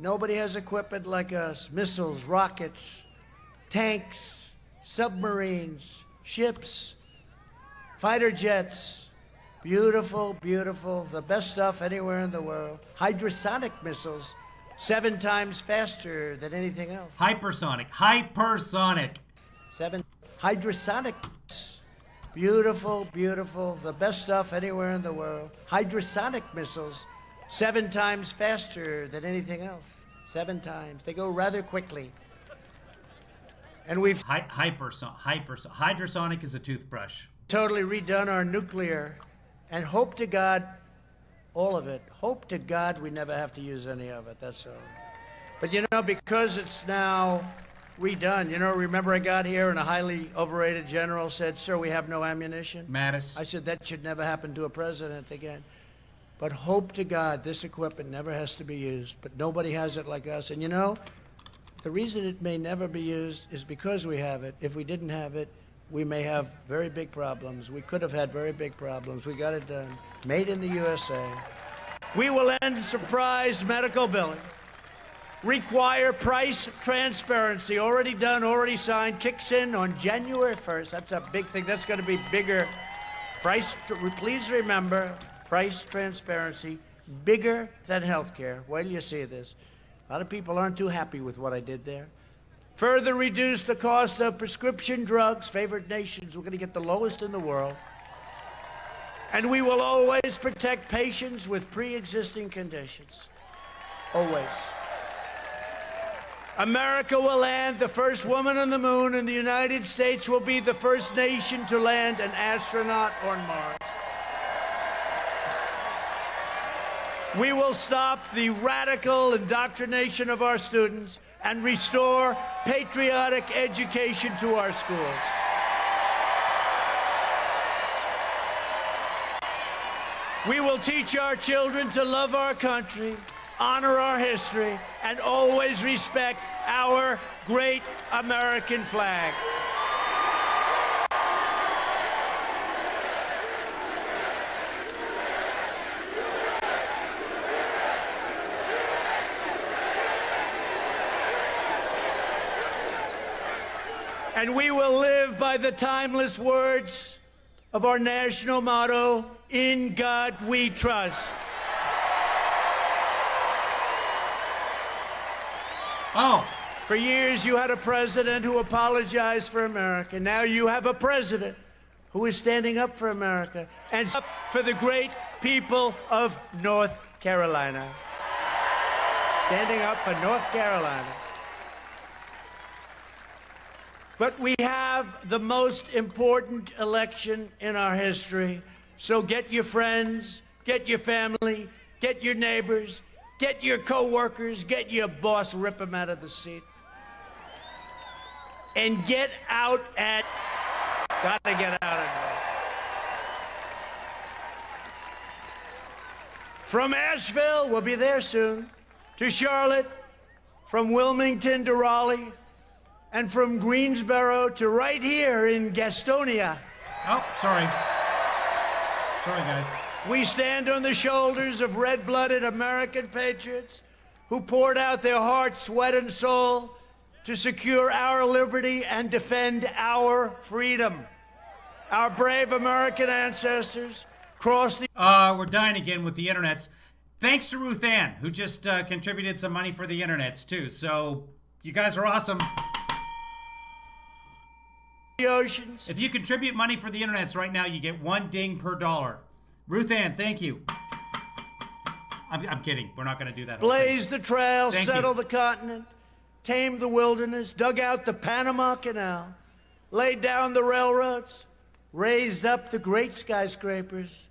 Nobody has equipment like us. Missiles, rockets, tanks, submarines, ships, fighter jets. Beautiful, beautiful. The best stuff anywhere in the world. Hydrosonic missiles. 7 times faster than anything else. Hypersonic. Hypersonic. 7 hydrosonic. Beautiful, beautiful. The best stuff anywhere in the world. Hydrosonic missiles. 7 times faster than anything else. 7 times. They go rather quickly. And we've Hydrosonic is a toothbrush. Totally redone our nuclear, and hope to God, all of it. Hope to God we never have to use any of it. That's all. But you know, because it's now redone, you know, remember I got here and a highly overrated general said, "Sir, we have no ammunition." Mattis. I said, that should never happen to a president again. But hope to God this equipment never has to be used. But nobody has it like us. And you know, the reason it may never be used is because we have it. If we didn't have it, we may have very big problems. We could have had very big problems. We got it done. Made in the USA. We will end surprise medical billing. Require price transparency. Already done, already signed. Kicks in on January 1st. That's a big thing. That's going to be bigger. Please remember, price transparency, bigger than healthcare. Wait till you see this. A lot of people aren't too happy with what I did there. Further reduce the cost of prescription drugs. Favored nations, we're going to get the lowest in the world. And we will always protect patients with pre-existing conditions. Always. America will land the first woman on the moon, and the United States will be the first nation to land an astronaut on Mars. We will stop the radical indoctrination of our students and restore patriotic education to our schools. We will teach our children to love our country honor our history, and always respect our great American flag. And we will live by the timeless words of our national motto, "In God We Trust." Oh. For years, you had a president who apologized for America. Now you have a president who is standing up for America and up for the great people of North Carolina. Standing up for North Carolina. But we have the most important election in our history. So get your friends, get your family, get your neighbors, get your co-workers, get your boss, rip him out of the seat. And get out and gotta get out and vote. From Asheville, we'll be there soon, to Charlotte, from Wilmington to Raleigh, and from Greensboro to right here in Gastonia. Oh, sorry. Sorry, guys. We stand on the shoulders of red-blooded American patriots who poured out their heart, sweat, and soul to secure our liberty and defend our freedom. Our brave American ancestors crossed the... We're dying again with the internets. Thanks to Ruth Ann, who just contributed some money for the internets, too. So, you guys are awesome. Oceans. If you contribute money for the internets right now, you get $1 ding per dollar. Ruth Ann, thank you. I'm kidding. We're not going to do that. Blazed the trail, settled the continent, tamed the wilderness, dug out the Panama Canal, laid down the railroads, raised up the great skyscrapers,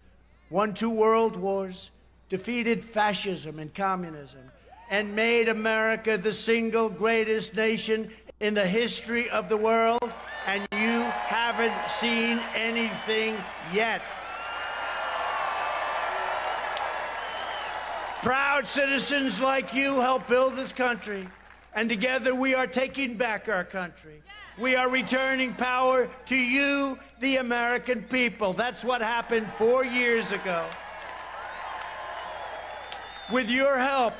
won 2 world wars, defeated fascism and communism, and made America the single greatest nation in the history of the world. And you haven't seen anything yet. Proud citizens like you help build this country, and together we are taking back our country. We are returning power to you, the American people. That's what happened 4 years ago. With your help,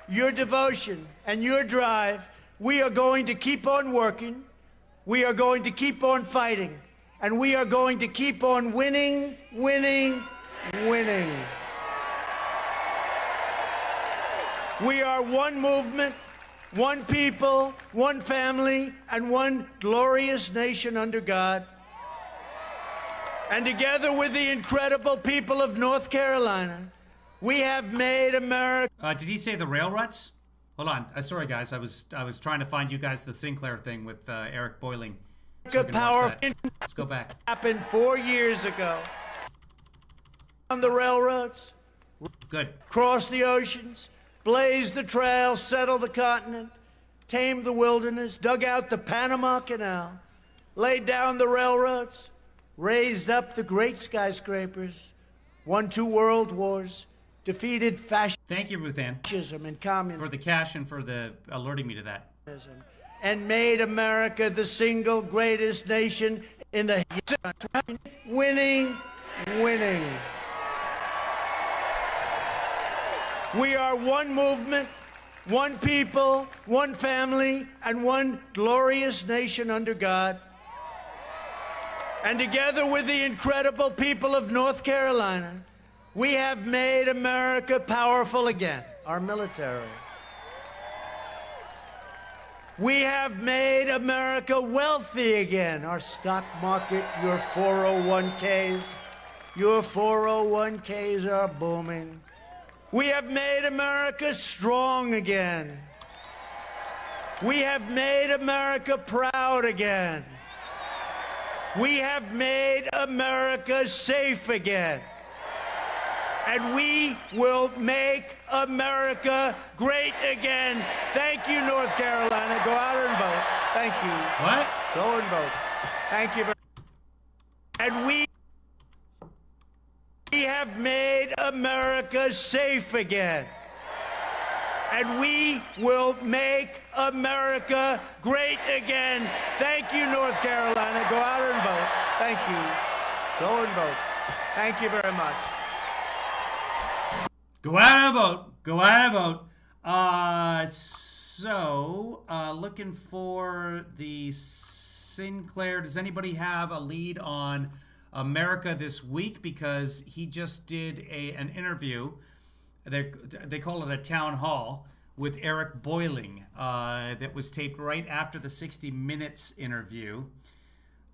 your devotion, and your drive, we are going to keep on working. We are going to keep on fighting, and we are going to keep on winning, winning, winning. We are one movement, one people, one family, and one glorious nation under God. And together with the incredible people of North Carolina, we have made America... did he say the rail ruts? Hold on. Sorry, guys. I was trying to find you guys the Sinclair thing with Eric Boiling. So let's go back. Happened 4 years ago. On the railroads. Good. Crossed the oceans, blazed the trail, settled the continent, tamed the wilderness, dug out the Panama Canal, laid down the railroads, raised up the great skyscrapers, won 2 world wars, defeated fascism. Thank you, Ruth Ann, and communism. for the cash and for the alerting me to that. And made America the single greatest nation in the winning, winning. We are one movement, one people, one family, and one glorious nation under God. And together with the incredible people of North Carolina, we have made America powerful again, our military. We have made America wealthy again, our stock market, your 401ks. Your 401ks are booming. We have made America strong again. We have made America proud again. We have made America safe again. And we will make America great again. Thank you, North Carolina. Go out and vote. Thank you. What? Go and vote. Thank you very much. And we have made America safe again. and we will make America great again. Thank you, North Carolina. Go out and vote. Thank you. Go and vote. Thank you very much. Go out and vote. Go out and vote. Looking for the Sinclair. Does anybody have a lead on America this week? Because he just did an interview. They call it a town hall with Eric Boiling that was taped right after the 60 Minutes interview.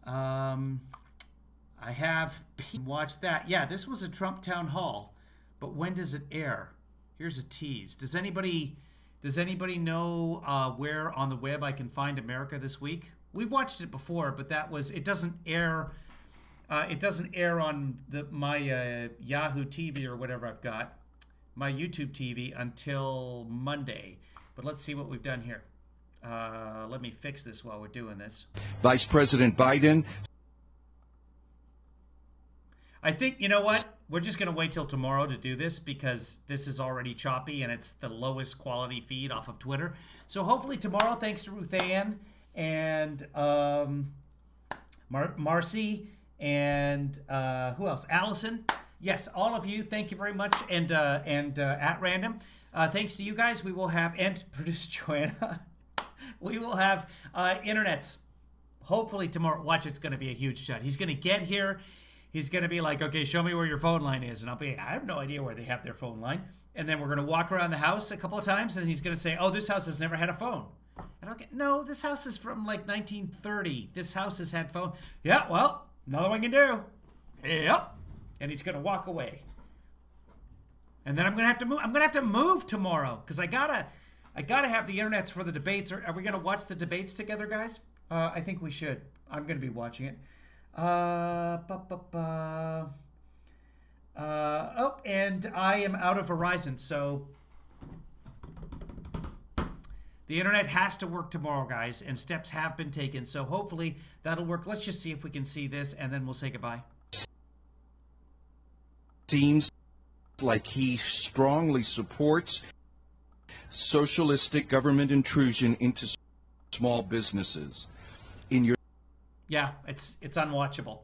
I have watched that. Yeah, this was a Trump town hall, but when does it air? Here's a tease. Does anybody know where on the web I can find America this week? We've watched it before, but it doesn't air. It doesn't air on my Yahoo TV or whatever I've got, my YouTube TV, until Monday. But let's see what we've done here. Let me fix this while we're doing this. Vice President Biden. I think, you know what? We're just going to wait till tomorrow to do this because this is already choppy and it's the lowest quality feed off of Twitter. So hopefully tomorrow, thanks to Ruth Ann and Marcy and who else? Allison. Yes, all of you, thank you very much. And at random, thanks to you guys, we will have, and producer Joanna, we will have internets. Hopefully tomorrow. Watch, it's going to be a huge shot. He's going to get here. He's going to be like, okay, show me where your phone line is. And I'll be, I have no idea where they have their phone line. And then we're going to walk around the house a couple of times, and he's going to say, oh, this house has never had a phone. And I'll get, no, this house is from like 1930. This house has had phone. Yeah, well, another one can do. Yep. And he's going to walk away. And then I'm going to have to move. I'm going to have to move tomorrow because I gotta have the internets for the debates. Are we going to watch the debates together, guys? I think we should. I'm going to be watching it. And I am out of Verizon, so the internet has to work tomorrow, guys, and steps have been taken, so hopefully that'll work. Let's just see if we can see this, and then we'll say goodbye. Seems like he strongly supports socialistic government intrusion into small businesses. Yeah, it's unwatchable.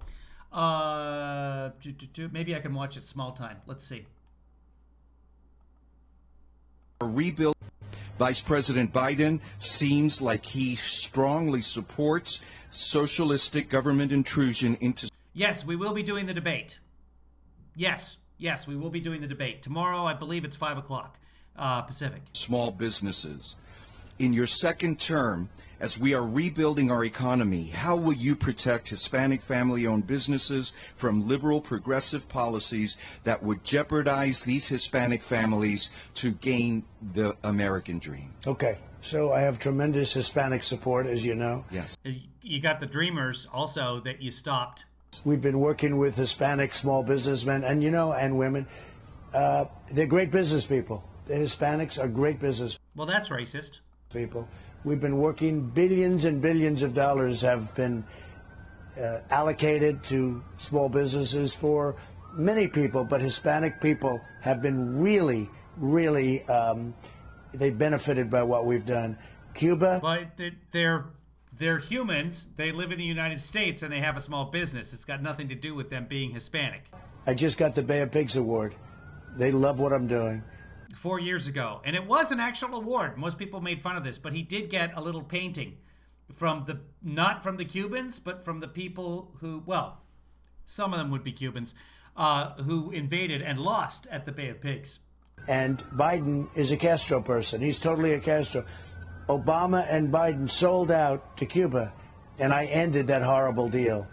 Maybe I can watch it small time. Let's see. A rebuild. Vice President Biden seems like he strongly supports socialistic government intrusion into... Yes, we will be doing the debate. Yes, we will be doing the debate. Tomorrow, I believe it's 5 o'clock Pacific. Small businesses. In your second term, as we are rebuilding our economy, how will you protect Hispanic family-owned businesses from liberal progressive policies that would jeopardize these Hispanic families to gain the American dream? Okay, so I have tremendous Hispanic support, as you know. Yes. You got the Dreamers also that you stopped. We've been working with Hispanic small businessmen and women. They're great business people. The Hispanics are great business. Well, that's racist. People. We've been working, billions and billions of dollars have been allocated to small businesses for many people, but Hispanic people have been really, they've benefited by what we've done. Cuba. But they're humans. They live in the United States and they have a small business. It's got nothing to do with them being Hispanic. I just got the Bay of Pigs Award. They love what I'm doing. 4 years ago, and it was an actual award. Most people made fun of this, but he did get a little painting from not from the Cubans, but from the people who, well, some of them would be Cubans, who invaded and lost at the Bay of Pigs. And Biden is a Castro person. He's totally a Castro. Obama and Biden sold out to Cuba, and I ended that horrible deal.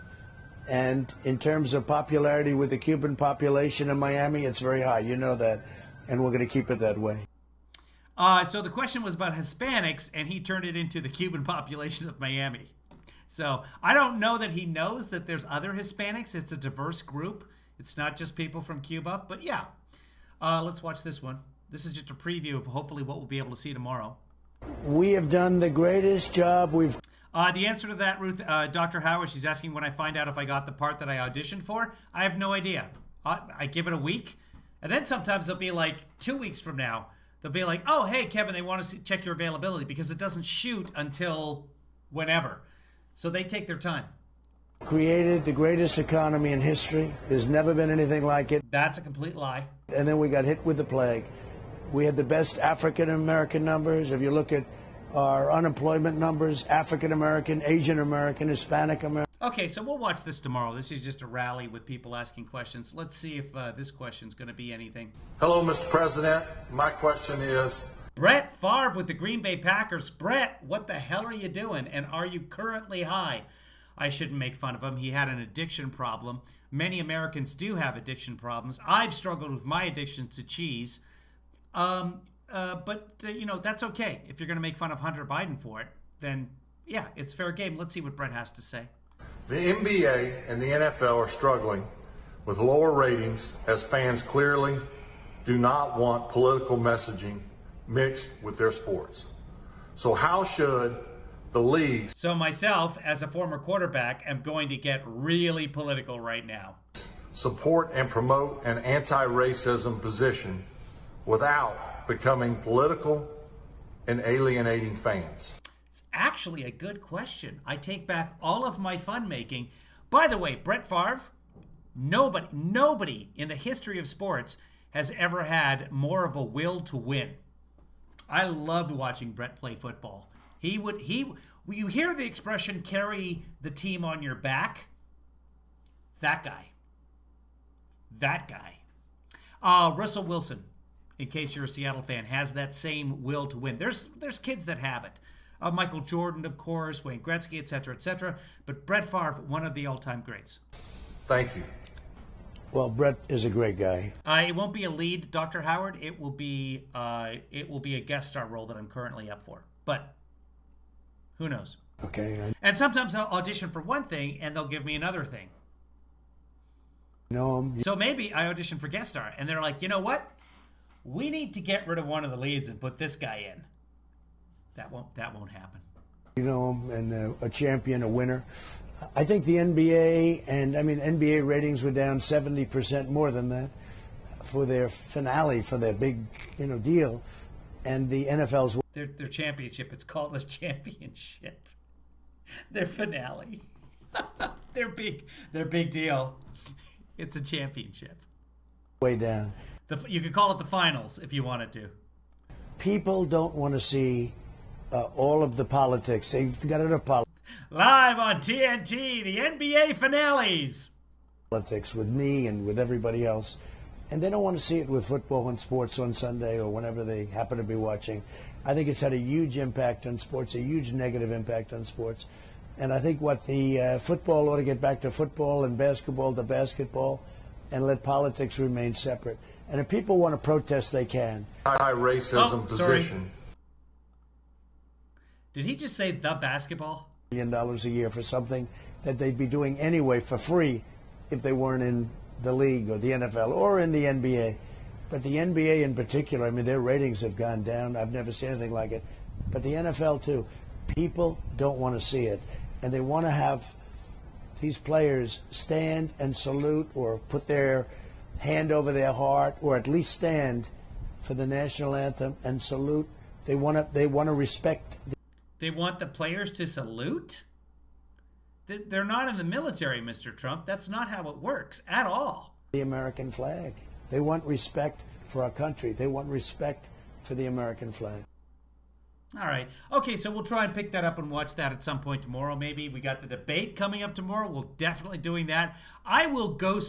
And in terms of popularity with the Cuban population in Miami, it's very high. You know that. And we're going to keep it that way. So the question was about Hispanics, and he turned it into the Cuban population of Miami. So I don't know that he knows that there's other Hispanics. It's a diverse group. It's not just people from Cuba. But yeah, let's watch this one. This is just a preview of hopefully what we'll be able to see tomorrow. We have done the greatest job we've... The answer to that, Ruth, Dr. Howard, she's asking when I find out if I got the part that I auditioned for. I have no idea. I give it a week. And then sometimes it'll be like 2 weeks from now They'll be like, oh, hey, Kevin, they want to check your availability because it doesn't shoot until whenever. So they take their time. Created the greatest economy in history. There's never been anything like it. That's a complete lie. And then we got hit with the plague. We had the best African-American numbers. If you look at our unemployment numbers, African-American, Asian-American, Hispanic-American. Okay, so we'll watch this tomorrow. This is just a rally with people asking questions. Let's see if this question's going to be anything. Hello, Mr. President. My question is... Brett Favre with the Green Bay Packers. Brett, what the hell are you doing? And are you currently high? I shouldn't make fun of him. He had an addiction problem. Many Americans do have addiction problems. I've struggled with my addiction to cheese. But you know, that's okay. If you're going to make fun of Hunter Biden for it, then yeah, it's fair game. Let's see what Brett has to say. The NBA and the NFL are struggling with lower ratings as fans clearly do not want political messaging mixed with their sports. So how should the league... So myself, as a former quarterback, am going to get really political right now. ...support and promote an anti-racism position without becoming political and alienating fans? It's actually a good question. I take back all of my fun making. By the way, Brett Favre, nobody in the history of sports has ever had more of a will to win. I loved watching Brett play football. You hear the expression, carry the team on your back? That guy. Russell Wilson, in case you're a Seattle fan, has that same will to win. There's kids that have it. Michael Jordan, of course, Wayne Gretzky, etc., etc. But Brett Favre, one of the all-time greats. Thank you. Well, Brett is a great guy. It won't be a lead, Dr. Howard. It will be a guest star role that I'm currently up for. But who knows? Okay. And sometimes I'll audition for one thing, and they'll give me another thing. No. So maybe I audition for guest star, and they're like, you know what? We need to get rid of one of the leads and put this guy in. That won't happen. You know, and a champion, a winner. I think the NBA NBA ratings were down 70% more than that for their finale, for their big, deal, and the NFL's their championship. It's called a championship. Their finale. their big deal. It's a championship. Way down. You could call it the finals if you wanted to. People don't want to see all of the politics. They've got enough politics. Live on TNT, the NBA finales. Politics with me and with everybody else. And they don't want to see it with football and sports on Sunday or whenever they happen to be watching. I think it's had a huge impact on sports, a huge negative impact on sports. And I think the football ought to get back to football and basketball to basketball and let politics remain separate. And if people want to protest, they can. High racism position. Sorry. Did he just say the basketball? $1 million a year for something that they'd be doing anyway for free if they weren't in the league or the NFL or in the NBA. But the NBA in particular, their ratings have gone down. I've never seen anything like it. But the NFL too. People don't want to see it. And they want to have these players stand and salute or put their hand over their heart or at least stand for the national anthem and salute. They want to respect. They want the players to salute? They're not in the military, Mr. Trump. That's not how it works at all. The American flag. They want respect for our country. They want respect for the American flag. All right. Okay, so we'll try and pick that up and watch that at some point tomorrow, maybe. We got the debate coming up tomorrow. We'll definitely doing that. I'll go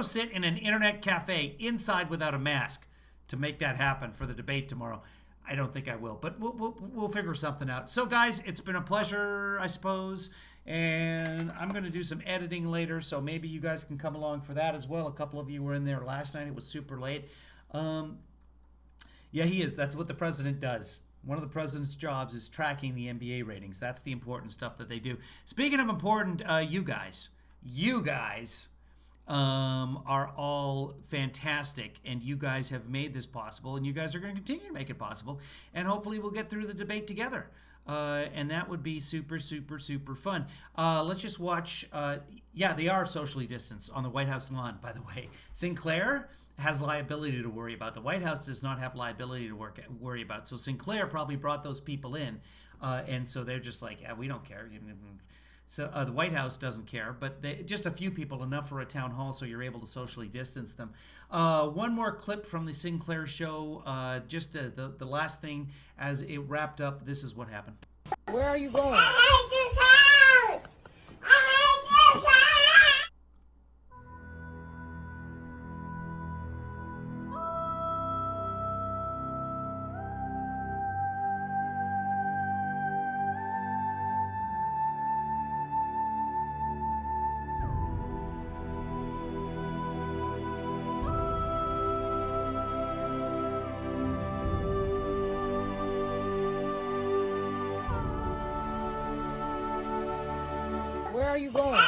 sit in an internet cafe inside without a mask to make that happen for the debate tomorrow. I don't think I will, but we'll figure something out. So, guys, it's been a pleasure, I suppose, and I'm going to do some editing later, so maybe you guys can come along for that as well. A couple of you were in there last night. It was super late. Yeah, he is. That's what the president does. One of the president's jobs is tracking the NBA ratings. That's the important stuff that they do. Speaking of important, you guys are all fantastic, and you guys have made this possible, and you guys are going to continue to make it possible, and hopefully we'll get through the debate together, and that would be super, super, super fun. Let's just watch. Yeah, they are socially distanced on the White House lawn, by the way. Sinclair has liability to worry about. The White House does not have liability to worry about. So Sinclair probably brought those people in, and so they're just like, yeah, we don't care. So the White House doesn't care, but just a few people, enough for a town hall, so you're able to socially distance them. One more clip from the Sinclair show, just the last thing as it wrapped up. This is what happened. Where are you going? Where are you going?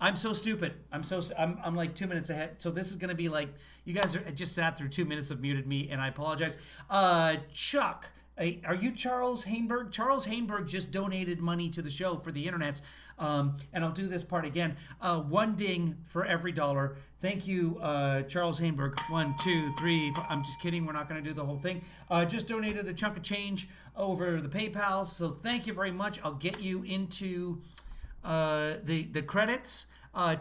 I'm so stupid. I'm like 2 minutes ahead. So this is gonna be like, you guys just sat through 2 minutes of muted me, and I apologize. Chuck, are you Charles Hainberg? Charles Hainberg just donated money to the show for the internets. And I'll do this part again. One ding for every dollar. Thank you, Charles Hainberg. 1, 2, 3. I'm just kidding. We're not going to do the whole thing. Just donated a chunk of change over the PayPal. So thank you very much. I'll get you into the credits.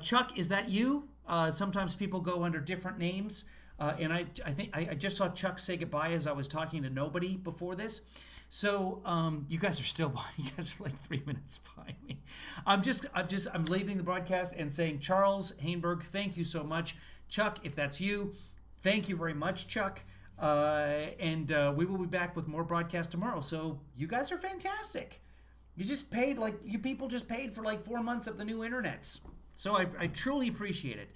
Chuck, is that you? Sometimes people go under different names. And I think I just saw Chuck say goodbye as I was talking to nobody before this. So you guys are still behind. You guys are like 3 minutes behind me. I'm leaving the broadcast and saying, Charles Hainberg, thank you so much. Chuck, if that's you, thank you very much, Chuck. And we will be back with more broadcasts tomorrow. So you guys are fantastic. You just paid, like, you people just paid for like 4 months of the new internets. So I truly appreciate it.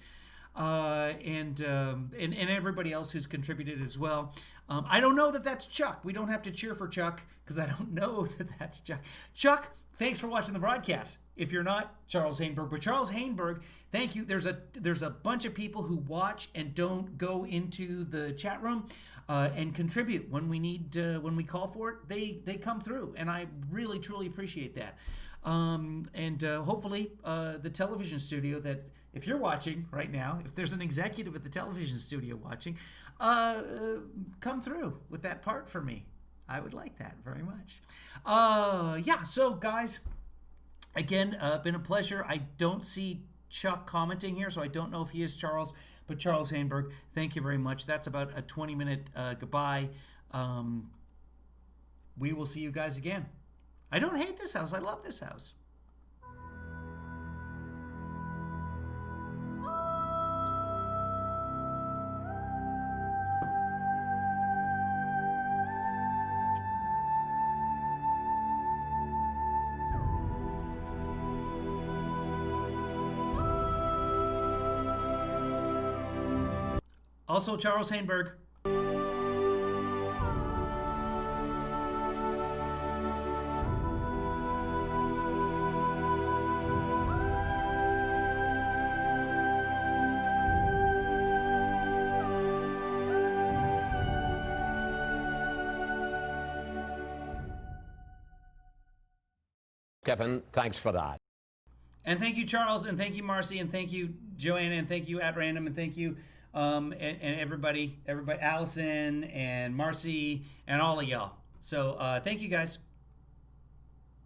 And everybody else who's contributed as well. I don't know that that's Chuck. We don't have to cheer for Chuck because I don't know that that's Chuck. Chuck, thanks for watching the broadcast. If you're not Charles Hainberg, but Charles Hainberg, thank you. There's a bunch of people who watch and don't go into the chat room and contribute when we need when we call for it. They come through, and I really truly appreciate that. Hopefully the television studio that, if you're watching right now, if there's an executive at the television studio watching, come through with that part for me. I would like that very much. Yeah, so guys, again, been a pleasure. I don't see Chuck commenting here, so I don't know if he is Charles, but Charles Hainberg, thank you very much. That's about a 20-minute goodbye. We will see you guys again. I don't hate this house. I love this house. Also, Charles Hainberg. Kevin, thanks for that. And thank you, Charles, and thank you, Marcy, and thank you, Joanna, and thank you, At Random, and thank you, and everybody, Allison, and Marcy, and all of y'all. So thank you, guys.